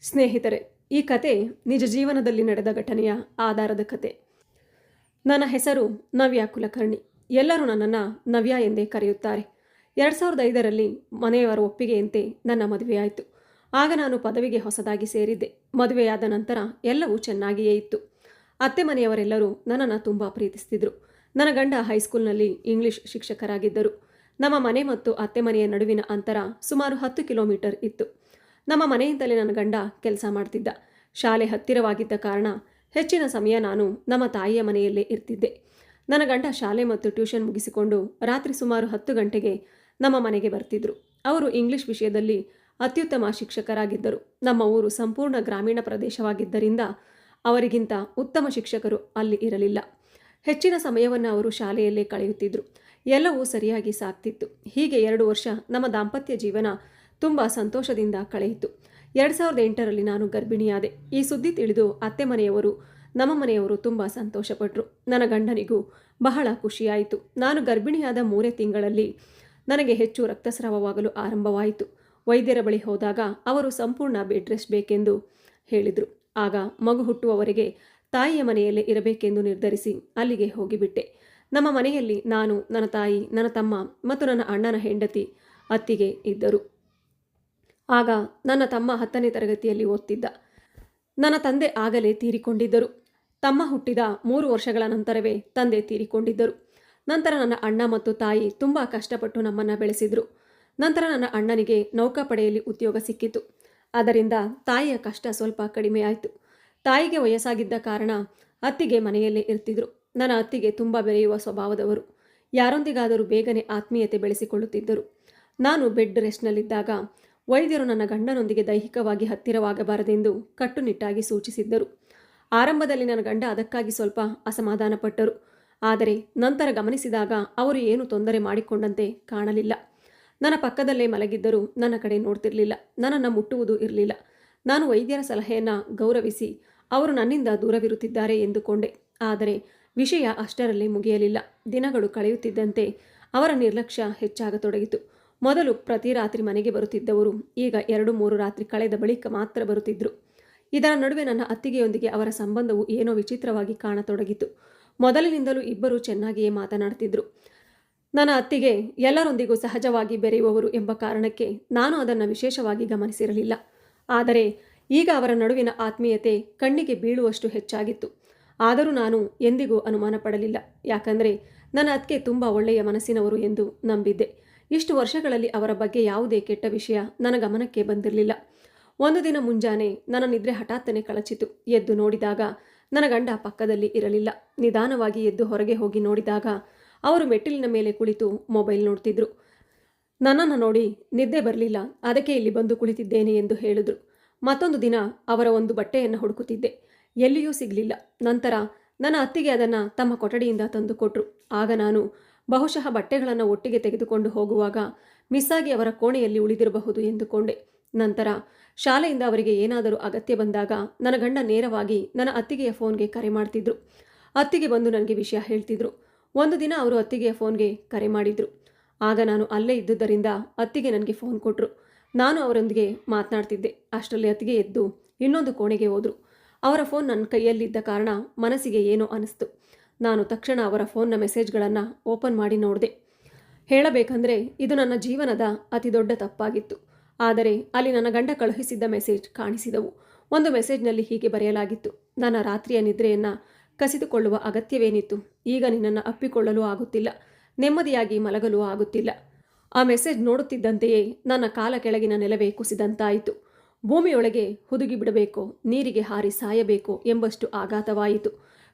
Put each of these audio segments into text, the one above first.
ಸ್ನೇಹಿತರೆ, ಈ ಕತೆ ನಿಜ ಜೀವನದಲ್ಲಿ ನಡೆದ ಘಟನೆಯ ಆಧಾರದ ಕತೆ. ನನ್ನ ಹೆಸರು ನವ್ಯ ಕುಲಕರ್ಣಿ. ಎಲ್ಲರೂ ನನ್ನನ್ನು ನವ್ಯ ಎಂದೇ ಕರೆಯುತ್ತಾರೆ. 2005ರಲ್ಲಿ ಮನೆಯವರ ಒಪ್ಪಿಗೆಯಂತೆ ನನ್ನ ಮದುವೆಯಾಯಿತು. ಆಗ ನಾನು ಪದವಿಗೆ ಹೊಸದಾಗಿ ಸೇರಿದ್ದೆ. ಮದುವೆಯಾದ ನಂತರ ಎಲ್ಲವೂ ಚೆನ್ನಾಗಿಯೇ ಇತ್ತು. ಅತ್ತೆ ಮನೆಯವರೆಲ್ಲರೂ ನನ್ನನ್ನು ತುಂಬ ಪ್ರೀತಿಸ್ತಿದ್ರು. ನನ್ನ ಗಂಡ ಹೈಸ್ಕೂಲ್ನಲ್ಲಿ ಇಂಗ್ಲಿಷ್ ಶಿಕ್ಷಕರಾಗಿದ್ದರು. ನಮ್ಮ ಮನೆ ಮತ್ತು ಅತ್ತೆ ಮನೆಯ ನಡುವಿನ ಅಂತರ ಸುಮಾರು 10 ಕಿಲೋಮೀಟರ್ ಇತ್ತು. ನಮ್ಮ ಮನೆಯಿಂದಲೇ ನನ್ನ ಗಂಡ ಕೆಲಸ ಮಾಡ್ತಿದ್ದ. ಶಾಲೆ ಹತ್ತಿರವಾಗಿದ್ದ ಕಾರಣ ಹೆಚ್ಚಿನ ಸಮಯ ನಾನು ನಮ್ಮ ತಾಯಿಯ ಮನೆಯಲ್ಲೇ ಇರ್ತಿದ್ದೆ. ನನ್ನ ಗಂಡ ಶಾಲೆ ಮತ್ತು ಟ್ಯೂಷನ್ ಮುಗಿಸಿಕೊಂಡು ರಾತ್ರಿ ಸುಮಾರು 10 ಗಂಟೆಗೆ ನಮ್ಮ ಮನೆಗೆ ಬರ್ತಿದ್ರು. ಅವರು ಇಂಗ್ಲಿಷ್ ವಿಷಯದಲ್ಲಿ ಅತ್ಯುತ್ತಮ ಶಿಕ್ಷಕರಾಗಿದ್ದರು. ನಮ್ಮ ಊರು ಸಂಪೂರ್ಣ ಗ್ರಾಮೀಣ ಪ್ರದೇಶವಾಗಿದ್ದರಿಂದ ಅವರಿಗಿಂತ ಉತ್ತಮ ಶಿಕ್ಷಕರು ಅಲ್ಲಿ ಇರಲಿಲ್ಲ. ಹೆಚ್ಚಿನ ಸಮಯವನ್ನು ಅವರು ಶಾಲೆಯಲ್ಲೇ ಕಳೆಯುತ್ತಿದ್ದರು. ಎಲ್ಲವೂ ಸರಿಯಾಗಿ ಸಾಗ್ತಿತ್ತು. ಹೀಗೆ 2 ವರ್ಷ ನಮ್ಮ ದಾಂಪತ್ಯ ಜೀವನ ತುಂಬ ಸಂತೋಷದಿಂದ ಕಳೆಯಿತು. 2008ರಲ್ಲಿ ನಾನು ಗರ್ಭಿಣಿಯಾದೆ. ಈ ಸುದ್ದಿ ತಿಳಿದು ಅತ್ತೆ ಮನೆಯವರು ನಮ್ಮ ಮನೆಯವರು ತುಂಬ ಸಂತೋಷಪಟ್ಟರು. ನನ್ನ ಗಂಡನಿಗೂ ಬಹಳ ಖುಷಿಯಾಯಿತು. ನಾನು ಗರ್ಭಿಣಿಯಾದ 3 ತಿಂಗಳಲ್ಲಿ ನನಗೆ ಹೆಚ್ಚು ರಕ್ತಸ್ರಾವವಾಗಲು ಆರಂಭವಾಯಿತು. ವೈದ್ಯರ ಬಳಿ ಹೋದಾಗ ಅವರು ಸಂಪೂರ್ಣ ಬೆಡ್ ರೆಸ್ಟ್ ಬೇಕೆಂದು ಹೇಳಿದರು. ಆಗ ಮಗು ಹುಟ್ಟುವವರೆಗೆ ತಾಯಿಯ ಮನೆಯಲ್ಲೇ ಇರಬೇಕೆಂದು ನಿರ್ಧರಿಸಿ ಅಲ್ಲಿಗೆ ಹೋಗಿಬಿಟ್ಟೆ. ನಮ್ಮ ಮನೆಯಲ್ಲಿ ನಾನು, ನನ್ನ ತಾಯಿ, ನನ್ನ ತಮ್ಮ ಮತ್ತು ನನ್ನ ಅಣ್ಣನ ಹೆಂಡತಿ ಅತ್ತಿಗೆ ಇದ್ದರು. ಆಗ ನನ್ನ ತಮ್ಮ 10ನೇ ತರಗತಿಯಲ್ಲಿ ಓದ್ತಿದ್ದ. ನನ್ನ ತಂದೆ ಆಗಲೇ ತೀರಿಕೊಂಡಿದ್ದರು. ತಮ್ಮ ಹುಟ್ಟಿದ 3 ವರ್ಷಗಳ ನಂತರವೇ ತಂದೆ ತೀರಿಕೊಂಡಿದ್ದರು. ನಂತರ ನನ್ನ ಅಣ್ಣ ಮತ್ತು ತಾಯಿ ತುಂಬ ಕಷ್ಟಪಟ್ಟು ನಮ್ಮನ್ನು ಬೆಳೆಸಿದರು. ನಂತರ ನನ್ನ ಅಣ್ಣನಿಗೆ ನೌಕಾಪಡೆಯಲ್ಲಿ ಉದ್ಯೋಗ ಸಿಕ್ಕಿತು. ಅದರಿಂದ ತಾಯಿಯ ಕಷ್ಟ ಸ್ವಲ್ಪ ಕಡಿಮೆಯಾಯಿತು. ತಾಯಿಗೆ ವಯಸ್ಸಾಗಿದ್ದ ಕಾರಣ ಅತ್ತಿಗೆ ಮನೆಯಲ್ಲೇ ಇರ್ತಿದ್ರು. ನನ್ನ ಅತ್ತಿಗೆ ತುಂಬ ಬೆರೆಯುವ ಸ್ವಭಾವದವರು. ಯಾರೊಂದಿಗಾದರೂ ಬೇಗನೆ ಆತ್ಮೀಯತೆ ಬೆಳೆಸಿಕೊಳ್ಳುತ್ತಿದ್ದರು. ನಾನು ಬೆಡ್ ರೆಸ್ಟ್ನಲ್ಲಿದ್ದಾಗ ವೈದ್ಯರು ನನ್ನ ಗಂಡನೊಂದಿಗೆ ದೈಹಿಕವಾಗಿ ಹತ್ತಿರವಾಗಬಾರದೆಂದು ಕಟ್ಟುನಿಟ್ಟಾಗಿ ಸೂಚಿಸಿದ್ದರು. ಆರಂಭದಲ್ಲಿ ನನ್ನ ಗಂಡ ಅದಕ್ಕಾಗಿ ಸ್ವಲ್ಪ ಅಸಮಾಧಾನಪಟ್ಟರು. ಆದರೆ ನಂತರ ಗಮನಿಸಿದಾಗ ಅವರು ಏನು ತೊಂದರೆ ಮಾಡಿಕೊಂಡಂತೆ ಕಾಣಲಿಲ್ಲ. ನನ್ನ ಪಕ್ಕದಲ್ಲೇ ಮಲಗಿದ್ದರೂ ನನ್ನ ಕಡೆ ನೋಡ್ತಿರಲಿಲ್ಲ. ನನ್ನನ್ನು ಮುಟ್ಟುವುದೂ ಇರಲಿಲ್ಲ. ನಾನು ವೈದ್ಯರ ಸಲಹೆಯನ್ನು ಗೌರವಿಸಿ ಅವರು ನನ್ನಿಂದ ದೂರವಿರುತ್ತಿದ್ದಾರೆ ಎಂದುಕೊಂಡೆ. ಆದರೆ ವಿಷಯ ಅಷ್ಟರಲ್ಲೇ ಮುಗಿಯಲಿಲ್ಲ. ದಿನಗಳು ಕಳೆಯುತ್ತಿದ್ದಂತೆ ಅವರ ನಿರ್ಲಕ್ಷ್ಯ ಹೆಚ್ಚಾಗತೊಡಗಿತು. ಮೊದಲು ಪ್ರತಿ ರಾತ್ರಿ ಮನೆಗೆ ಬರುತ್ತಿದ್ದವರು ಈಗ 2-3 ರಾತ್ರಿ ಕಳೆದ ಬಳಿಕ ಮಾತ್ರ ಬರುತ್ತಿದ್ದರು. ಇದರ ನಡುವೆ ನನ್ನ ಅತ್ತಿಗೆಯೊಂದಿಗೆ ಅವರ ಸಂಬಂಧವು ಏನೋ ವಿಚಿತ್ರವಾಗಿ ಕಾಣತೊಡಗಿತು. ಮೊದಲಿನಿಂದಲೂ ಇಬ್ಬರು ಚೆನ್ನಾಗಿಯೇ ಮಾತನಾಡ್ತಿದ್ರು. ನನ್ನ ಅತ್ತಿಗೆ ಎಲ್ಲರೊಂದಿಗೂ ಸಹಜವಾಗಿ ಬೆರೆಯುವವರು ಎಂಬ ಕಾರಣಕ್ಕೆ ನಾನು ಅದನ್ನು ವಿಶೇಷವಾಗಿ ಗಮನಿಸಿರಲಿಲ್ಲ. ಆದರೆ ಈಗ ಅವರ ನಡುವಿನ ಆತ್ಮೀಯತೆ ಕಣ್ಣಿಗೆ ಬೀಳುವಷ್ಟು ಹೆಚ್ಚಾಗಿತ್ತು. ಆದರೂ ನಾನು ಎಂದಿಗೂ ಅನುಮಾನ ಪಡಲಿಲ್ಲ. ಯಾಕಂದರೆ ನನ್ನ ಅತ್ತಿಗೆ ತುಂಬ ಒಳ್ಳೆಯ ಮನಸ್ಸಿನವರು ಎಂದು ನಂಬಿದ್ದೆ. ಇಷ್ಟು ವರ್ಷಗಳಲ್ಲಿ ಅವರ ಬಗ್ಗೆ ಯಾವುದೇ ಕೆಟ್ಟ ವಿಷಯ ನನ್ನ ಗಮನಕ್ಕೆ ಬಂದಿರಲಿಲ್ಲ. ಒಂದು ದಿನ ಮುಂಜಾನೆ ನನ್ನ ನಿದ್ರೆ ಹಠಾತ್ತನೆ ಕಳಚಿತು. ಎದ್ದು ನೋಡಿದಾಗ ನನ್ನ ಗಂಡ ಪಕ್ಕದಲ್ಲಿ ಇರಲಿಲ್ಲ. ನಿಧಾನವಾಗಿ ಎದ್ದು ಹೊರಗೆ ಹೋಗಿ ನೋಡಿದಾಗ ಅವರು ಮೆಟ್ಟಿಲಿನ ಮೇಲೆ ಕುಳಿತು ಮೊಬೈಲ್ ನೋಡ್ತಿದ್ರು. ನನ್ನನ್ನು ನೋಡಿ ನಿದ್ದೆ ಬರಲಿಲ್ಲ, ಅದಕ್ಕೆ ಇಲ್ಲಿ ಬಂದು ಕುಳಿತಿದ್ದೇನೆ ಎಂದು ಹೇಳಿದ್ರು. ಮತ್ತೊಂದು ದಿನ ಅವರ ಒಂದು ಬಟ್ಟೆಯನ್ನು ಹುಡುಕುತ್ತಿದ್ದೆ, ಎಲ್ಲಿಯೂ ಸಿಗಲಿಲ್ಲ. ನಂತರ ನನ್ನ ಅತ್ತಿಗೆ ಅದನ್ನು ತಮ್ಮ ಕೊಠಡಿಯಿಂದ ತಂದು ಕೊಟ್ಟರು. ಆಗ ನಾನು ಬಹುಶಃ ಬಟ್ಟೆಗಳನ್ನು ಒಟ್ಟಿಗೆ ತೆಗೆದುಕೊಂಡು ಹೋಗುವಾಗ ಮಿಸ್ಸಾಗಿ ಅವರ ಕೋಣೆಯಲ್ಲಿ ಉಳಿದಿರಬಹುದು ಎಂದುಕೊಂಡೆ. ನಂತರ ಶಾಲೆಯಿಂದ ಅವರಿಗೆ ಏನಾದರೂ ಅಗತ್ಯ ಬಂದಾಗ ನನ್ನ ಗಂಡ ನೇರವಾಗಿ ನನ್ನ ಅತ್ತಿಗೆಯ ಫೋನ್ಗೆ ಕರೆ ಮಾಡ್ತಿದ್ರು. ಅತ್ತಿಗೆ ಬಂದು ನನಗೆ ವಿಷಯ ಹೇಳ್ತಿದ್ರು. ಒಂದು ದಿನ ಅವರು ಅತ್ತಿಗೆಯ ಫೋನ್ಗೆ ಕರೆ ಮಾಡಿದ್ರು. ಆಗ ನಾನು ಅಲ್ಲೇ ಇದ್ದುದರಿಂದ ಅತ್ತಿಗೆ ನನಗೆ ಫೋನ್ ಕೊಟ್ಟರು. ನಾನು ಅವರೊಂದಿಗೆ ಮಾತನಾಡ್ತಿದ್ದೆ. ಅಷ್ಟರಲ್ಲಿ ಅತ್ತಿಗೆ ಎದ್ದು ಇನ್ನೊಂದು ಕೋಣೆಗೆ ಹೋದರು. ಅವರ ಫೋನ್ ನನ್ನ ಕೈಯಲ್ಲಿದ್ದ ಕಾರಣ ಮನಸ್ಸಿಗೆ ಏನೋ ಅನಿಸ್ತು. ನಾನು ತಕ್ಷಣ ಅವರ ಫೋನ್ನ ಮೆಸೇಜ್ಗಳನ್ನು ಓಪನ್ ಮಾಡಿ ನೋಡಿದೆ. ಹೇಳಬೇಕಂದ್ರೆ ಇದು ನನ್ನ ಜೀವನದ ಅತಿ ದೊಡ್ಡ ತಪ್ಪಾಗಿತ್ತು. ಆದರೆ ಅಲ್ಲಿ ನನ್ನ ಗಂಡ ಕಳುಹಿಸಿದ್ದ ಮೆಸೇಜ್ ಕಾಣಿಸಿದವು. ಒಂದು ಮೆಸೇಜ್ನಲ್ಲಿ ಹೀಗೆ ಬರೆಯಲಾಗಿತ್ತು: ನನ್ನ ರಾತ್ರಿಯ ನಿದ್ರೆಯನ್ನು ಕಸಿದುಕೊಳ್ಳುವ ಅಗತ್ಯವೇನಿತ್ತು? ಈಗ ನಿನ್ನನ್ನು ಅಪ್ಪಿಕೊಳ್ಳಲು ಆಗುತ್ತಿಲ್ಲ, ನೆಮ್ಮದಿಯಾಗಿ ಮಲಗಲು ಆಗುತ್ತಿಲ್ಲ. ಆ ಮೆಸೇಜ್ ನೋಡುತ್ತಿದ್ದಂತೆಯೇ ನನ್ನ ಕಾಲ ಕೆಳಗಿನ ನೆಲವೇ ಕುಸಿದಂತಾಯಿತು. ಭೂಮಿಯೊಳಗೆ ಹುದುಗಿ ಬಿಡಬೇಕೋ, ನೀರಿಗೆ ಹಾರಿ ಸಾಯಬೇಕೋ ಎಂಬಷ್ಟು ಆಘಾತವಾಯಿತು.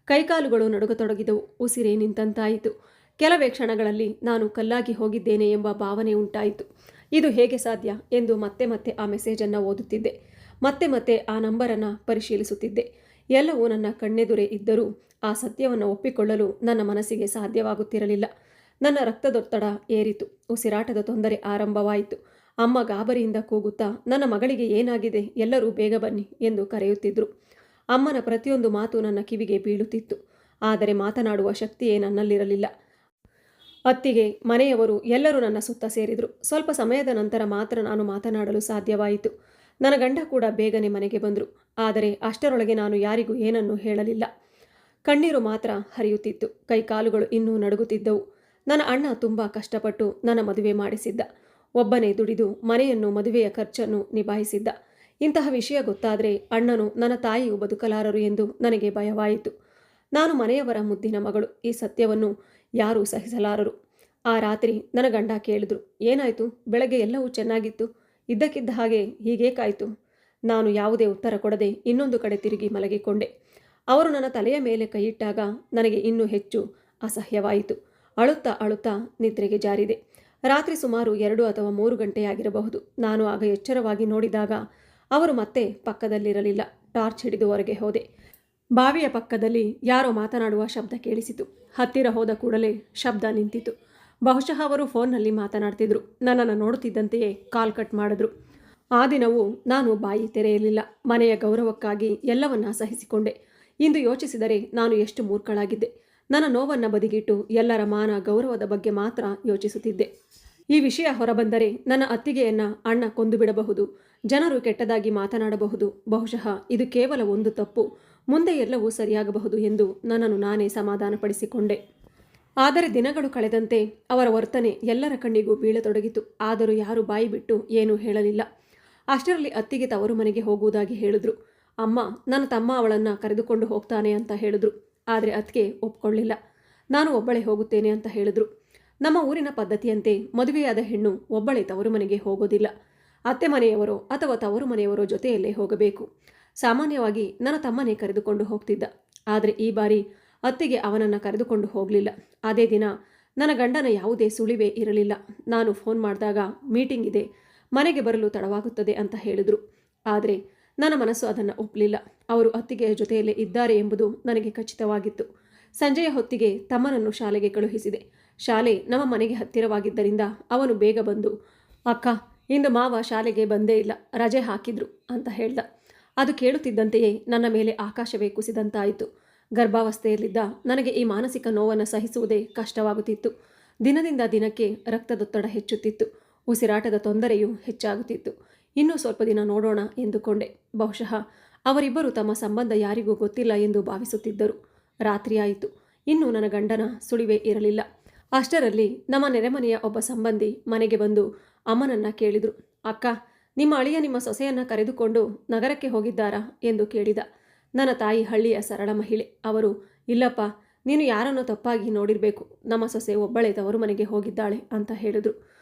ಕೈಕಾಲುಗಳು ನಡುಗತೊಡಗಿದವು. ಉಸಿರೇ ನಿಂತಂತಾಯಿತು. ಕೆಲವೇ ಕ್ಷಣಗಳಲ್ಲಿ ನಾನು ಕಲ್ಲಾಗಿ ಹೋಗಿದ್ದೇನೆ ಎಂಬ ಭಾವನೆ ಉಂಟಾಯಿತು. ಇದು ಹೇಗೆ ಸಾಧ್ಯ ಎಂದು ಮತ್ತೆ ಮತ್ತೆ ಆ ಮೆಸೇಜನ್ನು ಓದುತ್ತಿದ್ದೆ. ಮತ್ತೆ ಮತ್ತೆ ಆ ನಂಬರನ್ನು ಪರಿಶೀಲಿಸುತ್ತಿದ್ದೆ. ಎಲ್ಲವೂ ನನ್ನ ಕಣ್ಣೆದುರೇ ಇದ್ದರೂ ಆ ಸತ್ಯವನ್ನು ಒಪ್ಪಿಕೊಳ್ಳಲು ನನ್ನ ಮನಸ್ಸಿಗೆ ಸಾಧ್ಯವಾಗುತ್ತಿರಲಿಲ್ಲ. ನನ್ನ ರಕ್ತದೊತ್ತಡ ಏರಿತು. ಉಸಿರಾಟದ ತೊಂದರೆ ಆರಂಭವಾಯಿತು. ಅಮ್ಮ ಗಾಬರಿಯಿಂದ ಕೂಗುತ್ತಾ ನನ್ನ ಮಗಳಿಗೆ ಏನಾಗಿದೆ, ಎಲ್ಲರೂ ಬೇಗ ಬನ್ನಿ ಎಂದು ಕರೆಯುತ್ತಿದ್ದರು. ಅಮ್ಮನ ಪ್ರತಿಯೊಂದು ಮಾತು ನನ್ನ ಕಿವಿಗೆ ಬೀಳುತ್ತಿತ್ತು. ಆದರೆ ಮಾತನಾಡುವ ಶಕ್ತಿಯೇ ನನ್ನಲ್ಲಿರಲಿಲ್ಲ. ಅತ್ತಿಗೆ, ಮನೆಯವರು ಎಲ್ಲರೂ ನನ್ನ ಸುತ್ತ ಸೇರಿದರು. ಸ್ವಲ್ಪ ಸಮಯದ ನಂತರ ಮಾತ್ರ ನಾನು ಮಾತನಾಡಲು ಸಾಧ್ಯವಾಯಿತು. ನನ್ನ ಗಂಡ ಕೂಡ ಬೇಗನೆ ಮನೆಗೆ ಬಂದರು. ಆದರೆ ಅಷ್ಟರೊಳಗೆ ನಾನು ಯಾರಿಗೂ ಏನನ್ನೂ ಹೇಳಲಿಲ್ಲ. ಕಣ್ಣೀರು ಮಾತ್ರ ಹರಿಯುತ್ತಿತ್ತು. ಕೈಕಾಲುಗಳು ಇನ್ನೂ ನಡುಗುತ್ತಿದ್ದವು. ನನ್ನ ಅಣ್ಣ ತುಂಬ ಕಷ್ಟಪಟ್ಟು ನನ್ನ ಮದುವೆ ಮಾಡಿಸಿದ್ದ. ಒಬ್ಬನೇ ದುಡಿದು ಮನೆಯನ್ನು ಮದುವೆಯ ಖರ್ಚನ್ನು ನಿಭಾಯಿಸಿದ್ದ. ಇಂತಹ ವಿಷಯ ಗೊತ್ತಾದರೆ ಅಣ್ಣನು ನನ್ನ ತಾಯಿಯು ಬದುಕಲಾರರು ಎಂದು ನನಗೆ ಭಯವಾಯಿತು. ನಾನು ಮನೆಯವರ ಮುದ್ದಿನ ಮಗಳು. ಈ ಸತ್ಯವನ್ನು ಯಾರೂ ಸಹಿಸಲಾರರು. ಆ ರಾತ್ರಿ ನನ್ನ ಗಂಡ ಕೇಳಿದ್ರು, ಏನಾಯಿತು? ಬೆಳಗ್ಗೆ ಎಲ್ಲವೂ ಚೆನ್ನಾಗಿತ್ತು, ಇದ್ದಕ್ಕಿದ್ದ ಹಾಗೆ ಹೀಗೇಕಾಯಿತು? ನಾನು ಯಾವುದೇ ಉತ್ತರ ಕೊಡದೆ ಇನ್ನೊಂದು ಕಡೆ ತಿರುಗಿ ಮಲಗಿಕೊಂಡೆ. ಅವರು ನನ್ನ ತಲೆಯ ಮೇಲೆ ಕೈಯಿಟ್ಟಾಗ ನನಗೆ ಇನ್ನೂ ಹೆಚ್ಚು ಅಸಹ್ಯವಾಯಿತು. ಅಳುತ್ತಾ ಅಳುತ್ತಾ ನಿದ್ರೆಗೆ ಜಾರಿದೆ. ರಾತ್ರಿ ಸುಮಾರು 2 ಅಥವಾ 3 ಗಂಟೆಯಾಗಿರಬಹುದು. ನಾನು ಆಗ ಎಚ್ಚರವಾಗಿ ನೋಡಿದಾಗ ಅವರು ಮತ್ತೆ ಪಕ್ಕದಲ್ಲಿರಲಿಲ್ಲ. ಟಾರ್ಚ್ ಹಿಡಿದು ಹೊರಗೆ ಹೋದೆ. ಬಾವಿಯ ಪಕ್ಕದಲ್ಲಿ ಯಾರೋ ಮಾತನಾಡುವ ಶಬ್ದ ಕೇಳಿಸಿತು. ಹತ್ತಿರ ಹೋದ ಕೂಡಲೇ ಶಬ್ದ ನಿಂತಿತು. ಬಹುಶಃ ಅವರು ಫೋನ್ನಲ್ಲಿ ಮಾತನಾಡ್ತಿದ್ರು. ನನ್ನನ್ನು ನೋಡುತ್ತಿದ್ದಂತೆಯೇ ಕಾಲ್ ಕಟ್ ಮಾಡಿದ್ರು. ಆ ದಿನವೂ ನಾನು ಬಾಯಿ ತೆರೆಯಲಿಲ್ಲ. ಮನೆಯ ಗೌರವಕ್ಕಾಗಿ ಎಲ್ಲವನ್ನ ಸಹಿಸಿಕೊಂಡೆ. ಇಂದು ಯೋಚಿಸಿದರೆ ನಾನು ಎಷ್ಟು ಮೂರ್ಖಳಾಗಿದ್ದೆ. ನನ್ನ ನೋವನ್ನು ಬದಿಗಿಟ್ಟು ಎಲ್ಲರ ಮಾನ ಗೌರವದ ಬಗ್ಗೆ ಮಾತ್ರ ಯೋಚಿಸುತ್ತಿದ್ದೆ. ಈ ವಿಷಯ ಹೊರಬಂದರೆ ನನ್ನ ಅತ್ತಿಗೆಯನ್ನ ಅಣ್ಣ ಕೊಂದು ಬಿಡಬಹುದು. ಜನರು ಕೆಟ್ಟದಾಗಿ ಮಾತನಾಡಬಹುದು. ಬಹುಶಃ ಇದು ಕೇವಲ ಒಂದು ತಪ್ಪು, ಮುಂದೆ ಎಲ್ಲವೂ ಸರಿಯಾಗಬಹುದು ಎಂದು ನನ್ನನ್ನು ನಾನೇ ಸಮಾಧಾನಪಡಿಸಿಕೊಂಡೆ. ಆದರೆ ದಿನಗಳು ಕಳೆದಂತೆ ಅವರ ವರ್ತನೆ ಎಲ್ಲರ ಕಣ್ಣಿಗೂ ಬೀಳತೊಡಗಿತು. ಆದರೂ ಯಾರು ಬಾಯಿ ಬಿಟ್ಟು ಏನೂ ಹೇಳಲಿಲ್ಲ. ಅಷ್ಟರಲ್ಲಿ ಅತ್ತಿಗೆ ತವರು ಮನೆಗೆ ಹೋಗುವುದಾಗಿ ಹೇಳಿದ್ರು. ಅಮ್ಮ, ನನ್ನ ತಮ್ಮ ಅವಳನ್ನು ಕರೆದುಕೊಂಡು ಹೋಗ್ತಾನೆ ಅಂತ ಹೇಳಿದ್ರು. ಆದರೆ ಅತ್ತಿಗೆ ಒಪ್ಕೊಳ್ಳಿಲ್ಲ. ನಾನು ಒಬ್ಬಳೇ ಹೋಗುತ್ತೇನೆ ಅಂತ ಹೇಳಿದ್ರು. ನಮ್ಮ ಊರಿನ ಪದ್ಧತಿಯಂತೆ ಮದುವೆಯಾದ ಹೆಣ್ಣು ಒಬ್ಬಳೇ ತವರು ಮನೆಗೆ ಹೋಗೋದಿಲ್ಲ. ಅತ್ತೆ ಮನೆಯವರೋ ಅಥವಾ ತವರು ಮನೆಯವರೋ ಜೊತೆಯಲ್ಲೇ ಹೋಗಬೇಕು. ಸಾಮಾನ್ಯವಾಗಿ ನನ್ನ ತಮ್ಮನೇ ಕರೆದುಕೊಂಡು ಹೋಗ್ತಿದ್ದ. ಆದರೆ ಈ ಬಾರಿ ಅತ್ತಿಗೆ ಅವನನ್ನು ಕರೆದುಕೊಂಡು ಹೋಗಲಿಲ್ಲ. ಅದೇ ದಿನ ನನ್ನ ಗಂಡನ ಯಾವುದೇ ಸುಳಿವೇ ಇರಲಿಲ್ಲ. ನಾನು ಫೋನ್ ಮಾಡಿದಾಗ ಮೀಟಿಂಗ್ ಇದೆ, ಮನೆಗೆ ಬರಲು ತಡವಾಗುತ್ತದೆ ಅಂತ ಹೇಳಿದರು. ಆದರೆ ನನ್ನ ಮನಸ್ಸು ಅದನ್ನು ಒಪ್ಪಲಿಲ್ಲ. ಅವರು ಅತ್ತಿಗೆಯ ಜೊತೆಯಲ್ಲೇ ಇದ್ದಾರೆ ಎಂಬುದು ನನಗೆ ಖಚಿತವಾಗಿತ್ತು. ಸಂಜೆಯ ಹೊತ್ತಿಗೆ ತಮ್ಮನನ್ನು ಶಾಲೆಗೆ ಕಳುಹಿಸಿದೆ. ಶಾಲೆ ನಮ್ಮ ಮನೆಗೆ ಹತ್ತಿರವಾಗಿದ್ದರಿಂದ ಅವನು ಬೇಗ ಬಂದು, ಅಕ್ಕ, ಇಂದು ಮಾವ ಶಾಲೆಗೆ ಬಂದೇ ಇಲ್ಲ, ರಜೆ ಹಾಕಿದ್ರು ಅಂತ ಹೇಳ್ದ. ಅದು ಕೇಳುತ್ತಿದ್ದಂತೆಯೇ ನನ್ನ ಮೇಲೆ ಆಕಾಶವೇ ಕುಸಿದಂತಾಯಿತು. ಗರ್ಭಾವಸ್ಥೆಯಲ್ಲಿದ್ದ ನನಗೆ ಈ ಮಾನಸಿಕ ನೋವನ್ನು ಸಹಿಸುವುದೇ ಕಷ್ಟವಾಗುತ್ತಿತ್ತು. ದಿನದಿಂದ ದಿನಕ್ಕೆ ರಕ್ತದೊತ್ತಡ ಹೆಚ್ಚುತ್ತಿತ್ತು. ಉಸಿರಾಟದ ತೊಂದರೆಯೂ ಹೆಚ್ಚಾಗುತ್ತಿತ್ತು. ಇನ್ನೂ ಸ್ವಲ್ಪ ದಿನ ನೋಡೋಣ ಎಂದುಕೊಂಡೆ. ಬಹುಶಃ ಅವರಿಬ್ಬರು ತಮ್ಮ ಸಂಬಂಧ ಯಾರಿಗೂ ಗೊತ್ತಿಲ್ಲ ಎಂದು ಭಾವಿಸುತ್ತಿದ್ದರು. ರಾತ್ರಿಯಾಯಿತು. ಇನ್ನೂ ನನ್ನ ಗಂಡನ ಸುಳಿವೇ ಇರಲಿಲ್ಲ. ಅಷ್ಟರಲ್ಲಿ ನಮ್ಮ ನೆರೆಮನೆಯ ಒಬ್ಬ ಸಂಬಂಧಿ ಮನೆಗೆ ಬಂದು ಅಮ್ಮನನ್ನು ಕೇಳಿದರು. ಅಕ್ಕ, ನಿಮ್ಮ ಅಳಿಯ ನಿಮ್ಮ ಸೊಸೆಯನ್ನು ಕರೆದುಕೊಂಡು ನಗರಕ್ಕೆ ಹೋಗಿದ್ದಾರಾ ಎಂದು ಕೇಳಿದ. ನನ್ನ ತಾಯಿ ಹಳ್ಳಿಯ ಸರಳ ಮಹಿಳೆ. ಅವರು, ಇಲ್ಲಪ್ಪ, ನೀನು ಯಾರನ್ನೋ ತಪ್ಪಾಗಿ ನೋಡಿರಬೇಕು, ನಮ್ಮ ಸೊಸೆ ಒಬ್ಬಳೇ ತವರು ಮನೆಗೆ ಹೋಗಿದ್ದಾಳೆ ಅಂತ ಹೇಳಿದ್ರು.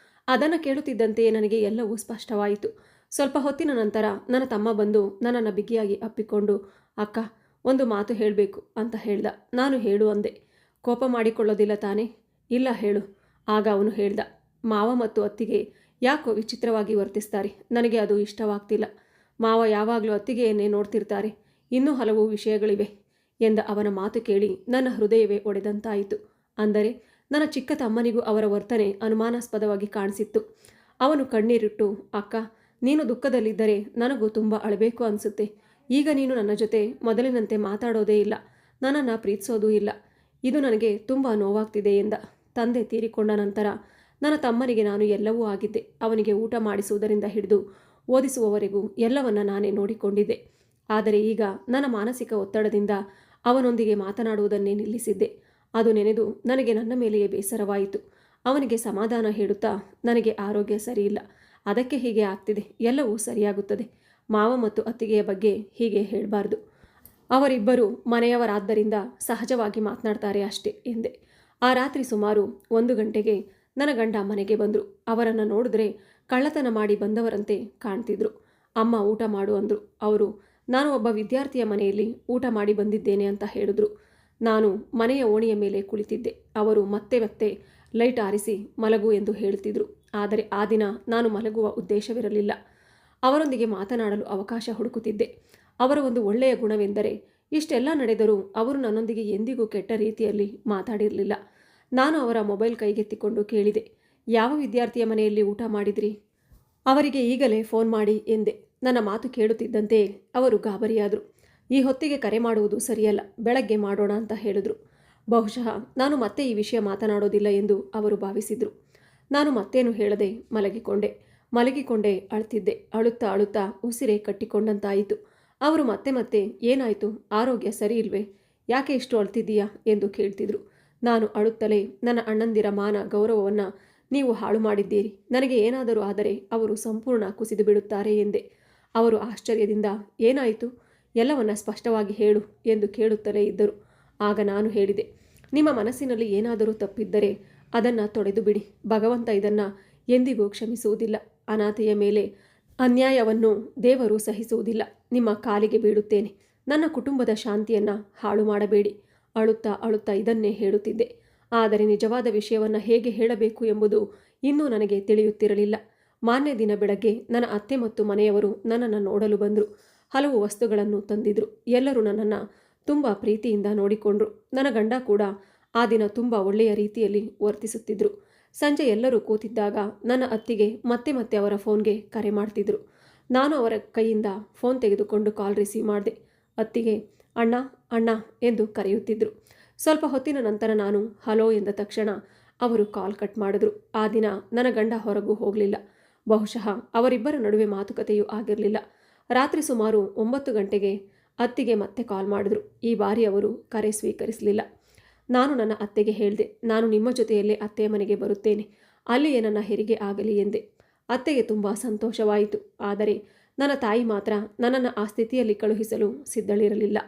ಅದನ್ನು ಕೇಳುತ್ತಿದ್ದಂತೆಯೇ ನನಗೆ ಎಲ್ಲವೂ ಸ್ಪಷ್ಟವಾಯಿತು. ಸ್ವಲ್ಪ ಹೊತ್ತಿನ ನಂತರ ನನ್ನ ತಮ್ಮ ಬಂದು ನನ್ನನ್ನು ಬಿಗಿಯಾಗಿ ಅಪ್ಪಿಕೊಂಡು, ಅಕ್ಕ, ಒಂದು ಮಾತು ಹೇಳಬೇಕು ಅಂತ ಹೇಳ್ದ. ನಾನು ಹೇಳು ಅಂದೆ. ಕೋಪ ಮಾಡಿಕೊಳ್ಳೋದಿಲ್ಲ ತಾನೇ? ಇಲ್ಲ, ಹೇಳು. ಆಗ ಅವನು ಹೇಳ್ದ, ಮಾವ ಮತ್ತು ಅತ್ತಿಗೆ ಯಾಕೋ ವಿಚಿತ್ರವಾಗಿ ವರ್ತಿಸ್ತಾರೆ. ನನಗೆ ಅದು ಇಷ್ಟವಾಗ್ತಿಲ್ಲ. ಮಾವ ಯಾವಾಗಲೂ ಅತ್ತಿಗೆಯನ್ನೇ ನೋಡ್ತಿರ್ತಾರೆ. ಇನ್ನೂ ಹಲವು ವಿಷಯಗಳಿವೆ ಎಂದ ಅವನ ಮಾತು ಕೇಳಿ ನನ್ನ ಹೃದಯವೇ ಒಡೆದಂತಾಯಿತು. ಅಂದರೆ ನನ್ನ ಚಿಕ್ಕ ತಮ್ಮನಿಗೂ ಅವರ ವರ್ತನೆ ಅನುಮಾನಾಸ್ಪದವಾಗಿ ಕಾಣಿಸಿತ್ತು. ಅವನು ಕಣ್ಣೀರಿಟ್ಟು, ಅಕ್ಕ, ನೀನು ದುಃಖದಲ್ಲಿದ್ದರೆ ನನಗೂ ತುಂಬ ಅಳಬೇಕು ಅನಿಸುತ್ತೆ. ಈಗ ನೀನು ನನ್ನ ಜೊತೆ ಮೊದಲಿನಂತೆ ಮಾತಾಡೋದೇ ಇಲ್ಲ, ನನ್ನನ್ನು ಪ್ರೀತಿಸೋದೂ ಇಲ್ಲ. ಇದು ನನಗೆ ತುಂಬ ನೋವಾಗ್ತಿದೆ ಎಂದ. ತಂದೆ ತೀರಿಕೊಂಡ ನಂತರ ನನ್ನ ತಮ್ಮನಿಗೆ ನಾನು ಎಲ್ಲವೂ ಆಗಿದ್ದೆ. ಅವನಿಗೆ ಊಟ ಮಾಡಿಸುವುದರಿಂದ ಹಿಡಿದು ಓದಿಸುವವರೆಗೂ ಎಲ್ಲವನ್ನ ನಾನೇ ನೋಡಿಕೊಂಡಿದ್ದೆ. ಆದರೆ ಈಗ ನನ್ನ ಮಾನಸಿಕ ಒತ್ತಡದಿಂದ ಅವನೊಂದಿಗೆ ಮಾತನಾಡುವುದನ್ನೇ ನಿಲ್ಲಿಸಿದ್ದೆ. ಅದು ನೆನೆದು ನನಗೆ ನನ್ನ ಮೇಲೆಯೇ ಬೇಸರವಾಯಿತು. ಅವನಿಗೆ ಸಮಾಧಾನ ಹೇಳುತ್ತಾ, ನನಗೆ ಆರೋಗ್ಯ ಸರಿಯಿಲ್ಲ, ಅದಕ್ಕೆ ಹೀಗೆ ಆಗ್ತಿದೆ, ಎಲ್ಲವೂ ಸರಿಯಾಗುತ್ತದೆ. ಮಾವ ಮತ್ತು ಅತ್ತಿಗೆಯ ಬಗ್ಗೆ ಹೀಗೆ ಹೇಳಬಾರ್ದು. ಅವರಿಬ್ಬರು ಮನೆಯವರಾದ್ದರಿಂದ ಸಹಜವಾಗಿ ಮಾತನಾಡ್ತಾರೆ ಅಷ್ಟೇ ಎಂದೆ. ಆ ರಾತ್ರಿ ಸುಮಾರು 1 ಗಂಟೆಗೆ ನನ್ನ ಗಂಡ ಮನೆಗೆ ಬಂದರು. ಅವರನ್ನು ನೋಡಿದ್ರೆ ಕಳ್ಳತನ ಮಾಡಿ ಬಂದವರಂತೆ ಕಾಣ್ತಿದ್ರು. ಅಮ್ಮ ಊಟ ಮಾಡು ಅಂದರು. ಅವರು, ನಾನು ಒಬ್ಬ ವಿದ್ಯಾರ್ಥಿಯ ಮನೆಯಲ್ಲಿ ಊಟ ಮಾಡಿ ಬಂದಿದ್ದೇನೆ ಅಂತ ಹೇಳಿದ್ರು. ನಾನು ಮನೆಯ ಓಣಿಯ ಮೇಲೆ ಕುಳಿತಿದ್ದೆ. ಅವರು ಮತ್ತೆ ಮತ್ತೆ ಲೈಟ್ ಆರಿಸಿ ಮಲಗು ಎಂದು ಹೇಳುತ್ತಿದ್ರು. ಆದರೆ ಆ ದಿನ ನಾನು ಮಲಗುವ ಉದ್ದೇಶವಿರಲಿಲ್ಲ. ಅವರೊಂದಿಗೆ ಮಾತನಾಡಲು ಅವಕಾಶ ಹುಡುಕುತ್ತಿದ್ದೆ. ಅವರ ಒಂದು ಒಳ್ಳೆಯ ಗುಣವೆಂದರೆ ಇಷ್ಟೆಲ್ಲ ನಡೆದರೂ ಅವರು ನನ್ನೊಂದಿಗೆ ಎಂದಿಗೂ ಕೆಟ್ಟ ರೀತಿಯಲ್ಲಿ ಮಾತಾಡಿರಲಿಲ್ಲ. ನಾನು ಅವರ ಮೊಬೈಲ್ ಕೈಗೆತ್ತಿಕೊಂಡು ಕೇಳಿದೆ, ಯಾವ ವಿದ್ಯಾರ್ಥಿಯ ಮನೆಯಲ್ಲಿ ಊಟ ಮಾಡಿದ್ರಿ? ಅವರಿಗೆ ಈಗಲೇ ಫೋನ್ ಮಾಡಿ ಎಂದೆ. ನನ್ನ ಮಾತು ಕೇಳುತ್ತಿದ್ದಂತೆ ಅವರು ಗಾಬರಿಯಾದರು. ಈ ಹೊತ್ತಿಗೆ ಕರೆ ಮಾಡುವುದು ಸರಿಯಲ್ಲ, ಬೆಳಗ್ಗೆ ಮಾಡೋಣ ಅಂತ ಹೇಳಿದ್ರು. ಬಹುಶಃ ನಾನು ಮತ್ತೆ ಈ ವಿಷಯ ಮಾತನಾಡೋದಿಲ್ಲ ಎಂದು ಅವರು ಭಾವಿಸಿದರು. ನಾನು ಮತ್ತೇನು ಹೇಳದೆ ಮಲಗಿಕೊಂಡೆ. ಮಲಗಿಕೊಂಡೇ ಅಳ್ತಿದ್ದೆ. ಅಳುತ್ತಾ ಅಳುತ್ತಾ ಉಸಿರೇ ಕಟ್ಟಿಕೊಂಡಂತಾಯಿತು. ಅವರು ಮತ್ತೆ ಮತ್ತೆ ಏನಾಯಿತು, ಆರೋಗ್ಯ ಸರಿ ಇಲ್ವೇ, ಯಾಕೆ ಇಷ್ಟು ಅಳ್ತಿದ್ದೀಯಾ ಎಂದು ಕೇಳ್ತಿದ್ರು. ನಾನು ಅಳುತ್ತಲೇ ನನ್ನ ಅಣ್ಣಂದಿರ ಮಾನ ಗೌರವವನ್ನು ನೀವು ಹಾಳು ಮಾಡಿದ್ದೀರಿ. ನನಗೆ ಏನಾದರೂ ಆದರೆ ಅವರು ಸಂಪೂರ್ಣ ಕುಸಿದು ಬಿಡುತ್ತಾರೆ ಎಂದೆ. ಅವರು ಆಶ್ಚರ್ಯದಿಂದ ಏನಾಯಿತು, ಎಲ್ಲವನ್ನ ಸ್ಪಷ್ಟವಾಗಿ ಹೇಳು ಎಂದು ಕೇಳುತ್ತಲೇ ಇದ್ದರು. ಆಗ ನಾನು ಹೇಳಿದೆ, ನಿಮ್ಮ ಮನಸ್ಸಿನಲ್ಲಿ ಏನಾದರೂ ತಪ್ಪಿದ್ದರೆ ಅದನ್ನು ತೊಡೆದು ಬಿಡಿ. ಭಗವಂತ ಇದನ್ನು ಎಂದಿಗೂ ಕ್ಷಮಿಸುವುದಿಲ್ಲ. ಅನಾಥೆಯ ಮೇಲೆ ಅನ್ಯಾಯವನ್ನು ದೇವರು ಸಹಿಸುವುದಿಲ್ಲ. ನಿಮ್ಮ ಕಾಲಿಗೆ ಬೀಳುತ್ತೇನೆ. ನನ್ನ ಕುಟುಂಬದ ಶಾಂತಿಯನ್ನು ಹಾಳು ಮಾಡಬೇಡಿ. ಅಳುತ್ತಾ ಅಳುತ್ತಾ ಇದನ್ನೇ ಹೇಳುತ್ತಿದ್ದೆ. ಆದರೆ ನಿಜವಾದ ವಿಷಯವನ್ನು ಹೇಗೆ ಹೇಳಬೇಕು ಎಂಬುದು ಇನ್ನೂ ನನಗೆ ತಿಳಿಯುತ್ತಿರಲಿಲ್ಲ. ಮಾನ್ಯ ದಿನ ಬೆಳಗ್ಗೆ ನನ್ನ ಅತ್ತೆ ಮತ್ತು ಮನೆಯವರು ನನ್ನನ್ನು ನೋಡಲು ಬಂದರು. ಹಲವು ವಸ್ತುಗಳನ್ನು ತಂದಿದ್ರು. ಎಲ್ಲರೂ ನನ್ನನ್ನು ತುಂಬ ಪ್ರೀತಿಯಿಂದ ನೋಡಿಕೊಂಡ್ರು. ನನ್ನ ಗಂಡ ಕೂಡ ಆ ದಿನ ತುಂಬ ಒಳ್ಳೆಯ ರೀತಿಯಲ್ಲಿ ವರ್ತಿಸುತ್ತಿದ್ದರು. ಸಂಜೆ ಎಲ್ಲರೂ ಕೂತಿದ್ದಾಗ ನನ್ನ ಅತ್ತಿಗೆ ಮತ್ತೆ ಮತ್ತೆ ಅವರ ಫೋನ್ಗೆ ಕರೆ ಮಾಡ್ತಿದ್ರು. ನಾನು ಅವರ ಕೈಯಿಂದ ಫೋನ್ ತೆಗೆದುಕೊಂಡು ಕಾಲ್ ರಿಸೀವ್ ಮಾಡಿದೆ. ಅತ್ತಿಗೆ ಅಣ್ಣ ಅಣ್ಣ ಎಂದು ಕರೆಯುತ್ತಿದ್ದರು. ಸ್ವಲ್ಪ ಹೊತ್ತಿನ ನಂತರ ನಾನು ಹಲೋ ಎಂದ ತಕ್ಷಣ ಅವರು ಕಾಲ್ ಕಟ್ ಮಾಡಿದ್ರು. ಆ ದಿನ ನನ್ನ ಗಂಡ ಹೊರಗೂ ಹೋಗಲಿಲ್ಲ. ಬಹುಶಃ ಅವರಿಬ್ಬರ ನಡುವೆ ಮಾತುಕತೆಯೂ ಆಗಿರಲಿಲ್ಲ. ರಾತ್ರಿ ಸುಮಾರು 9 ಗಂಟೆಗೆ ಅತ್ತಿಗೆ ಮತ್ತೆ ಕಾಲ್ ಮಾಡಿದ್ರು. ಈ ಬಾರಿ ಅವರು ಕರೆ ಸ್ವೀಕರಿಸಲಿಲ್ಲ. ನಾನು ನನ್ನ ಅತ್ತೆಗೆ ಹೇಳಿದೆ, ನಾನು ನಿಮ್ಮ ಜೊತೆಯಲ್ಲೇ ಅತ್ತೆಯ ಮನೆಗೆ ಬರುತ್ತೇನೆ, ಅಲ್ಲಿಯೇ ನನ್ನ ಹೆರಿಗೆ ಆಗಲಿ ಎಂದೆ. ಅತ್ತೆಗೆ ತುಂಬ ಸಂತೋಷವಾಯಿತು. ಆದರೆ ನನ್ನ ತಾಯಿ ಮಾತ್ರ ನನ್ನನ್ನು ಆ ಸ್ಥಿತಿಯಲ್ಲಿ ಕಳುಹಿಸಲು ಸಿದ್ಧಳಿರಲಿಲ್ಲ.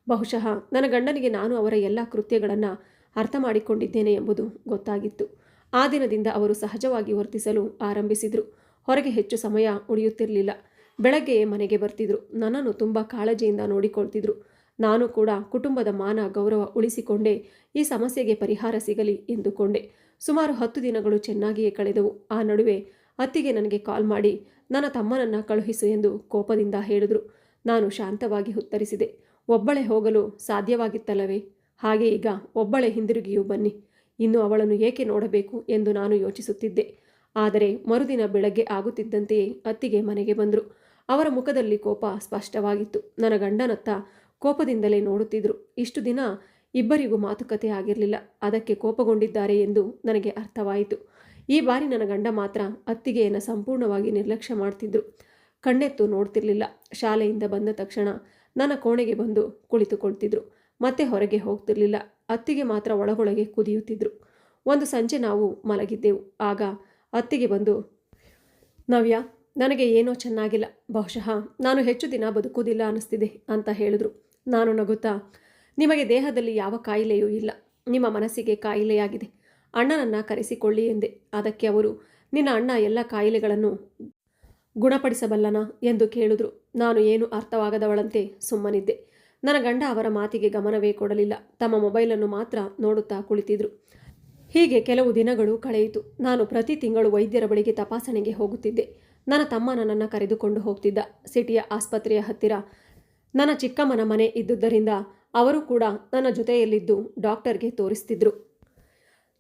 ಬಹುಶಃ ನನ್ನ ಗಂಡನಿಗೆ ನಾನು ಅವರ ಎಲ್ಲ ಕೃತ್ಯಗಳನ್ನು ಅರ್ಥ ಮಾಡಿಕೊಂಡಿದ್ದೇನೆ ಎಂಬುದು ಗೊತ್ತಾಗಿತ್ತು. ಆ ದಿನದಿಂದ ಅವರು ಸಹಜವಾಗಿ ವರ್ತಿಸಲು ಆರಂಭಿಸಿದರು. ಹೊರಗೆ ಹೆಚ್ಚು ಸಮಯ ಉಳಿಯುತ್ತಿರಲಿಲ್ಲ. ಬೆಳಗ್ಗೆಯೇ ಮನೆಗೆ ಬರ್ತಿದ್ರು. ನನ್ನನ್ನು ತುಂಬ ಕಾಳಜಿಯಿಂದ ನೋಡಿಕೊಳ್ತಿದ್ರು. ನಾನು ಕೂಡ ಕುಟುಂಬದ ಮಾನ ಗೌರವ ಉಳಿಸಿಕೊಂಡೇ ಈ ಸಮಸ್ಯೆಗೆ ಪರಿಹಾರ ಸಿಗಲಿ ಎಂದುಕೊಂಡೆ. ಸುಮಾರು 10 ದಿನಗಳು ಚೆನ್ನಾಗಿಯೇ ಕಳೆದವು. ಆ ನಡುವೆ ಅತ್ತಿಗೆ ನನಗೆ ಕಾಲ್ ಮಾಡಿ ನನ್ನ ತಮ್ಮನನ್ನು ಕಳುಹಿಸು ಎಂದು ಕೋಪದಿಂದ ಹೇಳಿದ್ರು. ನಾನು ಶಾಂತವಾಗಿ ಉತ್ತರಿಸಿದೆ, ಒಬ್ಬಳೇ ಹೋಗಲು ಸಾಧ್ಯವಾಗಿತ್ತಲ್ಲವೇ? ಹಾಗೆ ಈಗ ಒಬ್ಬಳೇ ಹಿಂದಿರುಗಿಯೂ ಬನ್ನಿ. ಇನ್ನು ಅವಳನ್ನು ಏಕೆ ನೋಡಬೇಕು ಎಂದು ನಾನು ಯೋಚಿಸುತ್ತಿದ್ದೆ. ಆದರೆ ಮರುದಿನ ಬೆಳಗ್ಗೆ ಆಗುತ್ತಿದ್ದಂತೆಯೇ ಅತ್ತಿಗೆ ಮನೆಗೆ ಬಂದರು. ಅವರ ಮುಖದಲ್ಲಿ ಕೋಪ ಸ್ಪಷ್ಟವಾಗಿತ್ತು. ನನ್ನ ಗಂಡನತ್ತ ಕೋಪದಿಂದಲೇ ನೋಡುತ್ತಿದ್ದರು. ಇಷ್ಟು ದಿನ ಇಬ್ಬರಿಗೂ ಮಾತುಕತೆ ಆಗಿರಲಿಲ್ಲ. ಅದಕ್ಕೆ ಕೋಪಗೊಂಡಿದ್ದಾರೆ ಎಂದು ನನಗೆ ಅರ್ಥವಾಯಿತು. ಈ ಬಾರಿ ನನ್ನ ಗಂಡ ಮಾತ್ರ ಅತ್ತಿಗೆಯನ್ನು ಸಂಪೂರ್ಣವಾಗಿ ನಿರ್ಲಕ್ಷ್ಯ ಮಾಡ್ತಿದ್ರು. ಕಣ್ಣೆತ್ತು ನೋಡ್ತಿರ್ಲಿಲ್ಲ. ಶಾಲೆಯಿಂದ ಬಂದ ತಕ್ಷಣ ನನ್ನ ಕೋಣೆಗೆ ಬಂದು ಕುಳಿತುಕೊಳ್ತಿದ್ರು. ಮತ್ತೆ ಹೊರಗೆ ಹೋಗ್ತಿರ್ಲಿಲ್ಲ. ಅತ್ತಿಗೆ ಮಾತ್ರ ಒಳಗೊಳಗೆ ಕುದಿಯುತ್ತಿದ್ರು. ಒಂದು ಸಂಜೆ ನಾವು ಮಲಗಿದ್ದೆವು. ಆಗ ಅತ್ತಿಗೆ ಬಂದು, ನವ್ಯ, ನನಗೆ ಏನೋ ಚೆನ್ನಾಗಿಲ್ಲ, ಬಹುಶಃ ನಾನು ಹೆಚ್ಚು ದಿನ ಬದುಕುವುದಿಲ್ಲ ಅನ್ನಿಸ್ತಿದೆ ಅಂತ ಹೇಳಿದ್ರು. ನಾನು ನಗುತ್ತಾ, ನಿಮಗೆ ದೇಹದಲ್ಲಿ ಯಾವ ಕಾಯಿಲೆಯೂ ಇಲ್ಲ, ನಿಮ್ಮ ಮನಸ್ಸಿಗೆ ಕಾಯಿಲೆಯಾಗಿದೆ, ಅಣ್ಣನನ್ನು ಕರೆಸಿಕೊಳ್ಳಿ ಎಂದೆ. ಅದಕ್ಕೆ ಅವರು, ನಿನ್ನ ಅಣ್ಣ ಎಲ್ಲ ಕಾಯಿಲೆಗಳನ್ನು ಗುಣಪಡಿಸಬಲ್ಲನಾ ಎಂದು ಕೇಳಿದ್ರು. ನಾನು ಏನು ಅರ್ಥವಾಗದವಳಂತೆ ಸುಮ್ಮನಿದ್ದೆ. ನನ್ನ ಗಂಡ ಅವರ ಮಾತಿಗೆ ಗಮನವೇ ಕೊಡಲಿಲ್ಲ. ತಮ್ಮ ಮೊಬೈಲನ್ನು ಮಾತ್ರ ನೋಡುತ್ತಾ ಕುಳಿತಿದ್ರು. ಹೀಗೆ ಕೆಲವು ದಿನಗಳು ಕಳೆಯಿತು. ನಾನು ಪ್ರತಿ ತಿಂಗಳು ವೈದ್ಯರ ಬಳಿಗೆ ತಪಾಸಣೆಗೆ ಹೋಗುತ್ತಿದ್ದೆ. ನನ್ನ ತಮ್ಮ ನನ್ನನ್ನು ಕರೆದುಕೊಂಡು ಹೋಗ್ತಿದ್ದ. ಸಿಟಿಯ ಆಸ್ಪತ್ರೆಯ ಹತ್ತಿರ ನನ್ನ ಚಿಕ್ಕಮ್ಮನ ಮನೆ ಇದ್ದುದರಿಂದ ಅವರು ಕೂಡ ನನ್ನ ಜೊತೆಯಲ್ಲಿದ್ದು ಡಾಕ್ಟರ್ಗೆ ತೋರಿಸ್ತಿದ್ರು.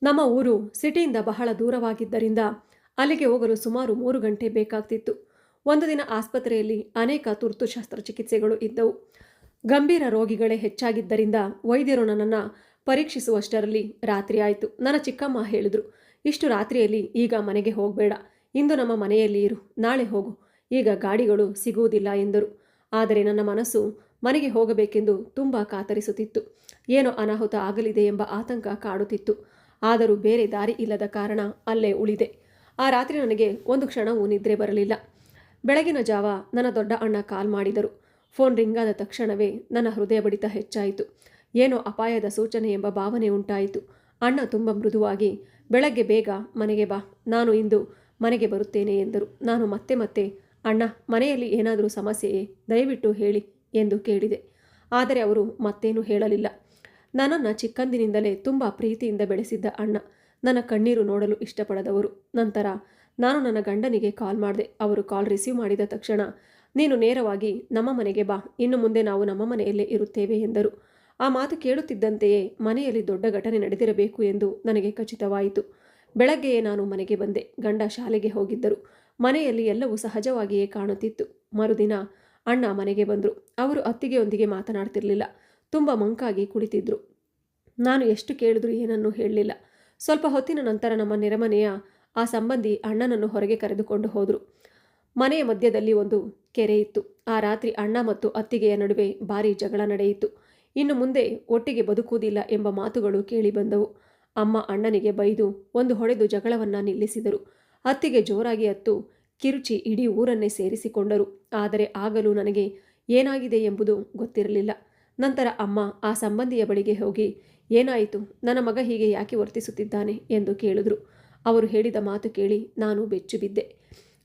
ನಮ್ಮ ಊರು ಸಿಟಿಯಿಂದ ಬಹಳ ದೂರವಾಗಿದ್ದರಿಂದ ಅಲ್ಲಿಗೆ ಹೋಗಲು ಸುಮಾರು 3 ಗಂಟೆ ಬೇಕಾಗ್ತಿತ್ತು. ಒಂದು ದಿನ ಆಸ್ಪತ್ರೆಯಲ್ಲಿ ಅನೇಕ ತುರ್ತು ಶಸ್ತ್ರಚಿಕಿತ್ಸೆಗಳು ಇದ್ದವು. ಗಂಭೀರ ರೋಗಿಗಳೇ ಹೆಚ್ಚಾಗಿದ್ದರಿಂದ ವೈದ್ಯರು ನನ್ನನ್ನು ಪರೀಕ್ಷಿಸುವಷ್ಟರಲ್ಲಿ ರಾತ್ರಿ ಆಯಿತು. ನನ್ನ ಚಿಕ್ಕಮ್ಮ ಹೇಳಿದ್ರು, ಇಷ್ಟು ರಾತ್ರಿಯಲ್ಲಿ ಈಗ ಮನೆಗೆ ಹೋಗಬೇಡ, ಇಂದು ನಮ್ಮ ಮನೆಯಲ್ಲಿ ಇರು, ನಾಳೆ ಹೋಗು, ಈಗ ಗಾಡಿಗಳು ಸಿಗುವುದಿಲ್ಲ ಎಂದರು. ಆದರೆ ನನ್ನ ಮನಸ್ಸು ಮನೆಗೆ ಹೋಗಬೇಕೆಂದು ತುಂಬ ಕಾತರಿಸುತ್ತಿತ್ತು. ಏನೋ ಅನಾಹುತ ಆಗಲಿದೆ ಎಂಬ ಆತಂಕ ಕಾಡುತ್ತಿತ್ತು. ಆದರೂ ಬೇರೆ ದಾರಿ ಇಲ್ಲದ ಕಾರಣ ಅಲ್ಲೇ ಉಳಿದೆ. ಆ ರಾತ್ರಿ ನನಗೆ ಒಂದು ಕ್ಷಣವೂ ನಿದ್ರೆ ಬರಲಿಲ್ಲ. ಬೆಳಗಿನ ಜಾವ ನನ್ನ ದೊಡ್ಡ ಅಣ್ಣ ಕಾಲ್ ಮಾಡಿದರು. ಫೋನ್ ರಿಂಗಾದ ತಕ್ಷಣವೇ ನನ್ನ ಹೃದಯ ಬಡಿತ ಹೆಚ್ಚಾಯಿತು. ಏನೋ ಅಪಾಯದ ಸೂಚನೆ ಎಂಬ ಭಾವನೆ ಉಂಟಾಯಿತು. ಅಣ್ಣ ತುಂಬ ಮೃದುವಾಗಿ, ಬೆಳಗ್ಗೆ ಬೇಗ ಮನೆಗೆ ಬಾ, ನಾನು ಇಂದು ಮನೆಗೆ ಬರುತ್ತೇನೆ ಎಂದರು. ನಾನು ಮತ್ತೆ ಮತ್ತೆ, ಅಣ್ಣ, ಮನೆಯಲ್ಲಿ ಏನಾದರೂ ಸಮಸ್ಯೆಯೇ, ದಯವಿಟ್ಟು ಹೇಳಿ ಎಂದು ಕೇಳಿದೆ. ಆದರೆ ಅವರು ಮತ್ತೇನೂ ಹೇಳಲಿಲ್ಲ. ನನ್ನನ್ನು ಚಿಕ್ಕಂದಿನಿಂದಲೇ ತುಂಬ ಪ್ರೀತಿಯಿಂದ ಬೆಳೆಸಿದ್ದ ಅಣ್ಣ ನನ್ನ ಕಣ್ಣೀರು ನೋಡಲು ಇಷ್ಟಪಡದವರು. ನಂತರ ನಾನು ನನ್ನ ಗಂಡನಿಗೆ ಕಾಲ್ ಮಾಡಿದೆ. ಅವರು ಕಾಲ್ ರಿಸೀವ್ ಮಾಡಿದ ತಕ್ಷಣ, ನೀನು ನೇರವಾಗಿ ನಮ್ಮ ಮನೆಗೆ ಬಾ, ಇನ್ನು ಮುಂದೆ ನಾವು ನಮ್ಮ ಮನೆಯಲ್ಲೇ ಇರುತ್ತೇವೆ ಎಂದರು. ಆ ಮಾತು ಕೇಳುತ್ತಿದ್ದಂತೆಯೇ ಮನೆಯಲ್ಲಿ ದೊಡ್ಡ ಘಟನೆ ನಡೆದಿರಬೇಕು ಎಂದು ನನಗೆ ಖಚಿತವಾಯಿತು. ಬೆಳಗ್ಗೆಯೇ ನಾನು ಮನೆಗೆ ಬಂದೆ. ಗಂಡ ಶಾಲೆಗೆ ಹೋಗಿದ್ದರು. ಮನೆಯಲ್ಲಿ ಎಲ್ಲವೂ ಸಹಜವಾಗಿಯೇ ಕಾಣುತ್ತಿತ್ತು. ಮರುದಿನ ಅಣ್ಣ ಮನೆಗೆ ಬಂದರು. ಅವರು ಅತ್ತಿಗೆಯೊಂದಿಗೆ ಮಾತನಾಡ್ತಿರಲಿಲ್ಲ. ತುಂಬ ಮಂಕಾಗಿ ಕುಳಿತಿದ್ರು. ನಾನು ಎಷ್ಟು ಕೇಳಿದ್ರೂ ಏನನ್ನೂ ಹೇಳಲಿಲ್ಲ. ಸ್ವಲ್ಪ ಹೊತ್ತಿನ ನಂತರ ನಮ್ಮ ನೆರೆಮನೆಯ ಆ ಸಂಬಂಧಿ ಅಣ್ಣನನ್ನು ಹೊರಗೆ ಕರೆದುಕೊಂಡು ಹೋದರು. ಮನೆಯ ಮಧ್ಯದಲ್ಲಿ ಒಂದು ಕೆರೆ ಇತ್ತು. ಆ ರಾತ್ರಿ ಅಣ್ಣ ಮತ್ತು ಅತ್ತಿಗೆಯ ನಡುವೆ ಭಾರೀ ಜಗಳ ನಡೆಯಿತು. ಇನ್ನು ಮುಂದೆ ಒಟ್ಟಿಗೆ ಬದುಕುವುದಿಲ್ಲ ಎಂಬ ಮಾತುಗಳು ಕೇಳಿಬಂದವು. ಅಮ್ಮ ಅಣ್ಣನಿಗೆ ಬೈದು ಒಂದು ಹೊಡೆದು ಜಗಳವನ್ನು ನಿಲ್ಲಿಸಿದರು. ಅತ್ತಿಗೆ ಜೋರಾಗಿ ಅತ್ತು ಕಿರುಚಿ ಇಡೀ ಊರನ್ನೇ ಸೇರಿಸಿಕೊಂಡರು. ಆದರೆ ಆಗಲೂ ನನಗೆ ಏನಾಗಿದೆ ಎಂಬುದು ಗೊತ್ತಿರಲಿಲ್ಲ. ನಂತರ ಅಮ್ಮ ಆ ಸಂಬಂಧಿಯ ಬಳಿಗೆ ಹೋಗಿ, ಏನಾಯಿತು, ನನ್ನ ಮಗ ಹೀಗೆ ಯಾಕೆ ವರ್ತಿಸುತ್ತಿದ್ದಾನೆ ಎಂದು ಕೇಳಿದ್ರು. ಅವರು ಹೇಳಿದ ಮಾತು ಕೇಳಿ ನಾನು ಬೆಚ್ಚು ಬಿದ್ದೆ.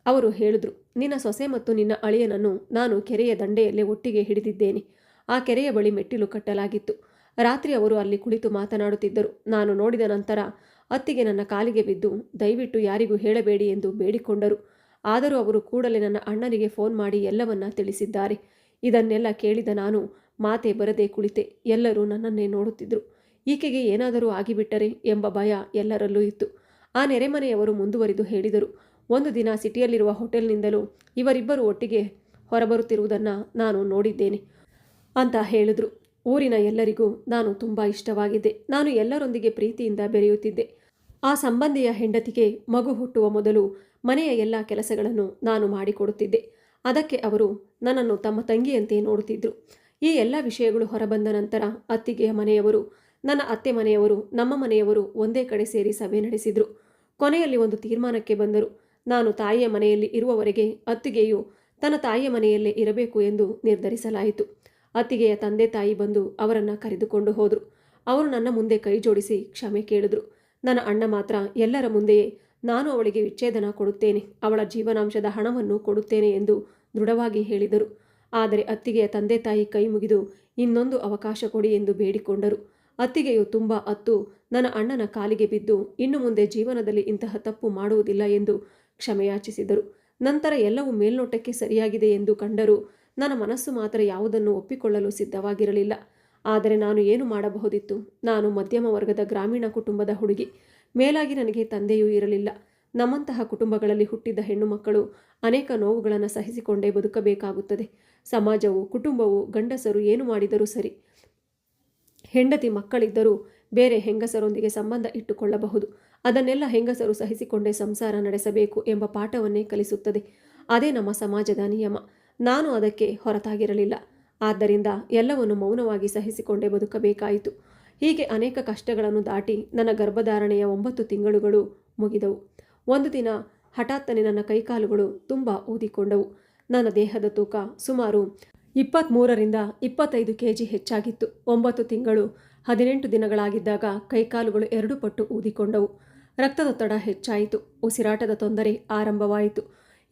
ಅವರು ಹೇಳಿದ್ರು, ನಿನ್ನ ಸೊಸೆ ಮತ್ತು ನಿನ್ನ ಅಳಿಯನನ್ನು ನಾನು ಕೆರೆಯ ದಂಡೆಯಲ್ಲೇ ಒಟ್ಟಿಗೆ ಹಿಡಿದಿದ್ದೇನೆ. ಆ ಕೆರೆಯ ಬಳಿ ಮೆಟ್ಟಿಲು ಕಟ್ಟಲಾಗಿತ್ತು. ರಾತ್ರಿ ಅವರು ಅಲ್ಲಿ ಕುಳಿತು ಮಾತನಾಡುತ್ತಿದ್ದರು. ನಾನು ನೋಡಿದ ನಂತರ ಅತ್ತಿಗೆ ನನ್ನ ಕಾಲಿಗೆ ಬಿದ್ದು ದಯವಿಟ್ಟು ಯಾರಿಗೂ ಹೇಳಬೇಡಿ ಎಂದು ಬೇಡಿಕೊಂಡರು. ಆದರೂ ಅವರು ಕೂಡಲೇ ನನ್ನ ಅಣ್ಣನಿಗೆ ಫೋನ್ ಮಾಡಿ ಎಲ್ಲವನ್ನ ತಿಳಿಸಿದ್ದಾರೆ. ಇದನ್ನೆಲ್ಲ ಕೇಳಿದ ನಾನು ಮಾತೆ ಬರದೆ ಕುಳಿತೆ. ಎಲ್ಲರೂ ನನ್ನನ್ನೇ ನೋಡುತ್ತಿದ್ದರು. ಈಕೆಗೆ ಏನಾದರೂ ಆಗಿಬಿಟ್ಟರೆ ಎಂಬ ಭಯ ಎಲ್ಲರಲ್ಲೂ ಇತ್ತು. ಆ ನೆರೆಮನೆಯವರು ಮುಂದುವರಿದು ಹೇಳಿದರು, ಒಂದು ದಿನ ಸಿಟಿಯಲ್ಲಿರುವ ಹೋಟೆಲ್ನಿಂದಲೂ ಇವರಿಬ್ಬರು ಒಟ್ಟಿಗೆ ಹೊರಬರುತ್ತಿರುವುದನ್ನು ನಾನು ನೋಡಿದ್ದೇನೆ ಅಂತ ಹೇಳಿದ್ರು. ಊರಿನ ಎಲ್ಲರಿಗೂ ನಾನು ತುಂಬ ಇಷ್ಟವಾಗಿದ್ದೆ. ನಾನು ಎಲ್ಲರೊಂದಿಗೆ ಪ್ರೀತಿಯಿಂದ ಬೆರೆಯುತ್ತಿದ್ದೆ. ಆ ಸಂಬಂಧಿಯ ಹೆಂಡತಿಗೆ ಮಗು ಹುಟ್ಟುವ ಮೊದಲು ಮನೆಯ ಎಲ್ಲ ಕೆಲಸಗಳನ್ನು ನಾನು ಮಾಡಿಕೊಡುತ್ತಿದ್ದೆ. ಅದಕ್ಕೆ ಅವರು ನನ್ನನ್ನು ತಮ್ಮ ತಂಗಿಯಂತೆ ನೋಡುತ್ತಿದ್ದರು. ಈ ಎಲ್ಲ ವಿಷಯಗಳು ಹೊರಬಂದ ನಂತರ ಅತ್ತಿಗೆಯ ಮನೆಯವರು, ನನ್ನ ಅತ್ತೆ ಮನೆಯವರು, ನಮ್ಮ ಮನೆಯವರು ಒಂದೇ ಕಡೆ ಸೇರಿ ಸಭೆ ನಡೆಸಿದರು. ಕೊನೆಯಲ್ಲಿ ಒಂದು ತೀರ್ಮಾನಕ್ಕೆ ಬಂದರು. ನಾನು ತಾಯಿಯ ಮನೆಯಲ್ಲಿ ಇರುವವರೆಗೆ ಅತ್ತಿಗೆಯು ತನ್ನ ತಾಯಿಯ ಮನೆಯಲ್ಲೇ ಇರಬೇಕು ಎಂದು ನಿರ್ಧರಿಸಲಾಯಿತು. ಅತ್ತಿಗೆಯ ತಂದೆ ತಾಯಿ ಬಂದು ಅವರನ್ನು ಕರೆದುಕೊಂಡು ಹೋದರು. ಅವರು ನನ್ನ ಮುಂದೆ ಕೈ ಜೋಡಿಸಿ ಕ್ಷಮೆ ಕೇಳಿದ್ರು. ನನ್ನ ಅಣ್ಣ ಮಾತ್ರ ಎಲ್ಲರ ಮುಂದೆಯೇ ನಾನು ಅವಳಿಗೆ ವಿಚ್ಛೇದನ ಕೊಡುತ್ತೇನೆ, ಅವಳ ಜೀವನಾಂಶದ ಹಣವನ್ನು ಕೊಡುತ್ತೇನೆ ಎಂದು ದೃಢವಾಗಿ ಹೇಳಿದರು. ಆದರೆ ಅತ್ತಿಗೆಯ ತಂದೆ ತಾಯಿ ಕೈ ಮುಗಿದು ಇನ್ನೊಂದು ಅವಕಾಶ ಕೊಡಿ ಎಂದು ಬೇಡಿಕೊಂಡರು. ಅತ್ತಿಗೆಯು ತುಂಬ ಅತ್ತು ನನ್ನ ಅಣ್ಣನ ಕಾಲಿಗೆ ಬಿದ್ದು ಇನ್ನು ಮುಂದೆ ಜೀವನದಲ್ಲಿ ಇಂತಹ ತಪ್ಪು ಮಾಡುವುದಿಲ್ಲ ಎಂದು ಕ್ಷಮೆಯಾಚಿಸಿದರು. ನಂತರ ಎಲ್ಲವೂ ಮೇಲ್ನೋಟಕ್ಕೆ ಸರಿಯಾಗಿದೆ ಎಂದು ಕಂಡರೂ ನನ್ನ ಮನಸ್ಸು ಮಾತ್ರ ಯಾವುದನ್ನು ಒಪ್ಪಿಕೊಳ್ಳಲು ಸಿದ್ಧವಾಗಿರಲಿಲ್ಲ. ಆದರೆ ನಾನು ಏನು ಮಾಡಬಹುದಿತ್ತು? ನಾನು ಮಧ್ಯಮ ವರ್ಗದ ಗ್ರಾಮೀಣ ಕುಟುಂಬದ ಹುಡುಗಿ. ಮೇಲಾಗಿ ನನಗೆ ತಂದೆಯೂ ಇರಲಿಲ್ಲ. ನಮ್ಮಂತಹ ಕುಟುಂಬಗಳಲ್ಲಿ ಹುಟ್ಟಿದ ಹೆಣ್ಣು ಮಕ್ಕಳು ಅನೇಕ ನೋವುಗಳನ್ನು ಸಹಿಸಿಕೊಂಡೇ ಬದುಕಬೇಕಾಗುತ್ತದೆ. ಸಮಾಜವು, ಕುಟುಂಬವು, ಗಂಡಸರು ಏನು ಮಾಡಿದರೂ ಸರಿ, ಹೆಂಡತಿ ಮಕ್ಕಳಿದ್ದರೂ ಬೇರೆ ಹೆಂಗಸರೊಂದಿಗೆ ಸಂಬಂಧ ಇಟ್ಟುಕೊಳ್ಳಬಹುದು. ಅದನ್ನೆಲ್ಲ ಹೆಂಗಸರು ಸಹಿಸಿಕೊಂಡೇ ಸಂಸಾರ ನಡೆಸಬೇಕು ಎಂಬ ಪಾಠವನ್ನೇ ಕಲಿಸುತ್ತದೆ. ಅದೇ ನಮ್ಮ ಸಮಾಜದ ನಿಯಮ. ನಾನು ಅದಕ್ಕೆ ಹೊರತಾಗಿರಲಿಲ್ಲ. ಆದ್ದರಿಂದ ಎಲ್ಲವನ್ನು ಮೌನವಾಗಿ ಸಹಿಸಿಕೊಂಡೇ ಬದುಕಬೇಕಾಯಿತು. ಹೀಗೆ ಅನೇಕ ಕಷ್ಟಗಳನ್ನು ದಾಟಿ ನನ್ನ ಗರ್ಭಧಾರಣೆಯ 9 ತಿಂಗಳುಗಳು ಮುಗಿದವು. ಒಂದು ದಿನ ಹಠಾತ್ತನೆ ನನ್ನ ಕೈಕಾಲುಗಳು ತುಂಬ ಊದಿಕೊಂಡವು. ನನ್ನ ದೇಹದ ತೂಕ ಸುಮಾರು 23ರಿಂದ 25 kg ಹೆಚ್ಚಾಗಿತ್ತು. 9 ತಿಂಗಳು 18 ದಿನಗಳಾಗಿದ್ದಾಗ ಕೈಕಾಲುಗಳು 2 ಪಟ್ಟು ಊದಿಕೊಂಡವು. ರಕ್ತದೊತ್ತಡ ಹೆಚ್ಚಾಯಿತು. ಉಸಿರಾಟದ ತೊಂದರೆ ಆರಂಭವಾಯಿತು.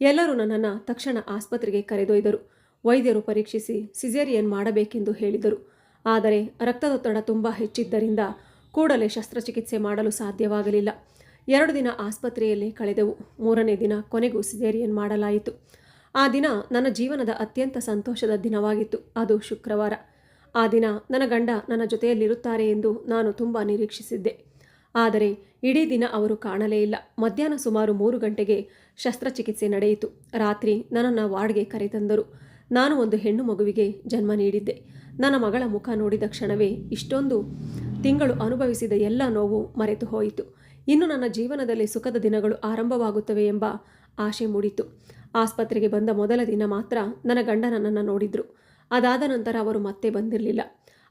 ಎಲ್ಲರೂ ನನ್ನನ್ನು ತಕ್ಷಣ ಆಸ್ಪತ್ರೆಗೆ ಕರೆದೊಯ್ದರು. ವೈದ್ಯರು ಪರೀಕ್ಷಿಸಿ ಸಿಸೇರಿಯನ್ ಮಾಡಬೇಕೆಂದು ಹೇಳಿದರು. ಆದರೆ ರಕ್ತದೊತ್ತಡ ತುಂಬ ಹೆಚ್ಚಿದ್ದರಿಂದ ಕೂಡಲೇ ಶಸ್ತ್ರಚಿಕಿತ್ಸೆ ಮಾಡಲು ಸಾಧ್ಯವಾಗಲಿಲ್ಲ. 2 ದಿನ ಆಸ್ಪತ್ರೆಯಲ್ಲೇ ಕಳೆದೆವು. 3ನೇ ದಿನ ಕೊನೆಗೂ ಸಿಸೇರಿಯನ್ ಮಾಡಲಾಯಿತು. ಆ ದಿನ ನನ್ನ ಜೀವನದ ಅತ್ಯಂತ ಸಂತೋಷದ ದಿನವಾಗಿತ್ತು. ಅದು ಶುಕ್ರವಾರ. ಆ ದಿನ ನನ್ನ ಗಂಡ ನನ್ನ ಜೊತೆಯಲ್ಲಿರುತ್ತಾರೆ ಎಂದು ನಾನು ತುಂಬ ನಿರೀಕ್ಷಿಸಿದ್ದೆ. ಆದರೆ ಇಡೀ ದಿನ ಅವರು ಕಾಣಲೇ ಇಲ್ಲ. ಮಧ್ಯಾಹ್ನ ಸುಮಾರು 3 ಗಂಟೆಗೆ ಶಸ್ತ್ರಚಿಕಿತ್ಸೆ ನಡೆಯಿತು. ರಾತ್ರಿ ನನ್ನನ್ನು ವಾರ್ಡ್ಗೆ ಕರೆತಂದರು. ನಾನು ಒಂದು ಹೆಣ್ಣು ಮಗುವಿಗೆ ಜನ್ಮ ನೀಡಿದ್ದೆ. ನನ್ನ ಮಗಳ ಮುಖ ನೋಡಿದ ಕ್ಷಣವೇ ಇಷ್ಟೊಂದು ತಿಂಗಳು ಅನುಭವಿಸಿದ ಎಲ್ಲ ನೋವು ಮರೆತು ಹೋಯಿತು. ಇನ್ನು ನನ್ನ ಜೀವನದಲ್ಲಿ ಸುಖದ ದಿನಗಳು ಆರಂಭವಾಗುತ್ತವೆ ಎಂಬ ಆಶೆ ಮೂಡಿತು. ಆಸ್ಪತ್ರೆಗೆ ಬಂದ ಮೊದಲ ದಿನ ಮಾತ್ರ ನನ್ನ ಗಂಡ ನನ್ನನ್ನು ನೋಡಿದ್ರು. ಅದಾದ ನಂತರ ಅವರು ಮತ್ತೆ ಬಂದಿರಲಿಲ್ಲ.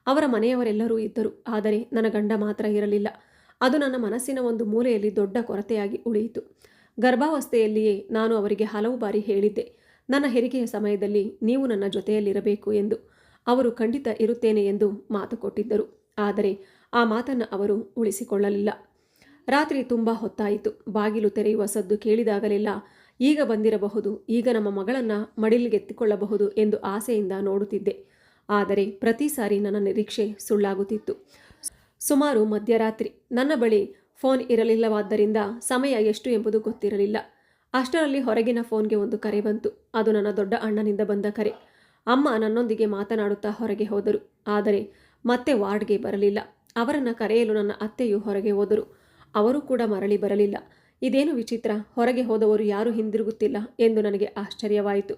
ಅವರ ಮನೆಯವರೆಲ್ಲರೂ ಇದ್ದರು. ಆದರೆ ನನ್ನ ಗಂಡ ಮಾತ್ರ ಇರಲಿಲ್ಲ. ಅದು ನನ್ನ ಮನಸ್ಸಿನ ಒಂದು ಮೂಲೆಯಲ್ಲಿ ದೊಡ್ಡ ಕೊರತೆಯಾಗಿ ಉಳಿಯಿತು. ಗರ್ಭಾವಸ್ಥೆಯಲ್ಲಿಯೇ ನಾನು ಅವರಿಗೆ ಹಲವು ಬಾರಿ ಹೇಳಿದ್ದೆ, ನನ್ನ ಹೆರಿಗೆಯ ಸಮಯದಲ್ಲಿ ನೀವು ನನ್ನ ಜೊತೆಯಲ್ಲಿರಬೇಕು ಎಂದು. ಅವರು ಖಂಡಿತ ಇರುತ್ತೇನೆ ಎಂದು ಮಾತು ಕೊಟ್ಟಿದ್ದರು. ಆದರೆ ಆ ಮಾತನ್ನು ಅವರು ಉಳಿಸಿಕೊಳ್ಳಲಿಲ್ಲ. ರಾತ್ರಿ ತುಂಬ ಹೊತ್ತಾಯಿತು. ಬಾಗಿಲು ತೆರೆಯುವ ಸದ್ದು ಕೇಳಿದಾಗಲೆಲ್ಲ ಈಗ ಬಂದಿರಬಹುದು, ಈಗ ನಮ್ಮ ಮಗಳನ್ನು ಮಡಿಲಿಗೆತ್ತಿಕೊಳ್ಳಬಹುದು ಎಂದು ಆಸೆಯಿಂದ ನೋಡುತ್ತಿದ್ದೆ. ಆದರೆ ಪ್ರತಿ ಸಾರಿ ನನ್ನ ನಿರೀಕ್ಷೆ ಸುಳ್ಳಾಗುತ್ತಿತ್ತು. ಸುಮಾರು ಮಧ್ಯರಾತ್ರಿ. ನನ್ನ ಬಳಿ ಫೋನ್ ಇರಲಿಲ್ಲವಾದ್ದರಿಂದ ಸಮಯ ಎಷ್ಟು ಎಂಬುದು ಗೊತ್ತಿರಲಿಲ್ಲ. ಅಷ್ಟರಲ್ಲಿ ಹೊರಗಿನ ಫೋನ್ಗೆ ಒಂದು ಕರೆ ಬಂತು. ಅದು ನನ್ನ ದೊಡ್ಡ ಅಣ್ಣನಿಂದ ಬಂದ ಕರೆ. ಅಮ್ಮ ನನ್ನೊಂದಿಗೆ ಮಾತನಾಡುತ್ತಾ ಹೊರಗೆ ಹೋದರು. ಆದರೆ ಮತ್ತೆ ವಾರ್ಡ್ಗೆ ಬರಲಿಲ್ಲ. ಅವರನ್ನು ಕರೆಯಲು ನನ್ನ ಅತ್ತೆಯು ಹೊರಗೆ ಹೋದರು. ಅವರು ಕೂಡ ಮರಳಿ ಬರಲಿಲ್ಲ. ಇದೇನು ವಿಚಿತ್ರ, ಹೊರಗೆ ಹೋದವರು ಯಾರೂ ಹಿಂದಿರುಗುತ್ತಿಲ್ಲ ಎಂದು ನನಗೆ ಆಶ್ಚರ್ಯವಾಯಿತು.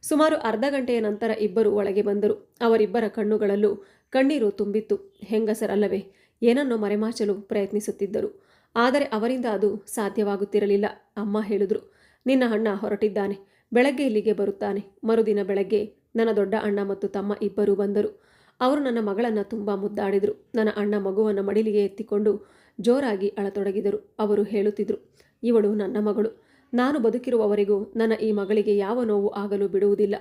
ಸುಮಾರು ಅರ್ಧ ಗಂಟೆಯ ನಂತರ ಇಬ್ಬರು ಒಳಗೆ ಬಂದರು. ಅವರಿಬ್ಬರ ಕಣ್ಣುಗಳಲ್ಲೂ ಕಣ್ಣೀರು ತುಂಬಿತ್ತು. ಹೆಂಗಸರಲ್ಲವೇ, ಏನನ್ನೋ ಮರೆಮಾಚಲು ಪ್ರಯತ್ನಿಸುತ್ತಿದ್ದರು. ಆದರೆ ಅವರಿಂದ ಅದು ಸಾಧ್ಯವಾಗುತ್ತಿರಲಿಲ್ಲ. ಅಮ್ಮ ಹೇಳಿದ್ರು, ನಿನ್ನ ಅಣ್ಣ ಹೊರಟಿದ್ದಾನೆ, ಬೆಳಗ್ಗೆ ಇಲ್ಲಿಗೆ ಬರುತ್ತಾನೆ. ಮರುದಿನ ಬೆಳಗ್ಗೆ ನನ್ನ ದೊಡ್ಡ ಅಣ್ಣ ಮತ್ತು ತಮ್ಮ ಇಬ್ಬರೂ ಬಂದರು. ಅವರು ನನ್ನ ಮಗಳನ್ನು ತುಂಬ ಮುದ್ದಾಡಿದರು. ನನ್ನ ಅಣ್ಣ ಮಗುವನ್ನು ಮಡಿಲಿಗೆ ಎತ್ತಿಕೊಂಡು ಜೋರಾಗಿ ಅಳತೊಡಗಿದರು. ಅವರು ಹೇಳುತ್ತಿದ್ದರು, ಇವಳು ನನ್ನ ಮಗಳು. ನಾನು ಬದುಕಿರುವವರೆಗೂ ನನ್ನ ಈ ಮಗಳಿಗೆ ಯಾವ ನೋವು ಆಗಲು ಬಿಡುವುದಿಲ್ಲ.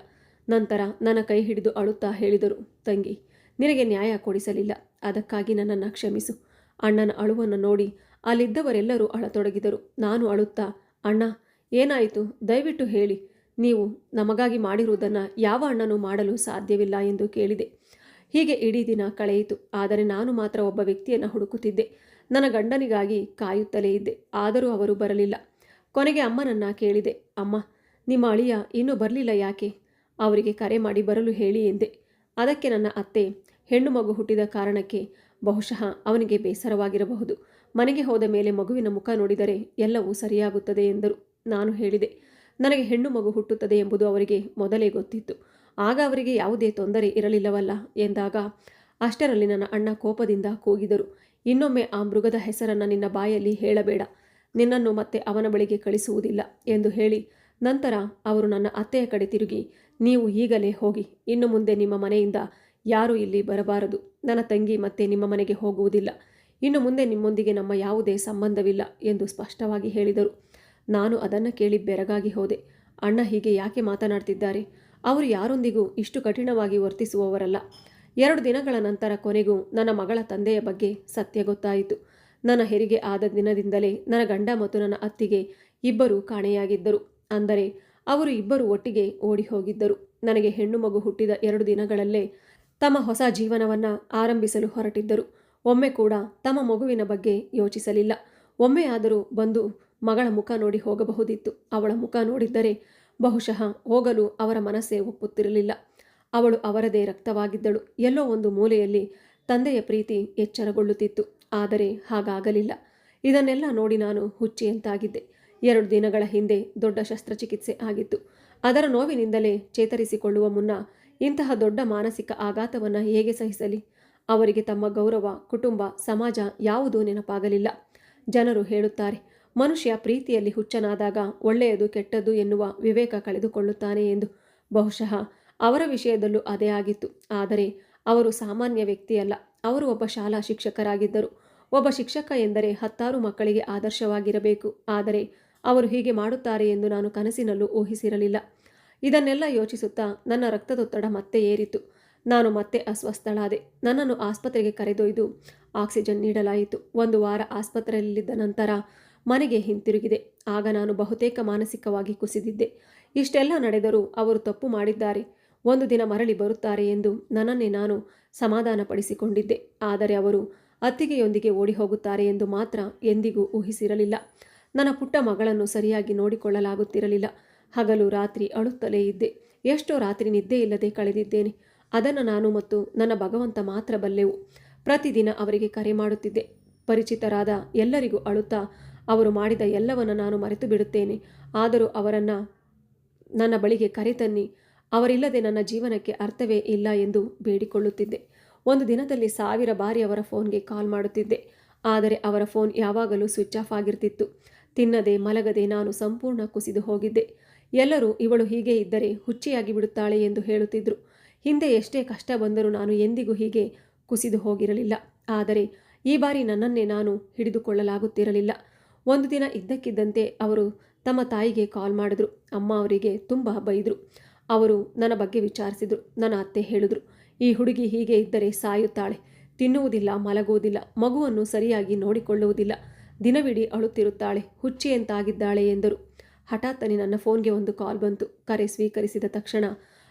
ನಂತರ ನನ್ನ ಕೈ ಹಿಡಿದು ಅಳುತ್ತಾ ಹೇಳಿದರು, ತಂಗಿ, ನಿನಗೆ ನ್ಯಾಯ ಕೊಡಿಸಲಿಲ್ಲ, ಅದಕ್ಕಾಗಿ ನನ್ನನ್ನು ಕ್ಷಮಿಸು. ಅಣ್ಣನ ಅಳುವನ್ನು ನೋಡಿ ಅಲ್ಲಿದ್ದವರೆಲ್ಲರೂ ಅಳತೊಡಗಿದರು. ನಾನು ಅಳುತ್ತಾ, ಅಣ್ಣ, ಏನಾಯಿತು, ದಯವಿಟ್ಟು ಹೇಳಿ. ನೀವು ನಮಗಾಗಿ ಮಾಡಿರುವುದನ್ನು ಯಾವ ಅಣ್ಣನೂ ಮಾಡಲು ಸಾಧ್ಯವಿಲ್ಲ ಎಂದು ಕೇಳಿದೆ. ಹೀಗೆ ಇಡೀ ದಿನ ಕಳೆಯಿತು. ಆದರೆ ನಾನು ಮಾತ್ರ ಒಬ್ಬ ವ್ಯಕ್ತಿಯನ್ನು ಹುಡುಕುತ್ತಿದ್ದೆ. ನನ್ನ ಗಂಡನಿಗಾಗಿ ಕಾಯುತ್ತಲೇ ಇದ್ದೆ. ಆದರೂ ಅವರು ಬರಲಿಲ್ಲ. ಕೊನೆಗೆ ಅಮ್ಮನನ್ನು ಕೇಳಿದೆ, ಅಮ್ಮ, ನಿಮ್ಮ ಅಳಿಯ ಇನ್ನೂ ಬರಲಿಲ್ಲ ಯಾಕೆ? ಅವರಿಗೆ ಕರೆ ಮಾಡಿ ಬರಲು ಹೇಳಿ ಎಂದೆ. ಅದಕ್ಕೆ ನನ್ನ ಅತ್ತೆ, ಹೆಣ್ಣು ಮಗು ಹುಟ್ಟಿದ ಕಾರಣಕ್ಕೆ ಬಹುಶಃ ಅವನಿಗೆ ಬೇಸರವಾಗಿರಬಹುದು. ಮನೆಗೆ ಹೋದ ಮೇಲೆ ಮಗುವಿನ ಮುಖ ನೋಡಿದರೆ ಎಲ್ಲವೂ ಸರಿಯಾಗುತ್ತದೆ ಎಂದರು. ನಾನು ಹೇಳಿದೆ, ನನಗೆ ಹೆಣ್ಣು ಮಗು ಹುಟ್ಟುತ್ತದೆ ಎಂಬುದು ಅವರಿಗೆ ಮೊದಲೇ ಗೊತ್ತಿತ್ತು. ಆಗ ಅವರಿಗೆ ಯಾವುದೇ ತೊಂದರೆ ಇರಲಿಲ್ಲವಲ್ಲ ಎಂದಾಗ ಅಷ್ಟರಲ್ಲಿ ನನ್ನ ಅಣ್ಣ ಕೋಪದಿಂದ ಕೂಗಿದರು, ಇನ್ನೊಮ್ಮೆ ಆ ಮೃಗದ ಹೆಸರನ್ನು ನಿನ್ನ ಬಾಯಲ್ಲಿ ಹೇಳಬೇಡ, ನಿನ್ನನ್ನು ಮತ್ತೆ ಅವನ ಬಳಿಗೆ ಕಳಿಸುವುದಿಲ್ಲ ಎಂದು ಹೇಳಿ ನಂತರ ಅವರು ನನ್ನ ಅತ್ತೆಯ ಕಡೆ ತಿರುಗಿ, ನೀವು ಈಗಲೇ ಹೋಗಿ, ಇನ್ನು ಮುಂದೆ ನಿಮ್ಮ ಮನೆಯಿಂದ ಯಾರೂ ಇಲ್ಲಿ ಬರಬಾರದು. ನನ್ನ ತಂಗಿ ಮತ್ತೆ ನಿಮ್ಮ ಮನೆಗೆ ಹೋಗುವುದಿಲ್ಲ. ಇನ್ನು ಮುಂದೆ ನಿಮ್ಮೊಂದಿಗೆ ನಮ್ಮ ಯಾವುದೇ ಸಂಬಂಧವಿಲ್ಲ ಎಂದು ಸ್ಪಷ್ಟವಾಗಿ ಹೇಳಿದರು. ನಾನು ಅದನ್ನು ಕೇಳಿ ಬೆರಗಾಗಿ ಹೋದೆ. ಅಣ್ಣ ಹೀಗೆ ಯಾಕೆ ಮಾತನಾಡ್ತಿದ್ದಾರೆ? ಅವರು ಯಾರೊಂದಿಗೂ ಇಷ್ಟು ಕಠಿಣವಾಗಿ ವರ್ತಿಸುವವರಲ್ಲ. 2 ದಿನಗಳ ನಂತರ ಕೊನೆಗೂ ನನ್ನ ಮಗಳ ತಂದೆಯ ಬಗ್ಗೆ ಸತ್ಯ ಗೊತ್ತಾಯಿತು. ನನ್ನ ಹೆರಿಗೆ ಆದ ದಿನದಿಂದಲೇ ನನ್ನ ಗಂಡ ಮತ್ತು ನನ್ನ ಅತ್ತಿಗೆ ಇಬ್ಬರೂ ಕಾಣೆಯಾಗಿದ್ದರು. ಅಂದರೆ ಅವರು ಇಬ್ಬರು ಒಟ್ಟಿಗೆ ಓಡಿ ಹೋಗಿದ್ದರು. ನನಗೆ ಹೆಣ್ಣು ಮಗು ಹುಟ್ಟಿದ 2 ದಿನಗಳಲ್ಲೇ ತಮ್ಮ ಹೊಸ ಜೀವನವನ್ನು ಆರಂಭಿಸಲು ಹೊರಟಿದ್ದರು. ಒಮ್ಮೆ ಕೂಡ ತಮ್ಮ ಮಗುವಿನ ಬಗ್ಗೆ ಯೋಚಿಸಲಿಲ್ಲ. ಒಮ್ಮೆಯಾದರೂ ಬಂದು ಮಗಳ ಮುಖ ನೋಡಿ ಹೋಗಬಹುದಿತ್ತು. ಅವಳ ಮುಖ ನೋಡಿದ್ದರೆ ಬಹುಶಃ ಹೋಗಲು ಅವರ ಮನಸ್ಸೇ ಒಪ್ಪುತ್ತಿರಲಿಲ್ಲ. ಅವಳು ಅವರದೇ ರಕ್ತವಾಗಿದ್ದಳು. ಎಲ್ಲೋ ಒಂದು ಮೂಲೆಯಲ್ಲಿ ತಂದೆಯ ಪ್ರೀತಿ ಎಚ್ಚರಗೊಳ್ಳುತ್ತಿತ್ತು. ಆದರೆ ಹಾಗಾಗಲಿಲ್ಲ. ಇದನ್ನೆಲ್ಲ ನೋಡಿ ನಾನು ಹುಚ್ಚಿಯಂತಾಗಿದ್ದೆ. 2 ದಿನಗಳ ಹಿಂದೆ ದೊಡ್ಡ ಶಸ್ತ್ರಚಿಕಿತ್ಸೆ ಆಗಿತ್ತು. ಅದರ ನೋವಿನಿಂದಲೇ ಚೇತರಿಸಿಕೊಳ್ಳುವ ಮುನ್ನ ಇಂತಹ ದೊಡ್ಡ ಮಾನಸಿಕ ಆಘಾತವನ್ನು ಹೇಗೆ ಸಹಿಸಲಿ? ಅವರಿಗೆ ತಮ್ಮ ಗೌರವ, ಕುಟುಂಬ, ಸಮಾಜ ಯಾವುದೂ ನೆನಪಾಗಲಿಲ್ಲ. ಜನರು ಹೇಳುತ್ತಾರೆ, ಮನುಷ್ಯ ಪ್ರೀತಿಯಲ್ಲಿ ಹುಚ್ಚನಾದಾಗ ಒಳ್ಳೆಯದು ಕೆಟ್ಟದ್ದು ಎನ್ನುವ ವಿವೇಕ ಕಳೆದುಕೊಳ್ಳುತ್ತಾನೆ ಎಂದು. ಬಹುಶಃ ಅವರ ವಿಷಯದಲ್ಲೂ ಅದೇ ಆಗಿತ್ತು. ಆದರೆ ಅವರು ಸಾಮಾನ್ಯ ವ್ಯಕ್ತಿಯಲ್ಲ. ಅವರು ಒಬ್ಬ ಶಾಲಾ ಶಿಕ್ಷಕರಾಗಿದ್ದರು. ಒಬ್ಬ ಶಿಕ್ಷಕ ಎಂದರೆ 10 ಮಕ್ಕಳಿಗೆ ಆದರ್ಶವಾಗಿರಬೇಕು. ಆದರೆ ಅವರು ಹೀಗೆ ಮಾಡುತ್ತಾರೆ ಎಂದು ನಾನು ಕನಸಿನಲ್ಲೂ ಊಹಿಸಿರಲಿಲ್ಲ. ಇದನ್ನೆಲ್ಲ ಯೋಚಿಸುತ್ತಾ ನನ್ನ ರಕ್ತದೊತ್ತಡ ಮತ್ತೆ ಏರಿತು. ನಾನು ಮತ್ತೆ ಅಸ್ವಸ್ಥಳಾದೆ. ನನ್ನನ್ನು ಆಸ್ಪತ್ರೆಗೆ ಕರೆದೊಯ್ದು ಆಕ್ಸಿಜನ್ ನೀಡಲಾಯಿತು. 1 ವಾರ ಆಸ್ಪತ್ರೆಯಲ್ಲಿದ್ದ ನಂತರ ಮನೆಗೆ ಹಿಂತಿರುಗಿದೆ. ಆಗ ನಾನು ಬಹುತೇಕ ಮಾನಸಿಕವಾಗಿ ಕುಸಿದಿದ್ದೆ. ಇಷ್ಟೆಲ್ಲ ನಡೆದರೂ ಅವರು ತಪ್ಪು ಮಾಡಿದ್ದಾರೆ, ಒಂದು ದಿನ ಮರಳಿ ಬರುತ್ತಾರೆ ಎಂದು ನನ್ನನ್ನೇ ನಾನು ಸಮಾಧಾನಪಡಿಸಿಕೊಂಡಿದ್ದೆ. ಆದರೆ ಅವರು ಅತ್ತಿಗೆಯೊಂದಿಗೆ ಓಡಿ ಹೋಗುತ್ತಾರೆ ಎಂದು ಮಾತ್ರ ಎಂದಿಗೂ ಊಹಿಸಿರಲಿಲ್ಲ. ನನ್ನ ಪುಟ್ಟ ಮಗಳನ್ನು ಸರಿಯಾಗಿ ನೋಡಿಕೊಳ್ಳಲಾಗುತ್ತಿರಲಿಲ್ಲ. ಹಗಲು ರಾತ್ರಿ ಅಳುತ್ತಲೇ ಇದ್ದೆ. ಎಷ್ಟೋ ರಾತ್ರಿ ನಿದ್ದೆ ಇಲ್ಲದೆ ಕಳೆದಿದ್ದೇನೆ. ಅದನ್ನು ನಾನು ಮತ್ತು ನನ್ನ ಭಗವಂತ ಮಾತ್ರ ಬಲ್ಲೆವು. ಪ್ರತಿದಿನ ಅವರಿಗೆ ಕರೆ ಮಾಡುತ್ತಿದ್ದೆ. ಪರಿಚಿತರಾದ ಎಲ್ಲರಿಗೂ ಅಳುತ್ತಾ ಅವರು ಮಾಡಿದ ಎಲ್ಲವನ್ನು ನಾನು ಮರೆತು ಬಿಡುತ್ತೇನೆ. ಆದರೂ ಅವರನ್ನು ನನ್ನ ಬಳಿಗೆ ಕರೆತನ್ನಿ, ಅವರಿಲ್ಲದೆ ನನ್ನ ಜೀವನಕ್ಕೆ ಅರ್ಥವೇ ಇಲ್ಲ ಎಂದು ಬೇಡಿಕೊಳ್ಳುತ್ತಿದ್ದೆ. ಒಂದು ದಿನದಲ್ಲಿ 1000 ಬಾರಿ ಅವರ ಫೋನ್ಗೆ ಕಾಲ್ ಮಾಡುತ್ತಿದ್ದೆ. ಆದರೆ ಅವರ ಫೋನ್ ಯಾವಾಗಲೂ ಸ್ವಿಚ್ ಆಫ್ ಆಗಿರ್ತಿತ್ತು. ತಿನ್ನದೆ ಮಲಗದೆ ನಾನು ಸಂಪೂರ್ಣ ಕುಸಿದು ಹೋಗಿದ್ದೆ. ಎಲ್ಲರೂ ಇವಳು ಹೀಗೆ ಇದ್ದರೆ ಹುಚ್ಚಿಯಾಗಿ ಬಿಡುತ್ತಾಳೆ ಎಂದು ಹೇಳುತ್ತಿದ್ದರು. ಹಿಂದೆ ಎಷ್ಟೇ ಕಷ್ಟ ಬಂದರೂ ನಾನು ಎಂದಿಗೂ ಹೀಗೆ ಕುಸಿದು ಹೋಗಿರಲಿಲ್ಲ. ಆದರೆ ಈ ಬಾರಿ ನನ್ನನ್ನೇ ನಾನು ಹಿಡಿದುಕೊಳ್ಳಲಾಗುತ್ತಿರಲಿಲ್ಲ. ಒಂದು ದಿನ ಇದ್ದಕ್ಕಿದ್ದಂತೆ ಅವರು ತಮ್ಮ ತಾಯಿಗೆ ಕಾಲ್ ಮಾಡಿದ್ರು. ಅಮ್ಮ ಅವರಿಗೆ ತುಂಬ ಬೈದರು. ಅವರು ನನ್ನ ಬಗ್ಗೆ ವಿಚಾರಿಸಿದರು. ನನ್ನ ಅತ್ತೆ ಹೇಳಿದ್ರು, ಈ ಹುಡುಗಿ ಹೀಗೆ ಇದ್ದರೆ ಸಾಯುತ್ತಾಳೆ, ತಿನ್ನುವುದಿಲ್ಲ, ಮಲಗುವುದಿಲ್ಲ, ಮಗುವನ್ನು ಸರಿಯಾಗಿ ನೋಡಿಕೊಳ್ಳುವುದಿಲ್ಲ, ದಿನವಿಡೀ ಅಳುತ್ತಿರುತ್ತಾಳೆ, ಹುಚ್ಚಿಯಂತಾಗಿದ್ದಾಳೆ ಎಂದರು. ಹಠಾತ್ತನೆ ನನ್ನ ಫೋನ್ಗೆ ಒಂದು ಕಾಲ್ ಬಂತು. ಕರೆ ಸ್ವೀಕರಿಸಿದ ತಕ್ಷಣ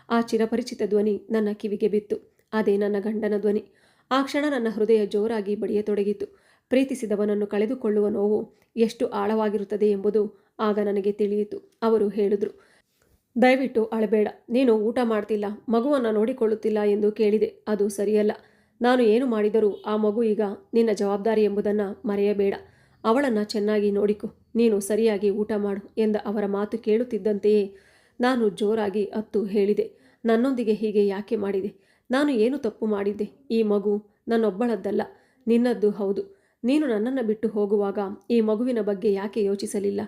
ಆ ಚಿರಪರಿಚಿತ ಧ್ವನಿ ನನ್ನ ಕಿವಿಗೆ ಬಿತ್ತು. ಅದೇ ನನ್ನ ಗಂಡನ ಧ್ವನಿ. ಆ ಕ್ಷಣ ನನ್ನ ಹೃದಯ ಜೋರಾಗಿ ಬಡಿಯತೊಡಗಿತು. ಪ್ರೀತಿಸಿದವನನ್ನು ಕಳೆದುಕೊಳ್ಳುವ ನೋವು ಎಷ್ಟು ಆಳವಾಗಿರುತ್ತದೆ ಎಂಬುದು ಆಗ ನನಗೆ ತಿಳಿಯಿತು. ಅವರು ಹೇಳಿದರು, ದಯವಿಟ್ಟು ಅಳಬೇಡ, ನೀನು ಊಟ ಮಾಡ್ತಿಲ್ಲ, ಮಗುವನ್ನು ನೋಡಿಕೊಳ್ಳುತ್ತಿಲ್ಲ ಎಂದು ಕೇಳಿದೆ. ಅದು ಸರಿಯಲ್ಲ. ನಾನು ಏನು ಮಾಡಿದರೂ ಆ ಮಗು ಈಗ ನಿನ್ನ ಜವಾಬ್ದಾರಿ ಎಂಬುದನ್ನು ಮರೆಯಬೇಡ. ಅವಳನ್ನು ಚೆನ್ನಾಗಿ ನೋಡಿಕೊ, ನೀನು ಸರಿಯಾಗಿ ಊಟ ಮಾಡು ಎಂದ ಅವರ ಮಾತು ಕೇಳುತ್ತಿದ್ದಂತೆಯೇ ನಾನು ಜೋರಾಗಿ ಅತ್ತು ಹೇಳಿದೆ, ನನ್ನೊಂದಿಗೆ ಹೀಗೆ ಯಾಕೆ ಮಾಡಿದೆ? ನಾನು ಏನು ತಪ್ಪು ಮಾಡಿದ್ದೆ? ಈ ಮಗು ನನ್ನೊಬ್ಬಳದ್ದಲ್ಲ, ನಿನ್ನದ್ದು ಹೌದು. ನೀನು ನನ್ನನ್ನು ಬಿಟ್ಟು ಹೋಗುವಾಗ ಈ ಮಗುವಿನ ಬಗ್ಗೆ ಯಾಕೆ ಯೋಚಿಸಲಿಲ್ಲ?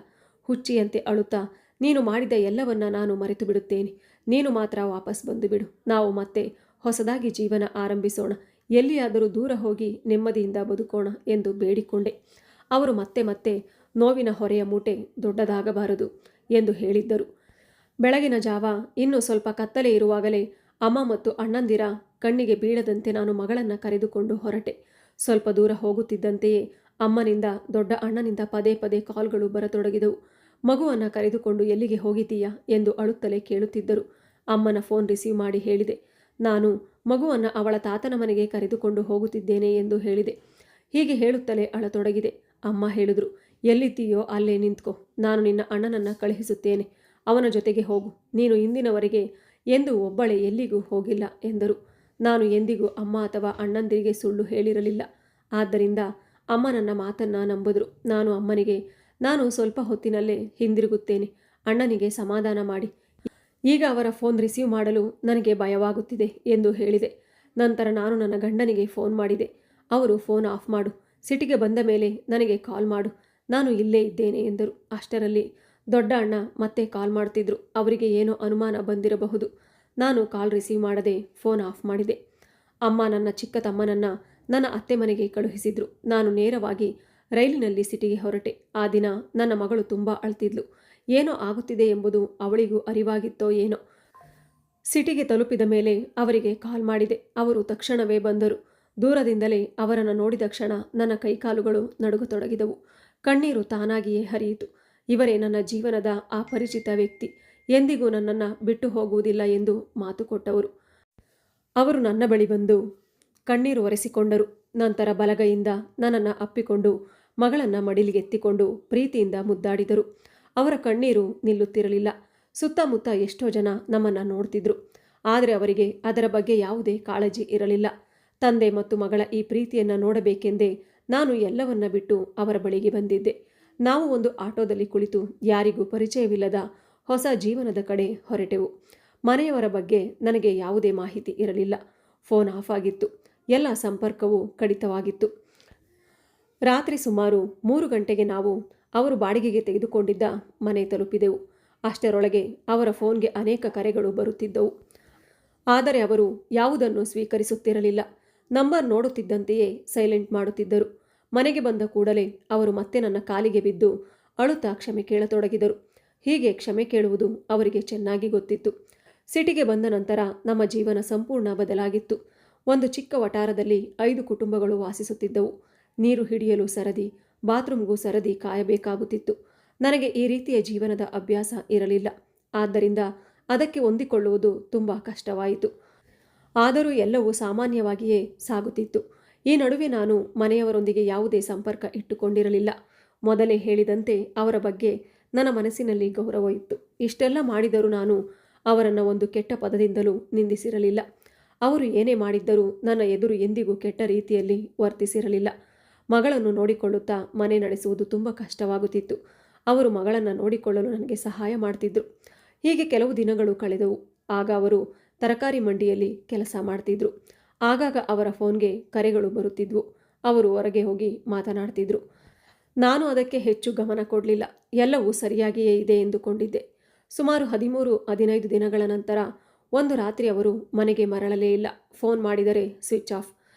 ಹುಚ್ಚಿಯಂತೆ ಅಳುತ್ತಾ, ನೀನು ಮಾಡಿದ ಎಲ್ಲವನ್ನ ನಾನು ಮರೆತು ಬಿಡುತ್ತೇನೆ. ನೀನು ಮಾತ್ರ ವಾಪಸ್ ಬಂದು ಬಿಡು. ನಾವು ಮತ್ತೆ ಹೊಸದಾಗಿ ಜೀವನ ಆರಂಭಿಸೋಣ. ಎಲ್ಲಿಯಾದರೂ ದೂರ ಹೋಗಿ ನೆಮ್ಮದಿಯಿಂದ ಬದುಕೋಣ ಎಂದು ಬೇಡಿಕೊಂಡೆ. ಅವರು ಮತ್ತೆ ಮತ್ತೆ ನೋವಿನ ಹೊರೆಯ ಮೂಟೆ ದೊಡ್ಡದಾಗಬಾರದು ಎಂದು ಹೇಳಿದ್ದರು. ಬೆಳಗಿನ ಜಾವ ಇನ್ನೂ ಸ್ವಲ್ಪ ಕತ್ತಲೆ ಇರುವಾಗಲೇ ಅಮ್ಮ ಮತ್ತು ಅಣ್ಣಂದಿರ ಕಣ್ಣಿಗೆ ಬೀಳದಂತೆ ನಾನು ಮಗಳನ್ನು ಕರೆದುಕೊಂಡು ಹೊರಟೆ. ಸ್ವಲ್ಪ ದೂರ ಹೋಗುತ್ತಿದ್ದಂತೆಯೇ ಅಮ್ಮನಿಂದ ದೊಡ್ಡ ಅಣ್ಣನಿಂದ ಪದೇ ಪದೇ ಕಾಲ್ಗಳು ಬರತೊಡಗಿದವು. ಮಗುವನ್ನು ಕರೆದುಕೊಂಡು ಎಲ್ಲಿಗೆ ಹೋಗಿದ್ದೀಯಾ ಎಂದು ಅಳುತ್ತಲೇ ಕೇಳುತ್ತಿದ್ದರು. ಅಮ್ಮನ ಫೋನ್ ರಿಸೀವ್ ಮಾಡಿ ಹೇಳಿದೆ. ನಾನು ಮಗುವನ್ನು ಅವಳ ತಾತನ ಮನೆಗೆ ಕರೆದುಕೊಂಡು ಹೋಗುತ್ತಿದ್ದೇನೆ ಎಂದು ಹೇಳಿದೆ. ಹೀಗೆ ಹೇಳುತ್ತಲೇ ಅಳತೊಡಗಿದೆ. ಅಮ್ಮ ಹೇಳಿದ್ರು, ಎಲ್ಲಿದ್ದೀಯೋ ಅಲ್ಲೇ ನಿಂತ್ಕೋ, ನಾನು ನಿನ್ನ ಅಣ್ಣನನ್ನು ಕಳುಹಿಸುತ್ತೇನೆ, ಅವನ ಜೊತೆಗೆ ಹೋಗು. ನೀನು ಇಂದಿನವರೆಗೆ ಎಂದು ಒಬ್ಬಳೇ ಎಲ್ಲಿಗೂ ಹೋಗಿಲ್ಲ ಎಂದರು. ನಾನು ಎಂದಿಗೂ ಅಮ್ಮ ಅಥವಾ ಅಣ್ಣಂದಿರಿಗೆ ಸುಳ್ಳು ಹೇಳಿರಲಿಲ್ಲ. ಆದ್ದರಿಂದ ಅಮ್ಮ ನನ್ನ ಮಾತನ್ನು ನಂಬಿದ್ರು. ನಾನು ಅಮ್ಮನಿಗೆ, ನಾನು ಸ್ವಲ್ಪ ಹೊತ್ತಿನಲ್ಲೇ ಹಿಂದಿರುಗುತ್ತೇನೆ, ಅಣ್ಣನಿಗೆ ಸಮಾಧಾನ ಮಾಡಿ. ಈಗ ಅವರ ಫೋನ್ ರಿಸೀವ್ ಮಾಡಲು ನನಗೆ ಭಯವಾಗುತ್ತಿದೆ ಎಂದು ಹೇಳಿದೆ. ನಂತರ ನಾನು ನನ್ನ ಗಂಡನಿಗೆ ಫೋನ್ ಮಾಡಿದೆ. ಅವರು ಫೋನ್ ಆಫ್ ಮಾಡು, ಸಿಟಿಗೆ ಬಂದ ಮೇಲೆ ನನಗೆ ಕಾಲ್ ಮಾಡು, ನಾನು ಇಲ್ಲೇ ಇದ್ದೇನೆ ಎಂದರು. ಅಷ್ಟರಲ್ಲಿ ದೊಡ್ಡ ಅಣ್ಣ ಮತ್ತೆ ಕಾಲ್ ಮಾಡ್ತಿದ್ರು. ಅವರಿಗೆ ಏನೋ ಅನುಮಾನ ಬಂದಿರಬಹುದು. ನಾನು ಕಾಲ್ ರಿಸೀವ್ ಮಾಡದೆ ಫೋನ್ ಆಫ್ ಮಾಡಿದೆ. ಅಮ್ಮ ನನ್ನ ಚಿಕ್ಕ ತಮ್ಮನನ್ನು ನನ್ನ ಅತ್ತೆ ಮನೆಗೆ ಕಳುಹಿಸಿದ್ರು. ನಾನು ನೇರವಾಗಿ ರೈಲಿನಲ್ಲಿ ಸಿಟಿಗೆ ಹೊರಟೆ. ಆ ದಿನ ನನ್ನ ಮಗಳು ತುಂಬ ಅಳ್ತಿದ್ಲು. ಏನೋ ಆಗುತ್ತಿದೆ ಎಂಬುದು ಅವಳಿಗೂ ಅರಿವಾಗಿತ್ತೋ ಏನೋ. ಸಿಟಿಗೆ ತಲುಪಿದ ಮೇಲೆ ಅವರಿಗೆ ಕಾಲ್ ಮಾಡಿದೆ. ಅವರು ತಕ್ಷಣವೇ ಬಂದರು. ದೂರದಿಂದಲೇ ಅವರನ್ನು ನೋಡಿದ ಕ್ಷಣ ನನ್ನ ಕೈಕಾಲುಗಳು ನಡುಗತೊಡಗಿದವು. ಕಣ್ಣೀರು ತಾನಾಗಿಯೇ ಹರಿಯಿತು. ಇವರೇ ನನ್ನ ಜೀವನದ ಆ ಪರಿಚಿತ ವ್ಯಕ್ತಿ, ಎಂದಿಗೂ ನನ್ನನ್ನು ಬಿಟ್ಟು ಹೋಗುವುದಿಲ್ಲ ಎಂದು ಮಾತು ಕೊಟ್ಟವರು. ಅವರು ನನ್ನ ಬಳಿ ಬಂದು ಕಣ್ಣೀರು ಒರೆಸಿಕೊಂಡರು. ನಂತರ ಬಲಗೈಯಿಂದ ನನ್ನನ್ನು ಅಪ್ಪಿಕೊಂಡು ಮಗಳನ್ನು ಮಡಿಲಿಗೆತ್ತಿಕೊಂಡು ಪ್ರೀತಿಯಿಂದ ಮುದ್ದಾಡಿದರು. ಅವರ ಕಣ್ಣೀರು ನಿಲ್ಲುತ್ತಿರಲಿಲ್ಲ. ಸುತ್ತಮುತ್ತ ಎಷ್ಟೋ ಜನ ನಮ್ಮನ್ನು ನೋಡ್ತಿದ್ರು. ಆದರೆ ಅವರಿಗೆ ಅದರ ಬಗ್ಗೆ ಯಾವುದೇ ಕಾಳಜಿ ಇರಲಿಲ್ಲ. ತಂದೆ ಮತ್ತು ಮಗಳ ಈ ಪ್ರೀತಿಯನ್ನು ನೋಡಬೇಕೆಂದೇ ನಾನು ಎಲ್ಲವನ್ನ ಬಿಟ್ಟು ಅವರ ಬಳಿಗೆ ಬಂದಿದ್ದೆ. ನಾವು ಒಂದು ಆಟೋದಲ್ಲಿ ಕುಳಿತು ಯಾರಿಗೂ ಪರಿಚಯವಿಲ್ಲದ ಹೊಸ ಜೀವನದ ಕಡೆ ಹೊರಟೆವು. ಮನೆಯವರ ಬಗ್ಗೆ ನನಗೆ ಯಾವುದೇ ಮಾಹಿತಿ ಇರಲಿಲ್ಲ. ಫೋನ್ ಆಫ್ ಆಗಿತ್ತು. ಎಲ್ಲ ಸಂಪರ್ಕವೂ ಕಡಿತವಾಗಿತ್ತು. ರಾತ್ರಿ ಸುಮಾರು 3 ಗಂಟೆಗೆ ನಾವು ಅವರು ಬಾಡಿಗೆಗೆ ತೆಗೆದುಕೊಂಡಿದ್ದ ಮನೆ ತಲುಪಿದೆವು. ಅಷ್ಟರೊಳಗೆ ಅವರ ಫೋನ್ಗೆ ಅನೇಕ ಕರೆಗಳು ಬರುತ್ತಿದ್ದವು. ಆದರೆ ಅವರು ಯಾವುದನ್ನು ಸ್ವೀಕರಿಸುತ್ತಿರಲಿಲ್ಲ. ನಂಬರ್ ನೋಡುತ್ತಿದ್ದಂತೆಯೇ ಸೈಲೆಂಟ್ ಮಾಡುತ್ತಿದ್ದರು. ಮನೆಗೆ ಬಂದ ಕೂಡಲೇ ಅವರು ಮತ್ತೆ ನನ್ನ ಕಾಲಿಗೆ ಬಿದ್ದು ಅಳುತ್ತಾ ಕ್ಷಮೆ ಕೇಳತೊಡಗಿದರು. ಹೀಗೆ ಕ್ಷಮೆ ಕೇಳುವುದು ಅವರಿಗೆ ಚೆನ್ನಾಗಿ ಗೊತ್ತಿತ್ತು. ಸಿಟಿಗೆ ಬಂದ ನಂತರ ನಮ್ಮ ಜೀವನ ಸಂಪೂರ್ಣ ಬದಲಾಗಿತ್ತು. ಒಂದು ಚಿಕ್ಕ ವಟಾರದಲ್ಲಿ 5 ಕುಟುಂಬಗಳು ವಾಸಿಸುತ್ತಿದ್ದವು. ನೀರು ಹಿಡಿಯಲು ಸರದಿ, ಬಾತ್ರೂಮ್ಗೂ ಸರದಿ ಕಾಯಬೇಕಾಗುತ್ತಿತ್ತು. ನನಗೆ ಈ ರೀತಿಯ ಜೀವನದ ಅಭ್ಯಾಸ ಇರಲಿಲ್ಲ. ಆದ್ದರಿಂದ ಅದಕ್ಕೆ ಹೊಂದಿಕೊಳ್ಳುವುದು ತುಂಬ ಕಷ್ಟವಾಯಿತು. ಆದರೂ ಎಲ್ಲವೂ ಸಾಮಾನ್ಯವಾಗಿಯೇ ಸಾಗುತ್ತಿತ್ತು. ಈ ನಡುವೆ ನಾನು ಮನೆಯವರೊಂದಿಗೆ ಯಾವುದೇ ಸಂಪರ್ಕ ಇಟ್ಟುಕೊಂಡಿರಲಿಲ್ಲ. ಮೊದಲೇ ಹೇಳಿದಂತೆ ಅವರ ಬಗ್ಗೆ ನನ್ನ ಮನಸ್ಸಿನಲ್ಲಿ ಗೌರವ ಇತ್ತು. ಇಷ್ಟೆಲ್ಲ ಮಾಡಿದರೂ ನಾನು ಅವರನ್ನು ಒಂದು ಕೆಟ್ಟ ಪದದಿಂದಲೂ ನಿಂದಿಸಿರಲಿಲ್ಲ. ಅವರು ಏನೇ ಮಾಡಿದ್ದರೂ ನನ್ನ ಎದುರು ಎಂದಿಗೂ ಕೆಟ್ಟ ರೀತಿಯಲ್ಲಿ ವರ್ತಿಸಿರಲಿಲ್ಲ. ಮಗಳನ್ನು ನೋಡಿಕೊಳ್ಳುತ್ತಾ ಮನೆ ನಡೆಸುವುದು ತುಂಬ ಕಷ್ಟವಾಗುತ್ತಿತ್ತು. ಅವರು ಮಗಳನ್ನು ನೋಡಿಕೊಳ್ಳಲು ನನಗೆ ಸಹಾಯ ಮಾಡ್ತಿದ್ರು. ಹೀಗೆ ಕೆಲವು ದಿನಗಳು ಕಳೆದವು. ಆಗ ಅವರು ತರಕಾರಿ ಮಂಡಿಯಲ್ಲಿ ಕೆಲಸ ಮಾಡ್ತಿದ್ರು. ಆಗಾಗ ಅವರ ಫೋನ್ಗೆ ಕರೆಗಳು ಬರುತ್ತಿದ್ವು. ಅವರು ಹೊರಗೆ ಹೋಗಿ ಮಾತನಾಡ್ತಿದ್ರು. ನಾನು ಅದಕ್ಕೆ ಹೆಚ್ಚು ಗಮನ ಕೊಡಲಿಲ್ಲ. ಎಲ್ಲವೂ ಸರಿಯಾಗಿಯೇ ಇದೆ ಎಂದುಕೊಂಡಿದ್ದೆ. ಸುಮಾರು 13-15 ದಿನಗಳ ನಂತರ ಒಂದು ರಾತ್ರಿ ಅವರು ಮನೆಗೆ ಮರಳಲೇ ಇಲ್ಲ. ಫೋನ್ ಮಾಡಿದರೆ ಸ್ವಿಚ್ ಆಫ್.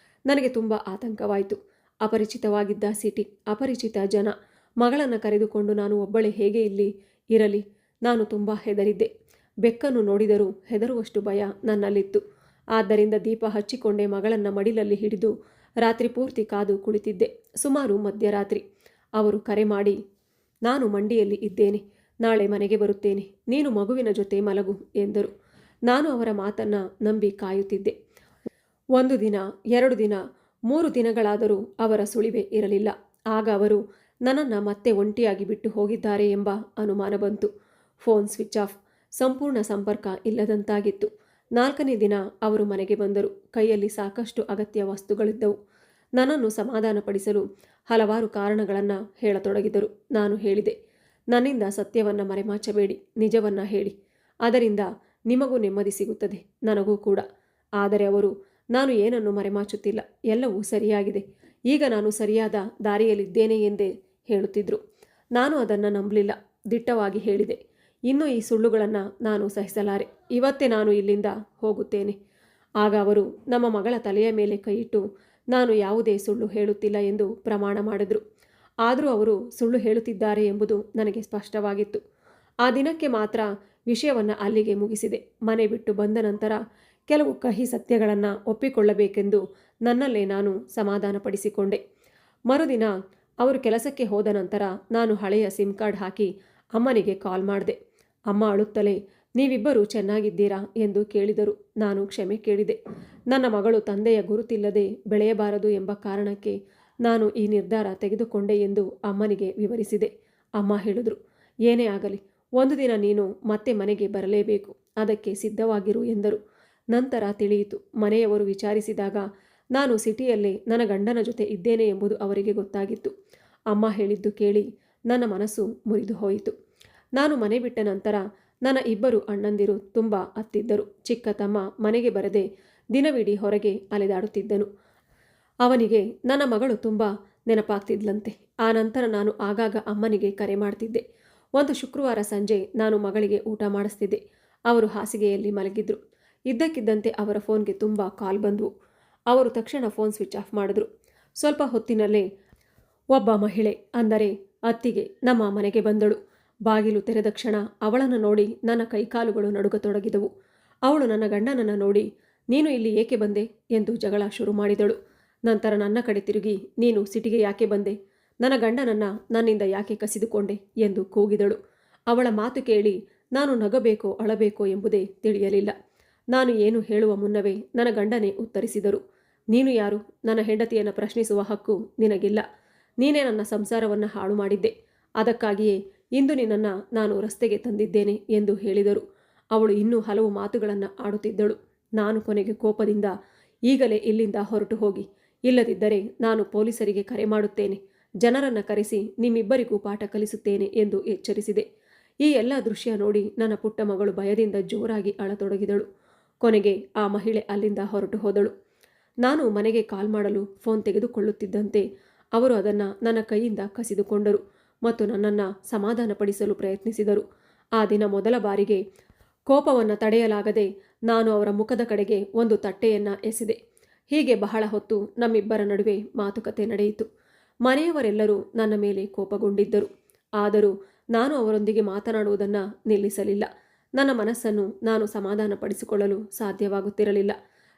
ನನಗೆ ತುಂಬ ಆತಂಕವಾಯಿತು. ಅಪರಿಚಿತವಾಗಿದ್ದ ಸಿಟಿ, ಅಪರಿಚಿತ ಜನ, ಮಗಳನ್ನು ಕರೆದುಕೊಂಡು ನಾನು ಒಬ್ಬಳೇ ಹೇಗೆ ಇಲ್ಲಿ ಇರಲಿ? ನಾನು ತುಂಬ ಹೆದರಿದ್ದೆ. ಬೆಕ್ಕನ್ನು ನೋಡಿದರೂ ಹೆದರುವಷ್ಟು ಭಯ ನನ್ನಲ್ಲಿತ್ತು. ಆದ್ದರಿಂದ ದೀಪ ಹಚ್ಚಿಕೊಂಡೇ ಮಗಳನ್ನು ಮಡಿಲಲ್ಲಿ ಹಿಡಿದು ರಾತ್ರಿ ಪೂರ್ತಿ ಕಾದು ಕುಳಿತಿದ್ದೆ. ಸುಮಾರು ಮಧ್ಯರಾತ್ರಿ ಅವರು ಕರೆ ಮಾಡಿ, ನಾನು ಮಂಡಿಯಲ್ಲಿ ಇದ್ದೇನೆ, ನಾಳೆ ಮನೆಗೆ ಬರುತ್ತೇನೆ, ನೀನು ಮಗುವಿನ ಜೊತೆ ಮಲಗು ಎಂದರು. ನಾನು ಅವರ ಮಾತನ್ನು ನಂಬಿ ಕಾಯುತ್ತಿದ್ದೆ. 1 ದಿನ, 2 ದಿನ, 3 ದಿನಗಳಾದರೂ ಅವರ ಸುಳಿವೇ ಇರಲಿಲ್ಲ. ಆಗ ಅವರು ನನ್ನನ್ನು ಮತ್ತೆ ಒಂಟಿಯಾಗಿ ಬಿಟ್ಟು ಹೋಗಿದ್ದಾರೆ ಎಂಬ ಅನುಮಾನ ಬಂತು. ಫೋನ್ ಸ್ವಿಚ್ ಆಫ್, ಸಂಪೂರ್ಣ ಸಂಪರ್ಕ ಇಲ್ಲದಂತಾಗಿತ್ತು. 4ನೇ ದಿನ ಅವರು ಮನೆಗೆ ಬಂದರು. ಕೈಯಲ್ಲಿ ಸಾಕಷ್ಟು ಅಗತ್ಯ ವಸ್ತುಗಳಿದ್ದವು. ನನ್ನನ್ನು ಸಮಾಧಾನಪಡಿಸಲು ಹಲವಾರು ಕಾರಣಗಳನ್ನು ಹೇಳತೊಡಗಿದರು. ನಾನು ಹೇಳಿದೆ, ನನ್ನಿಂದ ಸತ್ಯವನ್ನು ಮರೆಮಾಚಬೇಡಿ, ನಿಜವನ್ನು ಹೇಳಿ, ಅದರಿಂದ ನಿಮಗೂ ನೆಮ್ಮದಿ ಸಿಗುತ್ತದೆ, ನನಗೂ ಕೂಡ. ಆದರೆ ಅವರು, ನಾನು ಏನನ್ನು ಮರೆಮಾಚುತ್ತಿಲ್ಲ, ಎಲ್ಲವೂ ಸರಿಯಾಗಿದೆ, ಈಗ ನಾನು ಸರಿಯಾದ ದಾರಿಯಲ್ಲಿದ್ದೇನೆ ಎಂದೇ ಹೇಳುತ್ತಿದ್ದರು. ನಾನು ಅದನ್ನು ನಂಬಲಿಲ್ಲ. ದಿಟ್ಟವಾಗಿ ಹೇಳಿದೆ, ಇನ್ನು ಈ ಸುಳ್ಳುಗಳನ್ನು ನಾನು ಸಹಿಸಲಾರೆ. ಇವತ್ತೇ ನಾನು ಇಲ್ಲಿಂದ ಹೋಗುತ್ತೇನೆ. ಆಗ ಅವರು ನಮ್ಮ ಮಗಳ ತಲೆಯ ಮೇಲೆ ಕೈಯಿಟ್ಟು ನಾನು ಯಾವುದೇ ಸುಳ್ಳು ಹೇಳುತ್ತಿಲ್ಲ ಎಂದು ಪ್ರಮಾಣ ಮಾಡಿದರು. ಆದರೂ ಅವರು ಸುಳ್ಳು ಹೇಳುತ್ತಿದ್ದಾರೆ ಎಂಬುದು ನನಗೆ ಸ್ಪಷ್ಟವಾಗಿತ್ತು. ಆ ದಿನಕ್ಕೆ ಮಾತ್ರ ವಿಷಯವನ್ನು ಅಲ್ಲಿಗೆ ಮುಗಿಸಿದೆ. ಮನೆ ಬಿಟ್ಟು ಬಂದ ನಂತರ ಕೆಲವು ಕಹಿ ಸತ್ಯಗಳನ್ನು ಒಪ್ಪಿಕೊಳ್ಳಬೇಕೆಂದು ನನ್ನಲ್ಲೇ ನಾನು ಸಮಾಧಾನಪಡಿಸಿಕೊಂಡೆ. ಮರುದಿನ ಅವರು ಕೆಲಸಕ್ಕೆ ಹೋದ ನಂತರ ನಾನು ಹಳೆಯ ಸಿಮ್ ಕಾರ್ಡ್ ಹಾಕಿ ಅಮ್ಮನಿಗೆ ಕಾಲ್ ಮಾಡಿದೆ. ಅಮ್ಮ ಅಳುತ್ತಲೇ, ನೀವಿಬ್ಬರೂ ಚೆನ್ನಾಗಿದ್ದೀರಾ ಎಂದು ಕೇಳಿದರು. ನಾನು ಕ್ಷಮೆ ಕೇಳಿದೆ. ನನ್ನ ಮಗಳು ತಂದೆಯ ಗುರುತಿಲ್ಲದೆ ಬೆಳೆಯಬಾರದು ಎಂಬ ಕಾರಣಕ್ಕೆ ನಾನು ಈ ನಿರ್ಧಾರ ತೆಗೆದುಕೊಂಡೆ ಎಂದು ಅಮ್ಮನಿಗೆ ವಿವರಿಸಿದೆ. ಅಮ್ಮ ಹೇಳಿದ್ರು, ಏನೇ ಆಗಲಿ, ಒಂದು ದಿನ ನೀನು ಮತ್ತೆ ಮನೆಗೆ ಬರಲೇಬೇಕು, ಅದಕ್ಕೆ ಸಿದ್ಧವಾಗಿರು ಎಂದರು. ನಂತರ ತಿಳಿಯಿತು. ಮನೆಯವರು ವಿಚಾರಿಸಿದಾಗ ನಾನು ಸಿಟಿಯಲ್ಲೇ ನನ್ನ ಗಂಡನ ಜೊತೆ ಇದ್ದೇನೆ ಎಂಬುದು ಅವರಿಗೆ ಗೊತ್ತಾಗಿತ್ತು. ಅಮ್ಮ ಹೇಳಿದ್ದು ಕೇಳಿ ನನ್ನ ಮನಸ್ಸು ಮುರಿದು ಹೋಯಿತು. ನಾನು ಮನೆ ಬಿಟ್ಟ ನಂತರ ನನ್ನ ಇಬ್ಬರು ಅಣ್ಣಂದಿರು ತುಂಬ ಅತ್ತಿದ್ದರು. ಚಿಕ್ಕ ತಮ್ಮ ಮನೆಗೆ ಬರದೆ ದಿನವಿಡೀ ಹೊರಗೆ ಅಲೆದಾಡುತ್ತಿದ್ದನು. ಅವನಿಗೆ ನನ್ನ ಮಗಳು ತುಂಬ ನೆನಪಾಗ್ತಿದ್ಲಂತೆ. ಆ ನಂತರ ನಾನು ಆಗಾಗ ಅಮ್ಮನಿಗೆ ಕರೆ ಮಾಡ್ತಿದ್ದೆ. ಒಂದು ಶುಕ್ರವಾರ ಸಂಜೆ ನಾನು ಮಗಳಿಗೆ ಊಟ ಮಾಡಿಸ್ತಿದ್ದೆ. ಅವರು ಹಾಸಿಗೆಯಲ್ಲಿ ಮಲಗಿದ್ರು. ಇದ್ದಕ್ಕಿದ್ದಂತೆ ಅವರ ಫೋನ್ಗೆ ತುಂಬ ಕಾಲ್ ಬಂದವು. ಅವರು ತಕ್ಷಣ ಫೋನ್ ಸ್ವಿಚ್ ಆಫ್ ಮಾಡಿದ್ರು. ಸ್ವಲ್ಪ ಹೊತ್ತಿನಲ್ಲೇ ಒಬ್ಬ ಮಹಿಳೆ, ಅಂದರೆ ಅತ್ತಿಗೆ, ನಮ್ಮ ಮನೆಗೆ ಬಂದಳು. ಬಾಗಿಲು ತೆರೆದ ಕ್ಷಣ ಅವಳನ್ನು ನೋಡಿ ನನ್ನ ಕೈಕಾಲುಗಳು ನಡುಗತೊಡಗಿದವು. ಅವಳು ನನ್ನ ಗಂಡನನ್ನು ನೋಡಿ, ನೀನು ಇಲ್ಲಿ ಏಕೆ ಬಂದೆ ಎಂದು ಜಗಳ ಶುರು ಮಾಡಿದಳು. ನಂತರ ನನ್ನ ಕಡೆ ತಿರುಗಿ, ನೀನು ಸಿಟಿಗೆ ಯಾಕೆ ಬಂದೆ? ನನ್ನ ಗಂಡನನ್ನು ನನ್ನಿಂದ ಯಾಕೆ ಕಸಿದುಕೊಂಡೆ ಎಂದು ಕೂಗಿದಳು. ಅವಳ ಮಾತು ಕೇಳಿ ನಾನು ನಗಬೇಕೋ ಅಳಬೇಕೋ ಎಂಬುದೇ ತಿಳಿಯಲಿಲ್ಲ. ನಾನು ಏನು ಹೇಳುವ ಮುನ್ನವೇ ನನ್ನ ಗಂಡನೇ ಉತ್ತರಿಸಿದರು, ನೀನು ಯಾರು? ನನ್ನ ಹೆಂಡತಿಯನ್ನು ಪ್ರಶ್ನಿಸುವ ಹಕ್ಕು ನಿನಗಿಲ್ಲ. ನೀನೇ ನನ್ನ ಸಂಸಾರವನ್ನು ಹಾಳು ಮಾಡಿದ್ದೆ. ಅದಕ್ಕಾಗಿಯೇ ಇಂದು ನಿನ್ನನ್ನು ನಾನು ರಸ್ತೆಗೆ ತಂದಿದ್ದೇನೆ ಎಂದು ಹೇಳಿದರು. ಅವಳು ಇನ್ನೂ ಹಲವು ಮಾತುಗಳನ್ನು ಆಡುತ್ತಿದ್ದಳು. ನಾನು ಕೊನೆಗೆ ಕೋಪದಿಂದ, ಈಗಲೇ ಇಲ್ಲಿಂದ ಹೊರಟು ಹೋಗಿ, ಇಲ್ಲದಿದ್ದರೆ ನಾನು ಪೊಲೀಸರಿಗೆ ಕರೆ ಮಾಡುತ್ತೇನೆ. ಜನರನ್ನು ಕರೆಸಿ ನಿಮ್ಮಿಬ್ಬರಿಗೂ ಪಾಠ ಕಲಿಸುತ್ತೇನೆ ಎಂದು ಎಚ್ಚರಿಸಿದೆ. ಈ ಎಲ್ಲ ದೃಶ್ಯ ನೋಡಿ ನನ್ನ ಪುಟ್ಟ ಮಗಳು ಭಯದಿಂದ ಜೋರಾಗಿ ಅಳತೊಡಗಿದಳು. ಕೊನೆಗೆ ಆ ಮಹಿಳೆ ಅಲ್ಲಿಂದ ಹೊರಟು ಹೋದಳು. ನಾನು ಮನೆಗೆ ಕಾಲ್ ಮಾಡಲು ಫೋನ್ ತೆಗೆದುಕೊಳ್ಳುತ್ತಿದ್ದಂತೆ ಅವರು ಅದನ್ನು ನನ್ನ ಕೈಯಿಂದ ಕಸಿದುಕೊಂಡರು ಮತ್ತು ನನ್ನನ್ನು ಸಮಾಧಾನಪಡಿಸಲು ಪ್ರಯತ್ನಿಸಿದರು. ಆ ದಿನ ಮೊದಲ ಬಾರಿಗೆ ಕೋಪವನ್ನು ತಡೆಯಲಾಗದೆ ನಾನು ಅವರ ಮುಖದ ಕಡೆಗೆ ಒಂದು ತಟ್ಟೆಯನ್ನು ಎಸೆದೆ. ಹೀಗೆ ಬಹಳ ಹೊತ್ತು ನಮ್ಮಿಬ್ಬರ ನಡುವೆ ಮಾತುಕತೆ ನಡೆಯಿತು. ಮನೆಯವರೆಲ್ಲರೂ ನನ್ನ ಮೇಲೆ ಕೋಪಗೊಂಡಿದ್ದರು. ಆದರೂ ನಾನು ಅವರೊಂದಿಗೆ ಮಾತನಾಡುವುದನ್ನು ನಿಲ್ಲಿಸಲಿಲ್ಲ. ನನ್ನ ಮನಸ್ಸನ್ನು ನಾನು ಸಮಾಧಾನಪಡಿಸಿಕೊಳ್ಳಲು ಸಾಧ್ಯವಾಗುತ್ತಿರಲಿಲ್ಲ.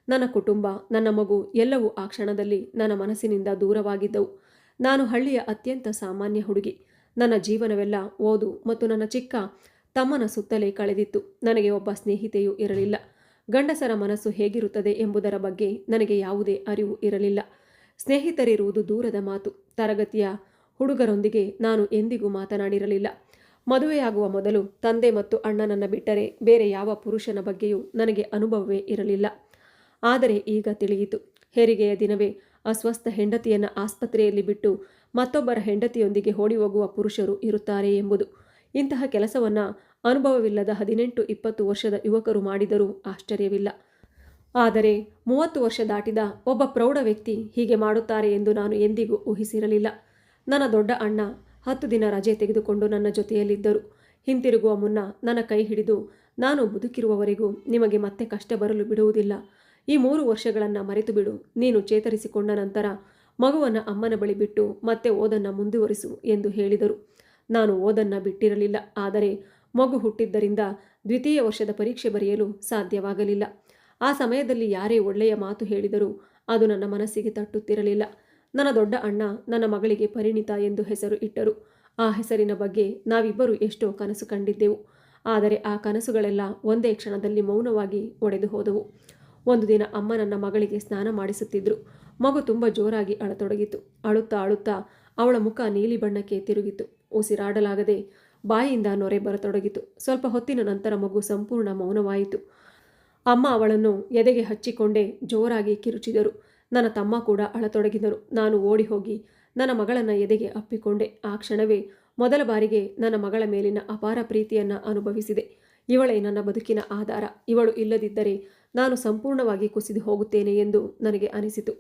ನನ್ನ ಕುಟುಂಬ, ನನ್ನ ಮಗು ಎಲ್ಲವೂ ಆ ಕ್ಷಣದಲ್ಲಿ ನನ್ನ ಮನಸ್ಸಿನಿಂದ ದೂರವಾಗಿದ್ದವು. ನಾನು ಹಳ್ಳಿಯ ಅತ್ಯಂತ ಸಾಮಾನ್ಯ ಹುಡುಗಿ. ನನ್ನ ಜೀವನವೆಲ್ಲ ಓದು ಮತ್ತು ನನ್ನ ಚಿಕ್ಕ ತಮ್ಮನ ಸುತ್ತಲೇ ಕಳೆದಿತ್ತು. ನನಗೆ ಒಬ್ಬ ಸ್ನೇಹಿತೆಯೂ ಇರಲಿಲ್ಲ. ಗಂಡಸರ ಮನಸ್ಸು ಹೇಗಿರುತ್ತದೆ ಎಂಬುದರ ಬಗ್ಗೆ ನನಗೆ ಯಾವುದೇ ಅರಿವು ಇರಲಿಲ್ಲ. ಸ್ನೇಹಿತರಿರುವುದು ದೂರದ ಮಾತು. ತರಗತಿಯ ಹುಡುಗರೊಂದಿಗೆ ನಾನು ಎಂದಿಗೂ ಮಾತನಾಡಿರಲಿಲ್ಲ. ಮದುವೆಯಾಗುವ ಮೊದಲು ತಂದೆ ಮತ್ತು ಅಣ್ಣನನ್ನು ಬಿಟ್ಟರೆ ಬೇರೆ ಯಾವ ಪುರುಷನ ಬಗ್ಗೆಯೂ ನನಗೆ ಅನುಭವವೇ ಇರಲಿಲ್ಲ. ಆದರೆ ಈಗ ತಿಳಿಯಿತು. ಹೆರಿಗೆಯ ದಿನವೇ ಅಸ್ವಸ್ಥ ಹೆಂಡತಿಯನ್ನು ಆಸ್ಪತ್ರೆಯಲ್ಲಿ ಬಿಟ್ಟು ಮತ್ತೊಬ್ಬರ ಹೆಂಡತಿಯೊಂದಿಗೆ ಓಡಿ ಹೋಗುವ ಪುರುಷರು ಇರುತ್ತಾರೆ ಎಂಬುದು. ಇಂತಹ ಕೆಲಸವನ್ನು ಅನುಭವವಿಲ್ಲದ 18-20 ವರ್ಷದ ಯುವಕರು ಮಾಡಿದರೂ ಆಶ್ಚರ್ಯವಿಲ್ಲ. ಆದರೆ 30 ವರ್ಷ ದಾಟಿದ ಒಬ್ಬ ಪ್ರೌಢ ವ್ಯಕ್ತಿ ಹೀಗೆ ಮಾಡುತ್ತಾರೆ ಎಂದು ನಾನು ಎಂದಿಗೂ ಊಹಿಸಿರಲಿಲ್ಲ. ನನ್ನ ದೊಡ್ಡ ಅಣ್ಣ 10 ದಿನ ರಜೆ ತೆಗೆದುಕೊಂಡು ನನ್ನ ಜೊತೆಯಲ್ಲಿದ್ದರು. ಹಿಂತಿರುಗುವ ಮುನ್ನ ನನ್ನ ಕೈ ಹಿಡಿದು, ನಾನು ಬದುಕಿರುವವರೆಗೂ ನಿಮಗೆ ಮತ್ತೆ ಕಷ್ಟ ಬರಲು ಬಿಡುವುದಿಲ್ಲ. ಈ 3 ವರ್ಷಗಳನ್ನು ಮರೆತು ಬಿಡು. ನೀನು ಚೇತರಿಸಿಕೊಂಡ ನಂತರ ಮಗುವನ್ನು ಅಮ್ಮನ ಬಳಿ ಬಿಟ್ಟು ಮತ್ತೆ ಓದನ್ನು ಮುಂದುವರಿಸು ಎಂದು ಹೇಳಿದರು. ನಾನು ಓದನ್ನು ಬಿಟ್ಟಿರಲಿಲ್ಲ. ಆದರೆ ಮಗು ಹುಟ್ಟಿದ್ದರಿಂದ ದ್ವಿತೀಯ ವರ್ಷದ ಪರೀಕ್ಷೆ ಬರೆಯಲು ಸಾಧ್ಯವಾಗಲಿಲ್ಲ. ಆ ಸಮಯದಲ್ಲಿ ಯಾರೇ ಒಳ್ಳೆಯ ಮಾತು ಹೇಳಿದರೂ ಅದು ನನ್ನ ಮನಸ್ಸಿಗೆ ತಟ್ಟುತ್ತಿರಲಿಲ್ಲ. ನನ್ನ ದೊಡ್ಡ ಅಣ್ಣ ನನ್ನ ಮಗಳಿಗೆ ಪರಿಣಿತ ಎಂದು ಹೆಸರು ಇಟ್ಟರು. ಆ ಹೆಸರಿನ ಬಗ್ಗೆ ನಾವಿಬ್ಬರು ಎಷ್ಟೋ ಕನಸು ಕಂಡಿದ್ದೆವು. ಆದರೆ ಆ ಕನಸುಗಳೆಲ್ಲ ಒಂದೇ ಕ್ಷಣದಲ್ಲಿ ಮೌನವಾಗಿ ಒಡೆದು ಹೋದವು. ಒಂದು ದಿನ ಅಮ್ಮ ನನ್ನ ಮಗಳಿಗೆ ಸ್ನಾನ ಮಾಡಿಸುತ್ತಿದ್ದರು. ಮಗು ತುಂಬ ಜೋರಾಗಿ ಅಳತೊಡಗಿತು. ಅಳುತ್ತಾ ಅಳುತ್ತಾ ಅವಳ ಮುಖ ನೀಲಿ ಬಣ್ಣಕ್ಕೆ ತಿರುಗಿತು. ಉಸಿರಾಡಲಾಗದೆ ಬಾಯಿಯಿಂದ ನೊರೆ ಬರತೊಡಗಿತು. ಸ್ವಲ್ಪ ಹೊತ್ತಿನ ನಂತರ ಮಗು ಸಂಪೂರ್ಣ ಮೌನವಾಯಿತು. ಅಮ್ಮ ಅವಳನ್ನು ಎದೆಗೆ ಹಚ್ಚಿಕೊಂಡೇ ಜೋರಾಗಿ ಕಿರುಚಿದರು. ನನ್ನ ತಮ್ಮ ಕೂಡ ಅಳತೊಡಗಿದರು. ನಾನು ಓಡಿ ಹೋಗಿ ನನ್ನ ಮಗಳನ್ನು ಎದೆಗೆ ಅಪ್ಪಿಕೊಂಡೆ. ಆ ಕ್ಷಣವೇ ಮೊದಲ ಬಾರಿಗೆ ನನ್ನ ಮಗಳ ಮೇಲಿನ ಅಪಾರ ಪ್ರೀತಿಯನ್ನು ಅನುಭವಿಸಿದೆ. ಇವಳೇ ನನ್ನ ಬದುಕಿನ ಆಧಾರ. ಇವಳು ಇಲ್ಲದಿದ್ದರೆ ನಾನು ಸಂಪೂರ್ಣವಾಗಿ ಕುಸಿದು ಹೋಗುತ್ತೇನೆ ಎಂದು ನನಗೆ ಅನಿಸಿತು.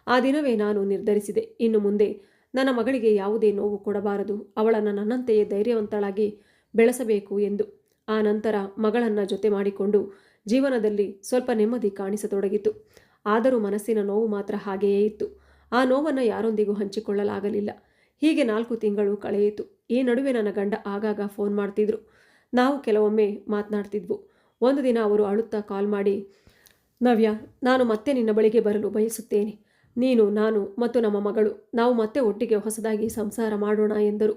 ಆ ದಿನವೇ ನಾನು ನಿರ್ಧರಿಸಿದೆ, ಇನ್ನು ಮುಂದೆ ನನ್ನ ಮಗಳಿಗೆ ಯಾವುದೇ ನೋವು ಕೊಡಬಾರದು, ಅವಳನ್ನು ನನ್ನಂತೆಯೇ ಧೈರ್ಯವಂತಳಾಗಿ ಬೆಳೆಸಬೇಕು ಎಂದು. ಆ ನಂತರ ಮಗಳನ್ನು ಜೊತೆ ಮಾಡಿಕೊಂಡು ಜೀವನದಲ್ಲಿ ಸ್ವಲ್ಪ ನೆಮ್ಮದಿ ಕಾಣಿಸತೊಡಗಿತು. ಆದರೂ ಮನಸ್ಸಿನ ನೋವು ಮಾತ್ರ ಹಾಗೆಯೇ ಇತ್ತು. ಆ ನೋವನ್ನು ಯಾರೊಂದಿಗೂ ಹಂಚಿಕೊಳ್ಳಲಾಗಲಿಲ್ಲ. ಹೀಗೆ 4 ತಿಂಗಳು ಕಳೆಯಿತು. ಈ ನಡುವೆ ನನ್ನ ಗಂಡ ಆಗಾಗ ಫೋನ್ ಮಾಡ್ತಿದ್ರು. ನಾವು ಕೆಲವೊಮ್ಮೆ ಮಾತನಾಡ್ತಿದ್ವು. ಒಂದು ದಿನ ಅವರು ಅಳುತ್ತಾ ಕಾಲ್ ಮಾಡಿ, ನವ್ಯ, ನಾನು ಮತ್ತೆ ನಿನ್ನ ಬಳಿಗೆ ಬರಲು ಬಯಸುತ್ತೇನೆ. ನೀನು, ನಾನು ಮತ್ತು ನಮ್ಮ ಮಗಳು, ನಾವು ಮತ್ತೆ ಒಟ್ಟಿಗೆ ಹೊಸದಾಗಿ ಸಂಸಾರ ಮಾಡೋಣ ಎಂದರು.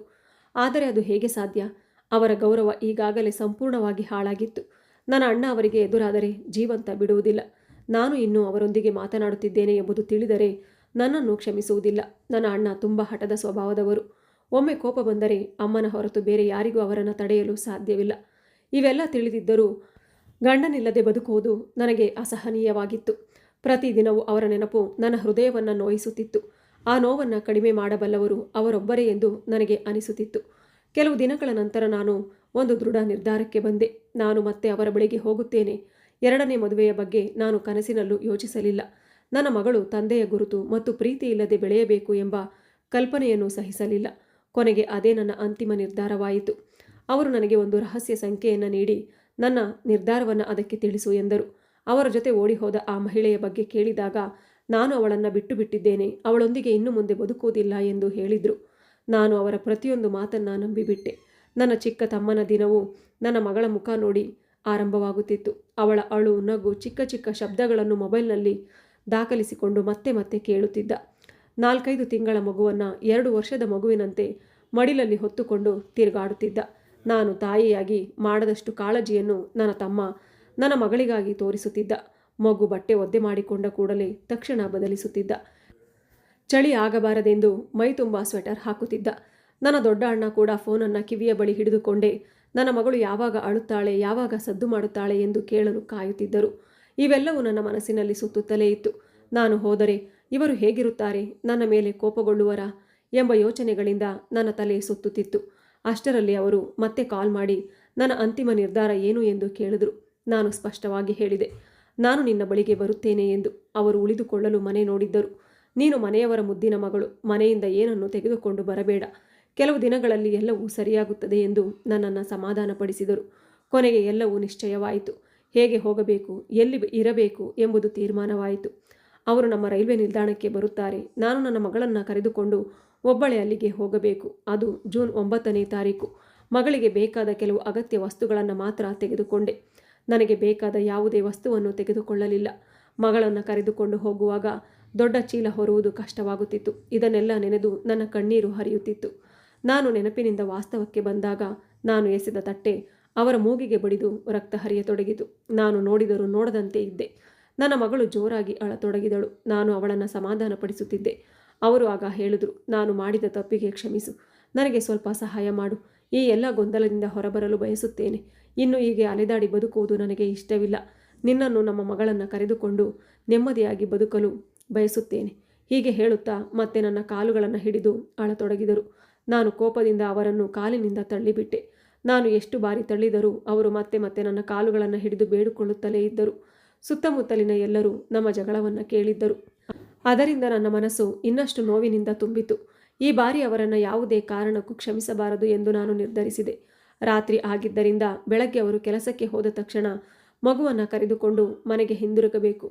ಆದರೆ ಅದು ಹೇಗೆ ಸಾಧ್ಯ? ಅವರ ಗೌರವ ಈಗಾಗಲೇ ಸಂಪೂರ್ಣವಾಗಿ ಹಾಳಾಗಿತ್ತು. ನನ್ನ ಅಣ್ಣ ಅವರಿಗೆ ಎದುರಾದರೆ ಜೀವಂತ ಬಿಡುವುದಿಲ್ಲ. ನಾನು ಇನ್ನೂ ಅವರೊಂದಿಗೆ ಮಾತನಾಡುತ್ತಿದ್ದೇನೆ ಎಂಬುದು ತಿಳಿದರೆ ನನ್ನನ್ನು ಕ್ಷಮಿಸುವುದಿಲ್ಲ. ನನ್ನ ಅಣ್ಣ ತುಂಬ ಹಠದ ಸ್ವಭಾವದವರು. ಒಮ್ಮೆ ಕೋಪ ಬಂದರೆ ಅಮ್ಮನ ಹೊರತು ಬೇರೆ ಯಾರಿಗೂ ಅವರನ್ನು ತಡೆಯಲು ಸಾಧ್ಯವಿಲ್ಲ. ಇವೆಲ್ಲ ತಿಳಿದಿದ್ದರೂ ಗಂಡನಿಲ್ಲದೆ ಬದುಕುವುದು ನನಗೆ ಅಸಹನೀಯವಾಗಿತ್ತು. ಪ್ರತಿದಿನವೂ ಅವರ ನೆನಪು ನನ್ನ ಹೃದಯವನ್ನು ನೋಯಿಸುತ್ತಿತ್ತು. ಆ ನೋವನ್ನು ಕಡಿಮೆ ಮಾಡಬಲ್ಲವರು ಅವರೊಬ್ಬರೇ ಎಂದು ನನಗೆ ಅನಿಸುತ್ತಿತ್ತು. ಕೆಲವು ದಿನಗಳ ನಂತರ ನಾನು ಒಂದು ದೃಢ ನಿರ್ಧಾರಕ್ಕೆ ಬಂದೆ. ನಾನು ಮತ್ತೆ ಅವರ ಬಳಿಗೆ ಹೋಗುತ್ತೇನೆ. 2ನೇ ಮದುವೆಯ ಬಗ್ಗೆ ನಾನು ಕನಸಿನಲ್ಲೂ ಯೋಚಿಸಲಿಲ್ಲ. ನನ್ನ ಮಗಳು ತಂದೆಯ ಗುರುತು ಮತ್ತು ಪ್ರೀತಿ ಇಲ್ಲದೆ ಬೆಳೆಯಬೇಕು ಎಂಬ ಕಲ್ಪನೆಯನ್ನು ಸಹಿಸಲಿಲ್ಲ. ಕೊನೆಗೆ ಅದೇ ನನ್ನ ಅಂತಿಮ ನಿರ್ಧಾರವಾಯಿತು. ಅವರು ನನಗೆ ಒಂದು ರಹಸ್ಯ ಸಂಖ್ಯೆಯನ್ನು ನೀಡಿ ನನ್ನ ನಿರ್ಧಾರವನ್ನು ಅದಕ್ಕೆ ತಿಳಿಸು ಎಂದರು. ಅವರ ಜೊತೆ ಓಡಿ ಹೋದ ಆ ಮಹಿಳೆಯ ಬಗ್ಗೆ ಕೇಳಿದಾಗ ನಾನು ಅವಳನ್ನು ಬಿಟ್ಟು ಬಿಟ್ಟಿದ್ದೇನೆ, ಅವಳೊಂದಿಗೆ ಇನ್ನು ಮುಂದೆ ಬದುಕುವುದಿಲ್ಲ ಎಂದು ಹೇಳಿದರು. ನಾನು ಅವರ ಪ್ರತಿಯೊಂದು ಮಾತನ್ನು ನಂಬಿಬಿಟ್ಟೆ. ನನ್ನ ಚಿಕ್ಕ ತಮ್ಮನ ದಿನವೂ ನನ್ನ ಮಗಳ ಮುಖ ನೋಡಿ ಆರಂಭವಾಗುತ್ತಿತ್ತು. ಅವಳ ಅಳು, ನಗು, ಚಿಕ್ಕ ಚಿಕ್ಕ ಶಬ್ದಗಳನ್ನು ಮೊಬೈಲ್ನಲ್ಲಿ ದಾಖಲಿಸಿಕೊಂಡು ಮತ್ತೆ ಮತ್ತೆ ಕೇಳುತ್ತಿದ್ದ. 4-5 ತಿಂಗಳ ಮಗುವನ್ನು 2 ವರ್ಷದ ಮಗುವಿನಂತೆ ಮಡಿಲಲ್ಲಿ ಹೊತ್ತುಕೊಂಡು ತಿರುಗಾಡುತ್ತಿದ್ದ. ನಾನು ತಾಯಿಯಾಗಿ ಮಾಡದಷ್ಟು ಕಾಳಜಿಯನ್ನು ನನ್ನ ತಮ್ಮ ನನ್ನ ಮಗಳಿಗಾಗಿ ತೋರಿಸುತ್ತಿದ್ದ. ಮಗು ಬಟ್ಟೆ ಒದ್ದೆ ಮಾಡಿಕೊಂಡ ಕೂಡಲೇ ತಕ್ಷಣ ಬದಲಿಸುತ್ತಿದ್ದ. ಚಳಿ ಆಗಬಾರದೆಂದು ಮೈ ತುಂಬ ಸ್ವೆಟರ್ ಹಾಕುತ್ತಿದ್ದ. ನನ್ನ ದೊಡ್ಡ ಅಣ್ಣ ಕೂಡ ಫೋನನ್ನು ಕಿವಿಯ ಬಳಿ ಹಿಡಿದುಕೊಂಡೇ ನನ್ನ ಮಗಳು ಯಾವಾಗ ಅಳುತ್ತಾಳೆ, ಯಾವಾಗ ಸದ್ದು ಮಾಡುತ್ತಾಳೆ ಎಂದು ಕೇಳಲು ಕಾಯುತ್ತಿದ್ದರು. ಇವೆಲ್ಲವೂ ನನ್ನ ಮನಸ್ಸಿನಲ್ಲಿ ಸುತ್ತುತ್ತಲೇ ಇತ್ತು. ನಾನು ಹೋದರೆ ಇವರು ಹೇಗಿರುತ್ತಾರೆ, ನನ್ನ ಮೇಲೆ ಕೋಪಗೊಳ್ಳುವರಾ ಎಂಬ ಯೋಚನೆಗಳಿಂದ ನನ್ನ ತಲೆ ಸುತ್ತುತ್ತಿತ್ತು. ಅಷ್ಟರಲ್ಲಿ ಅವರು ಮತ್ತೆ ಕಾಲ್ ಮಾಡಿ ನನ್ನ ಅಂತಿಮ ನಿರ್ಧಾರ ಏನು ಎಂದು ಕೇಳಿದರು. ನಾನು ಸ್ಪಷ್ಟವಾಗಿ ಹೇಳಿದೆ, ನಾನು ನಿನ್ನ ಬಳಿಗೆ ಬರುತ್ತೇನೆ ಎಂದು. ಅವರು ಉಳಿದುಕೊಳ್ಳಲು ಮನೆ ನೋಡಿದ್ದರು. ನೀನು ಮನೆಯವರ ಮುದ್ದಿನ ಮಗಳು, ಮನೆಯಿಂದ ಏನನ್ನು ತೆಗೆದುಕೊಂಡು ಬರಬೇಡ, ಕೆಲವು ದಿನಗಳಲ್ಲಿ ಎಲ್ಲವೂ ಸರಿಯಾಗುತ್ತದೆ ಎಂದು ನನ್ನನ್ನು ಸಮಾಧಾನಪಡಿಸಿದರು. ಕೊನೆಗೆ ಎಲ್ಲವೂ ನಿಶ್ಚಯವಾಯಿತು. ಹೇಗೆ ಹೋಗಬೇಕು, ಎಲ್ಲಿ ಇರಬೇಕು ಎಂಬುದು ತೀರ್ಮಾನವಾಯಿತು. ಅವರು ನಮ್ಮ ರೈಲ್ವೆ ನಿಲ್ದಾಣಕ್ಕೆ ಬರುತ್ತಾರೆ. ನಾನು ನನ್ನ ಮಗಳನ್ನು ಕರೆದುಕೊಂಡು ಒಬ್ಬಳೇ ಅಲ್ಲಿಗೆ ಹೋಗಬೇಕು. ಅದು ಜೂನ್ 9ನೇ ತಾರೀಕು. ಮಗಳಿಗೆ ಬೇಕಾದ ಕೆಲವು ಅಗತ್ಯ ವಸ್ತುಗಳನ್ನು ಮಾತ್ರ ತೆಗೆದುಕೊಂಡೆ. ನನಗೆ ಬೇಕಾದ ಯಾವುದೇ ವಸ್ತುವನ್ನು ತೆಗೆದುಕೊಳ್ಳಲಿಲ್ಲ. ಮಗಳನ್ನು ಕರೆದುಕೊಂಡು ಹೋಗುವಾಗ ದೊಡ್ಡ ಚೀಲ ಹೊರುವುದು ಕಷ್ಟವಾಗುತ್ತಿತ್ತು. ಇದನ್ನೆಲ್ಲ ನೆನೆದು ನನ್ನ ಕಣ್ಣೀರು ಹರಿಯುತ್ತಿತ್ತು. ನಾನು ನೆನಪಿನಿಂದ ವಾಸ್ತವಕ್ಕೆ ಬಂದಾಗ ನಾನು ಎಸೆದ ತಟ್ಟೆ ಅವರ ಮೂಗಿಗೆ ಬಡಿದು ರಕ್ತ ಹರಿಯತೊಡಗಿತು. ನಾನು ನೋಡಿದರೂ ನೋಡದಂತೆ ಇದ್ದೆ. ನನ್ನ ಮಗಳು ಜೋರಾಗಿ ಅಳತೊಡಗಿದಳು. ನಾನು ಅವಳನ್ನು ಸಮಾಧಾನಪಡಿಸುತ್ತಿದ್ದೆ. ಅವರು ಆಗ ಹೇಳಿದರು, ನಾನು ಮಾಡಿದ ತಪ್ಪಿಗೆ ಕ್ಷಮಿಸು, ನನಗೆ ಸ್ವಲ್ಪ ಸಹಾಯ ಮಾಡು. ಈ ಎಲ್ಲ ಗೊಂದಲದಿಂದ ಹೊರಬರಲು ಬಯಸುತ್ತೇನೆ. ಇನ್ನು ಹೀಗೆ ಅಲೆದಾಡಿ ಬದುಕುವುದು ನನಗೆ ಇಷ್ಟವಿಲ್ಲ. ನಿನ್ನನ್ನು, ನಮ್ಮ ಮಗಳನ್ನು ಕರೆದುಕೊಂಡು ನೆಮ್ಮದಿಯಾಗಿ ಬದುಕಲು ಬಯಸುತ್ತೇನೆ. ಹೀಗೆ ಹೇಳುತ್ತಾ ಮತ್ತೆ ನನ್ನ ಕಾಲುಗಳನ್ನು ಹಿಡಿದು ಅಳತೊಡಗಿದರು. ನಾನು ಕೋಪದಿಂದ ಅವರನ್ನು ಕಾಲಿನಿಂದ ತಳ್ಳಿಬಿಟ್ಟೆ. ನಾನು ಎಷ್ಟು ಬಾರಿ ತಳ್ಳಿದರೂ ಅವರು ಮತ್ತೆ ಮತ್ತೆ ನನ್ನ ಕಾಲುಗಳನ್ನು ಹಿಡಿದು ಬೇಡಿಕೊಳ್ಳುತ್ತಲೇ ಇದ್ದರು. ಸುತ್ತಮುತ್ತಲಿನ ಎಲ್ಲರೂ ನಮ್ಮ ಜಗಳವನ್ನು ಕೇಳಿದ್ದರು. ಅದರಿಂದ ನನ್ನ ಮನಸ್ಸು ಇನ್ನಷ್ಟು ನೋವಿನಿಂದ ತುಂಬಿತು. ಈ ಬಾರಿ ಅವರನ್ನು ಯಾವುದೇ ಕಾರಣಕ್ಕೂ ಕ್ಷಮಿಸಬಾರದು ಎಂದು ನಾನು ನಿರ್ಧರಿಸಿದೆ. ರಾತ್ರಿ ಆಗಿದ್ದರಿಂದ ಬೆಳಗ್ಗೆ ಅವರು ಕೆಲಸಕ್ಕೆ ಹೋದ ತಕ್ಷಣ ಮಗುವನ್ನು ಕರೆದುಕೊಂಡು ಮನೆಗೆ ಹಿಂದಿರುಗಬೇಕು.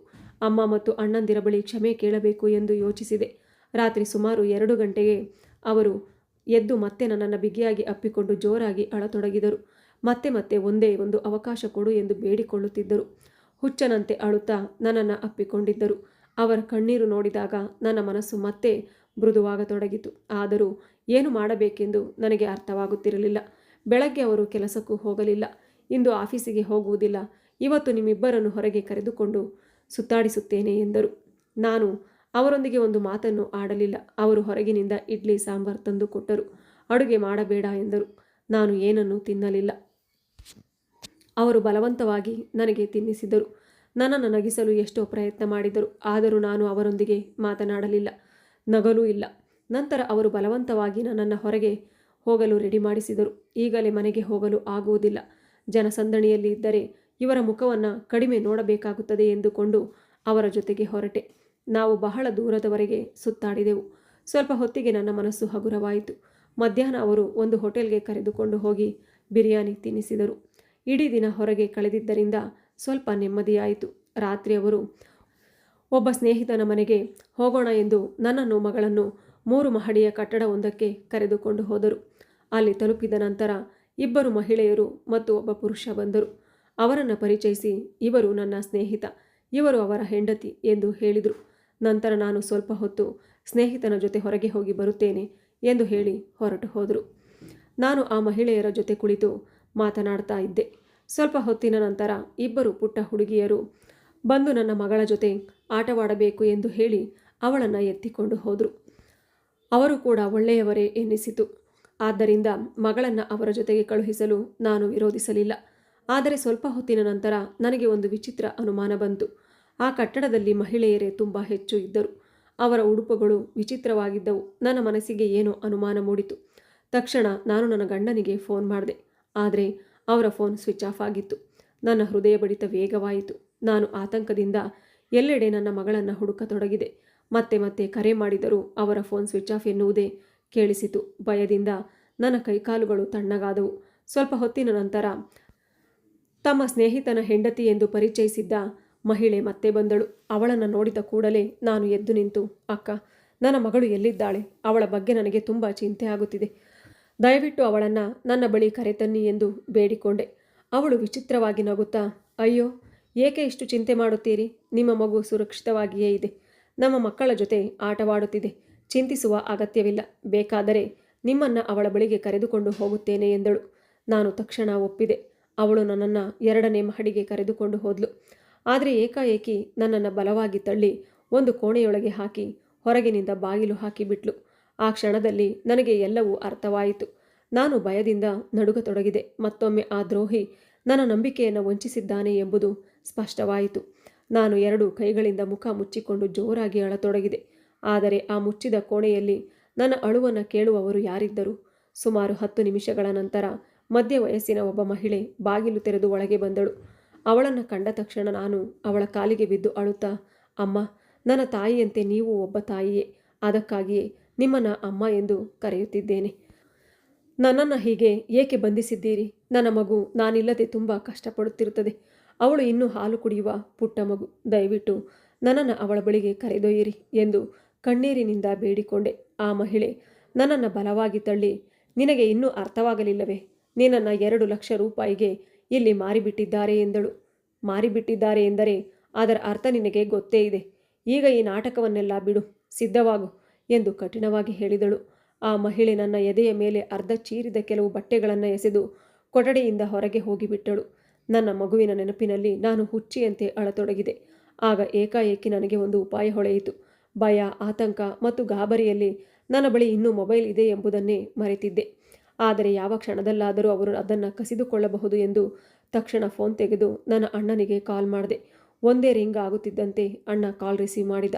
ಅಮ್ಮ ಮತ್ತು ಅಣ್ಣಂದಿರ ಬಳಿ ಕ್ಷಮೆ ಕೇಳಬೇಕು ಎಂದು ಯೋಚಿಸಿದೆ. ರಾತ್ರಿ ಸುಮಾರು 2 ಗಂಟೆಗೆ ಅವರು ಎದ್ದು ಮತ್ತೆ ನನ್ನನ್ನು ಬಿಗಿಯಾಗಿ ಅಪ್ಪಿಕೊಂಡು ಜೋರಾಗಿ ಅಳತೊಡಗಿದರು. ಮತ್ತೆ ಮತ್ತೆ ಒಂದೇ ಒಂದು ಅವಕಾಶ ಕೊಡು ಎಂದು ಬೇಡಿಕೊಳ್ಳುತ್ತಿದ್ದರು. ಹುಚ್ಚನಂತೆ ಅಳುತ್ತಾ ನನ್ನನ್ನು ಅಪ್ಪಿಕೊಂಡಿದ್ದರು. ಅವರ ಕಣ್ಣೀರು ನೋಡಿದಾಗ ನನ್ನ ಮನಸ್ಸು ಮತ್ತೆ ಮೃದುವಾಗತೊಡಗಿತು. ಆದರೂ ಏನು ಮಾಡಬೇಕೆಂದು ನನಗೆ ಅರ್ಥವಾಗುತ್ತಿರಲಿಲ್ಲ. ಬೆಳಗ್ಗೆ ಅವರು ಕೆಲಸಕ್ಕೂ ಹೋಗಲಿಲ್ಲ. ಇಂದು ಆಫೀಸಿಗೆ ಹೋಗುವುದಿಲ್ಲ. ಇವತ್ತು ನಿಮ್ಮಿಬ್ಬರನ್ನು ಹೊರಗೆ ಕರೆದುಕೊಂಡು ಸುತ್ತಾಡಿಸುತ್ತೇನೆ ಎಂದರು. ನಾನು ಅವರೊಂದಿಗೆ ಒಂದು ಮಾತನ್ನು ಆಡಲಿಲ್ಲ. ಅವರು ಹೊರಗಿನಿಂದ ಇಡ್ಲಿ ಸಾಂಬಾರ್ ತಂದು ಕೊಟ್ಟರು. ಅಡುಗೆ ಮಾಡಬೇಡ ಎಂದರು. ನಾನು ಏನನ್ನೂ ತಿನ್ನಲಿಲ್ಲ. ಅವರು ಬಲವಂತವಾಗಿ ನನಗೆ ತಿನ್ನಿಸಿದರು. ನನ್ನನ್ನು ನಗಿಸಲು ಎಷ್ಟೋ ಪ್ರಯತ್ನ ಮಾಡಿದರು. ಆದರೂ ನಾನು ಅವರೊಂದಿಗೆ ಮಾತನಾಡಲಿಲ್ಲ, ನಗಲೂ ಇಲ್ಲ. ನಂತರ ಅವರು ಬಲವಂತವಾಗಿ ನನ್ನನ್ನು ಹೊರಗೆ ಹೋಗಲು ರೆಡಿ ಮಾಡಿಸಿದರು. ಈಗಲೇ ಮನೆಗೆ ಹೋಗಲು ಆಗುವುದಿಲ್ಲ. ಜನಸಂದಣಿಯಲ್ಲಿ ಇದ್ದರೆ ಇವರ ಮುಖವನ್ನು ಕಡಿಮೆ ನೋಡಬೇಕಾಗುತ್ತದೆ ಎಂದುಕೊಂಡು ಅವರ ಜೊತೆಗೆ ಹೊರಟೆ. ನಾವು ಬಹಳ ದೂರದವರೆಗೆ ಸುತ್ತಾಡಿದೆವು. ಸ್ವಲ್ಪ ಹೊತ್ತಿಗೆ ನನ್ನ ಮನಸ್ಸು ಹಗುರವಾಯಿತು. ಮಧ್ಯಾಹ್ನ ಅವರು ಒಂದು ಹೋಟೆಲ್ಗೆ ಕರೆದುಕೊಂಡು ಹೋಗಿ ಬಿರಿಯಾನಿ ತಿನ್ನಿಸಿದರು. ಇಡೀ ದಿನ ಹೊರಗೆ ಕಳೆದಿದ್ದರಿಂದ ಸ್ವಲ್ಪ ನೆಮ್ಮದಿಯಾಯಿತು. ರಾತ್ರಿ ಅವರು ಒಬ್ಬ ಸ್ನೇಹಿತನ ಮನೆಗೆ ಹೋಗೋಣ ಎಂದು ನನ್ನನ್ನು ಮಗಳನ್ನು 3 ಮಹಡಿಯ ಕಟ್ಟಡವೊಂದಕ್ಕೆ ಕರೆದುಕೊಂಡು ಹೋದರು. ಅಲ್ಲಿ ತಲುಪಿದ ನಂತರ ಇಬ್ಬರು ಮಹಿಳೆಯರು ಮತ್ತು ಒಬ್ಬ ಪುರುಷ ಬಂದರು. ಅವರನ್ನು ಪರಿಚಯಿಸಿ, ಇವರು ನನ್ನ ಸ್ನೇಹಿತ, ಇವರು ಅವರ ಹೆಂಡತಿ ಎಂದು ಹೇಳಿದರು. ನಂತರ ನಾನು ಸ್ವಲ್ಪ ಹೊತ್ತು ಸ್ನೇಹಿತನ ಜೊತೆ ಹೊರಗೆ ಹೋಗಿ ಬರುತ್ತೇನೆ ಎಂದು ಹೇಳಿ ಹೊರಟು ಹೋದರು. ನಾನು ಆ ಮಹಿಳೆಯರ ಜೊತೆ ಕುಳಿತು ಮಾತನಾಡ್ತಾ ಇದ್ದೆ. ಸ್ವಲ್ಪ ಹೊತ್ತಿನ ನಂತರ ಇಬ್ಬರು ಪುಟ್ಟ ಹುಡುಗಿಯರು ಬಂದು ನನ್ನ ಮಗಳ ಜೊತೆ ಆಟವಾಡಬೇಕು ಎಂದು ಹೇಳಿ ಅವಳನ್ನು ಎತ್ತಿಕೊಂಡು ಹೋದರು. ಅವರು ಕೂಡ ಒಳ್ಳೆಯವರೇ ಎನ್ನಿಸಿತು. ಆದ್ದರಿಂದ ಮಗಳನ್ನು ಅವರ ಜೊತೆಗೆ ಕಳುಹಿಸಲು ನಾನು ವಿರೋಧಿಸಲಿಲ್ಲ. ಆದರೆ ಸ್ವಲ್ಪ ಹೊತ್ತಿನ ನಂತರ ನನಗೆ ಒಂದು ವಿಚಿತ್ರ ಅನುಮಾನ ಬಂತು. ಆ ಕಟ್ಟಡದಲ್ಲಿ ಮಹಿಳೆಯರೇ ತುಂಬ ಹೆಚ್ಚು ಇದ್ದರು. ಅವರ ಉಡುಪುಗಳು ವಿಚಿತ್ರವಾಗಿದ್ದವು. ನನ್ನ ಮನಸ್ಸಿಗೆ ಏನೋ ಅನುಮಾನ ಮೂಡಿತು. ತಕ್ಷಣ ನಾನು ನನ್ನ ಗಂಡನಿಗೆ ಫೋನ್ ಮಾಡಿದೆ. ಆದರೆ ಅವರ ಫೋನ್ ಸ್ವಿಚ್ ಆಫ್ ಆಗಿತ್ತು. ನನ್ನ ಹೃದಯ ಬಡಿತ ವೇಗವಾಯಿತು. ನಾನು ಆತಂಕದಿಂದ ಎಲ್ಲೆಡೆ ನನ್ನ ಮಗಳನ್ನು ಹುಡುಕತೊಡಗಿದೆ. ಮತ್ತೆ ಮತ್ತೆ ಕರೆ ಮಾಡಿದರೂ ಅವರ ಫೋನ್ ಸ್ವಿಚ್ ಆಫ್ ಎನ್ನುವುದೇ ಕೇಳಿಸಿತು. ಭಯದಿಂದ ನನ್ನ ಕೈಕಾಲುಗಳು ತಣ್ಣಗಾದವು. ಸ್ವಲ್ಪ ಹೊತ್ತಿನ ನಂತರ ತಮ್ಮ ಸ್ನೇಹಿತನ ಹೆಂಡತಿ ಎಂದು ಪರಿಚಯಿಸಿದ್ದ ಮಹಿಳೆ ಮತ್ತೆ ಬಂದಳು. ಅವಳನ್ನು ನೋಡಿದ ಕೂಡಲೇ ನಾನು ಎದ್ದು ನಿಂತು, ಅಕ್ಕ, ನನ್ನ ಮಗಳು ಎಲ್ಲಿದ್ದಾಳೆ? ಅವಳ ಬಗ್ಗೆ ನನಗೆ ತುಂಬ ಚಿಂತೆ ಆಗುತ್ತಿದೆ. ದಯವಿಟ್ಟು ಅವಳನ್ನು ನನ್ನ ಬಳಿ ಕರೆತನ್ನಿ ಎಂದು ಬೇಡಿಕೊಂಡೆ. ಅವಳು ವಿಚಿತ್ರವಾಗಿ ನಗುತ್ತಾ, ಅಯ್ಯೋ, ಏಕೆ ಇಷ್ಟು ಚಿಂತೆ ಮಾಡುತ್ತೀರಿ? ನಿಮ್ಮ ಮಗು ಸುರಕ್ಷಿತವಾಗಿಯೇ ಇದೆ. ನಮ್ಮ ಮಕ್ಕಳ ಜೊತೆ ಆಟವಾಡುತ್ತಿದೆ. ಚಿಂತಿಸುವ ಅಗತ್ಯವಿಲ್ಲ. ಬೇಕಾದರೆ ನಿಮ್ಮನ್ನು ಅವಳ ಬಳಿಗೆ ಕರೆದುಕೊಂಡು ಹೋಗುತ್ತೇನೆ ಎಂದಳು. ನಾನು ತಕ್ಷಣ ಒಪ್ಪಿದೆ. ಅವಳು ನನ್ನನ್ನು 2ನೇ ಮಹಡಿಗೆ ಕರೆದುಕೊಂಡು ಹೋದ್ಲು. ಆದರೆ ಏಕಾಏಕಿ ನನ್ನನ್ನು ಬಲವಾಗಿ ತಳ್ಳಿ ಒಂದು ಕೋಣೆಯೊಳಗೆ ಹಾಕಿ ಹೊರಗಿನಿಂದ ಬಾಗಿಲು ಹಾಕಿಬಿಟ್ಲು. ಆ ಕ್ಷಣದಲ್ಲಿ ನನಗೆ ಎಲ್ಲವೂ ಅರ್ಥವಾಯಿತು. ನಾನು ಭಯದಿಂದ ನಡುಗತೊಡಗಿದೆ. ಮತ್ತೊಮ್ಮೆ ಆ ದ್ರೋಹಿ ನನ್ನ ನಂಬಿಕೆಯನ್ನು ವಂಚಿಸಿದ್ದಾನೆ ಎಂಬುದು ಸ್ಪಷ್ಟವಾಯಿತು. ನಾನು 2 ಕೈಗಳಿಂದ ಮುಖ ಮುಚ್ಚಿಕೊಂಡು ಜೋರಾಗಿ ಅಳತೊಡಗಿದೆ. ಆದರೆ ಆ ಮುಚ್ಚಿದ ಕೋಣೆಯಲ್ಲಿ ನನ್ನ ಅಳುವನ್ನು ಕೇಳುವವರು ಯಾರಿದ್ದರು? ಸುಮಾರು 10 ನಿಮಿಷಗಳ ನಂತರ ಮಧ್ಯ ವಯಸ್ಸಿನ ಒಬ್ಬ ಮಹಿಳೆ ಬಾಗಿಲು ತೆರೆದು ಒಳಗೆ ಬಂದಳು. ಅವಳನ್ನು ಕಂಡ ತಕ್ಷಣ ನಾನು ಅವಳ ಕಾಲಿಗೆ ಬಿದ್ದು ಅಳುತ್ತಾ, ಅಮ್ಮ, ನನ್ನ ತಾಯಿಯಂತೆ ನೀವು ಒಬ್ಬ ತಾಯಿಯೇ. ಅದಕ್ಕಾಗಿಯೇ ನಿಮ್ಮನ್ನು ಅಮ್ಮ ಎಂದು ಕರೆಯುತ್ತಿದ್ದೇನೆ. ನನ್ನನ್ನು ಹೀಗೆ ಏಕೆ ಬಂಧಿಸಿದ್ದೀರಿ? ನನ್ನ ಮಗು ನಾನಿಲ್ಲದೆ ತುಂಬ ಕಷ್ಟಪಡುತ್ತಿರುತ್ತದೆ. ಅವಳು ಇನ್ನೂ ಹಾಲು ಕುಡಿಯುವ ಪುಟ್ಟ ಮಗು. ದಯವಿಟ್ಟು ನನ್ನನ್ನು ಅವಳ ಬಳಿಗೆ ಕರೆದೊಯ್ಯಿರಿ ಎಂದು ಕಣ್ಣೀರಿನಿಂದ ಬೇಡಿಕೊಂಡೆ. ಆ ಮಹಿಳೆ ನನ್ನನ್ನು ಬಲವಾಗಿ ತಳ್ಳಿ, ನಿನಗೆ ಇನ್ನೂ ಅರ್ಥವಾಗಲಿಲ್ಲವೇ? ನಿನ್ನನ್ನು 2 ಲಕ್ಷ ರೂಪಾಯಿಗೆ ಇಲ್ಲಿ ಮಾರಿಬಿಟ್ಟಿದ್ದಾರೆ ಎಂದಳು. ಮಾರಿಬಿಟ್ಟಿದ್ದಾರೆ ಎಂದರೆ ಅದರ ಅರ್ಥ ನಿನಗೆ ಗೊತ್ತೇ ಇದೆ. ಈಗ ಈ ನಾಟಕವನ್ನೆಲ್ಲ ಬಿಡು, ಸಿದ್ಧವಾಗು ಎಂದು ಕಠಿಣವಾಗಿ ಹೇಳಿದಳು. ಆ ಮಹಿಳೆ ನನ್ನ ಎದೆಯ ಮೇಲೆ ಅರ್ಧ ಚೀರಿದ ಕೆಲವು ಬಟ್ಟೆಗಳನ್ನು ಎಸೆದು ಕೊಠಡಿಯಿಂದ ಹೊರಗೆ ಹೋಗಿಬಿಟ್ಟಳು. ನನ್ನ ಮಗುವಿನ ನೆನಪಿನಲ್ಲಿ ನಾನು ಹುಚ್ಚಿಯಂತೆ ಅಳತೊಡಗಿದೆ. ಆಗ ಏಕಾಏಕಿ ನನಗೆ ಒಂದು ಉಪಾಯ ಹೊಳೆಯಿತು. ಭಯ, ಆತಂಕ ಮತ್ತು ಗಾಬರಿಯಲ್ಲಿ ನನ್ನ ಬಳಿ ಇನ್ನೂ ಮೊಬೈಲ್ ಇದೆ ಎಂಬುದನ್ನೇ ಮರೆತಿದ್ದೆ. ಆದರೆ ಯಾವ ಕ್ಷಣದಲ್ಲಾದರೂ ಅವರು ಅದನ್ನು ಕಸಿದುಕೊಳ್ಳಬಹುದು ಎಂದು ತಕ್ಷಣ ಫೋನ್ ತೆಗೆದು ನನ್ನ ಅಣ್ಣನಿಗೆ ಕಾಲ್ ಮಾಡಿದೆ. ಒಂದೇ ರಿಂಗ್ ಆಗುತ್ತಿದ್ದಂತೆ ಅಣ್ಣ ಕಾಲ್ ರಿಸೀವ್ ಮಾಡಿದ.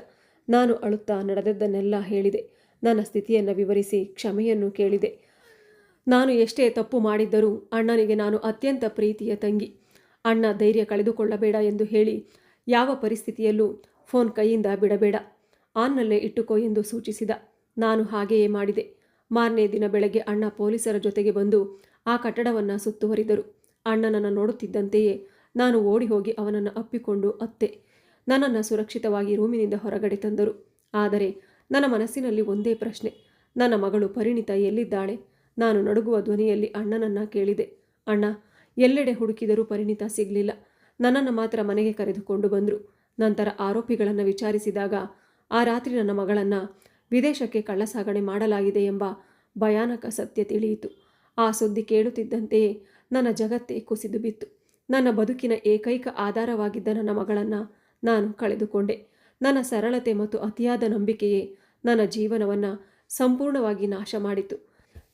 ನಾನು ಅಳುತ್ತಾ ನಡೆದದ್ದನ್ನೆಲ್ಲ ಹೇಳಿದೆ. ನನ್ನ ಸ್ಥಿತಿಯನ್ನು ವಿವರಿಸಿ ಕ್ಷಮೆಯನ್ನು ಕೇಳಿದೆ. ನಾನು ಎಷ್ಟೇ ತಪ್ಪು ಮಾಡಿದ್ದರೂ ಅಣ್ಣನಿಗೆ ನಾನು ಅತ್ಯಂತ ಪ್ರೀತಿಯ ತಂಗಿ. ಅಣ್ಣ ಧೈರ್ಯ ಕಳೆದುಕೊಳ್ಳಬೇಡ ಎಂದು ಹೇಳಿ, ಯಾವ ಪರಿಸ್ಥಿತಿಯಲ್ಲೂ ಫೋನ್ ಕೈಯಿಂದ ಬಿಡಬೇಡ, ಆನ್ನಲ್ಲೇ ಇಟ್ಟುಕೋ ಎಂದು ಸೂಚಿಸಿದ. ನಾನು ಹಾಗೆಯೇ ಮಾಡಿದೆ. ಮಾರನೇ ದಿನ ಬೆಳಗ್ಗೆ ಅಣ್ಣ ಪೊಲೀಸರ ಜೊತೆಗೆ ಬಂದು ಆ ಕಟ್ಟಡವನ್ನು ಸುತ್ತುವರಿದರು. ಅಣ್ಣನನ್ನು ನೋಡುತ್ತಿದ್ದಂತೆಯೇ ನಾನು ಓಡಿ ಹೋಗಿ ಅವನನ್ನು ಅಪ್ಪಿಕೊಂಡು ಅತ್ತೆ. ನನ್ನನ್ನು ಸುರಕ್ಷಿತವಾಗಿ ರೂಮಿನಿಂದ ಹೊರಗಡೆ ತಂದರು. ಆದರೆ ನನ್ನ ಮನಸ್ಸಿನಲ್ಲಿ ಒಂದೇ ಪ್ರಶ್ನೆ, ನನ್ನ ಮಗಳು ಪರಿಣಿತ ಎಲ್ಲಿದ್ದಾಳೆ? ನಾನು ನಡುಗುವ ಧ್ವನಿಯಲ್ಲಿ ಅಣ್ಣನನ್ನು ಕೇಳಿದೆ, ಅಣ್ಣ, ಎಲ್ಲೆಡೆ ಹುಡುಕಿದರೂ ಪರಿಣಿತ ಸಿಗಲಿಲ್ಲ. ನನ್ನನ್ನು ಮಾತ್ರ ಮನೆಗೆ ಕರೆದುಕೊಂಡು ಬಂದರು. ನಂತರ ಆರೋಪಿಗಳನ್ನು ವಿಚಾರಿಸಿದಾಗ ಆ ರಾತ್ರಿ ನನ್ನ ಮಗಳನ್ನು ವಿದೇಶಕ್ಕೆ ಕಳ್ಳಸಾಗಣೆ ಮಾಡಲಾಗಿದೆ ಎಂಬ ಭಯಾನಕ ಸತ್ಯ ತಿಳಿಯಿತು. ಆ ಸುದ್ದಿ ಕೇಳುತ್ತಿದ್ದಂತೆಯೇ ನನ್ನ ಜಗತ್ತೇ ಕುಸಿದು ಬಿತ್ತು. ನನ್ನ ಬದುಕಿನ ಏಕೈಕ ಆಧಾರವಾಗಿದ್ದ ನನ್ನ ಮಗಳನ್ನು ನಾನು ಕಳೆದುಕೊಂಡೆ. ನನ್ನ ಸರಳತೆ ಮತ್ತು ಅತಿಯಾದ ನಂಬಿಕೆಯೇ ನನ್ನ ಜೀವನವನ್ನು ಸಂಪೂರ್ಣವಾಗಿ ನಾಶ ಮಾಡಿತು.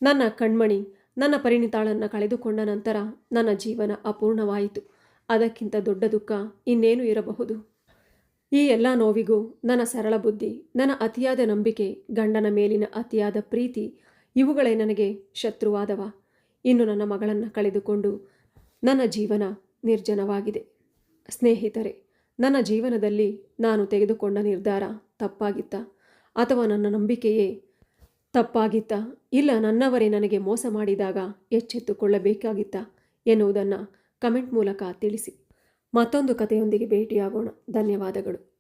ನನ್ನ ಕಣ್ಮಣಿ, ನನ್ನ ಪರಿಣಿತಾಳನ್ನು ಕಳೆದುಕೊಂಡ ನಂತರ ನನ್ನ ಜೀವನ ಅಪೂರ್ಣವಾಯಿತು. ಅದಕ್ಕಿಂತ ದೊಡ್ಡ ದುಃಖ ಇನ್ನೇನು ಇರಬಹುದು? ಈ ಎಲ್ಲ ನೋವಿಗೂ ನನ್ನ ಸರಳ ಬುದ್ಧಿ, ನನ್ನ ಅತಿಯಾದ ನಂಬಿಕೆ, ಗಂಡನ ಮೇಲಿನ ಅತಿಯಾದ ಪ್ರೀತಿ ಇವುಗಳೇ ನನಗೆ ಶತ್ರುವಾದವ. ಇನ್ನು ನನ್ನ ಮಗಳನ್ನು ಕಳೆದುಕೊಂಡು ನನ್ನ ಜೀವನ ನಿರ್ಜನವಾಗಿದೆ. ಸ್ನೇಹಿತರೆ, ನನ್ನ ಜೀವನದಲ್ಲಿ ನಾನು ತೆಗೆದುಕೊಂಡ ನಿರ್ಧಾರ ತಪ್ಪಾಗಿತ್ತಾ? ಅಥವಾ ನನ್ನ ನಂಬಿಕೆಯೇ ತಪ್ಪಾಗಿತ್ತಾ? ಇಲ್ಲ ನನ್ನವರೇ ನನಗೆ ಮೋಸ ಮಾಡಿದಾಗ ಎಚ್ಚೆತ್ತುಕೊಳ್ಳಬೇಕಾಗಿತ್ತಾ ಎನ್ನುವುದನ್ನು ಕಮೆಂಟ್ ಮೂಲಕ ತಿಳಿಸಿ. ಮತ್ತೊಂದು ಕಥೆಯೊಂದಿಗೆ ಭೇಟಿಯಾಗೋಣ. ಧನ್ಯವಾದಗಳು.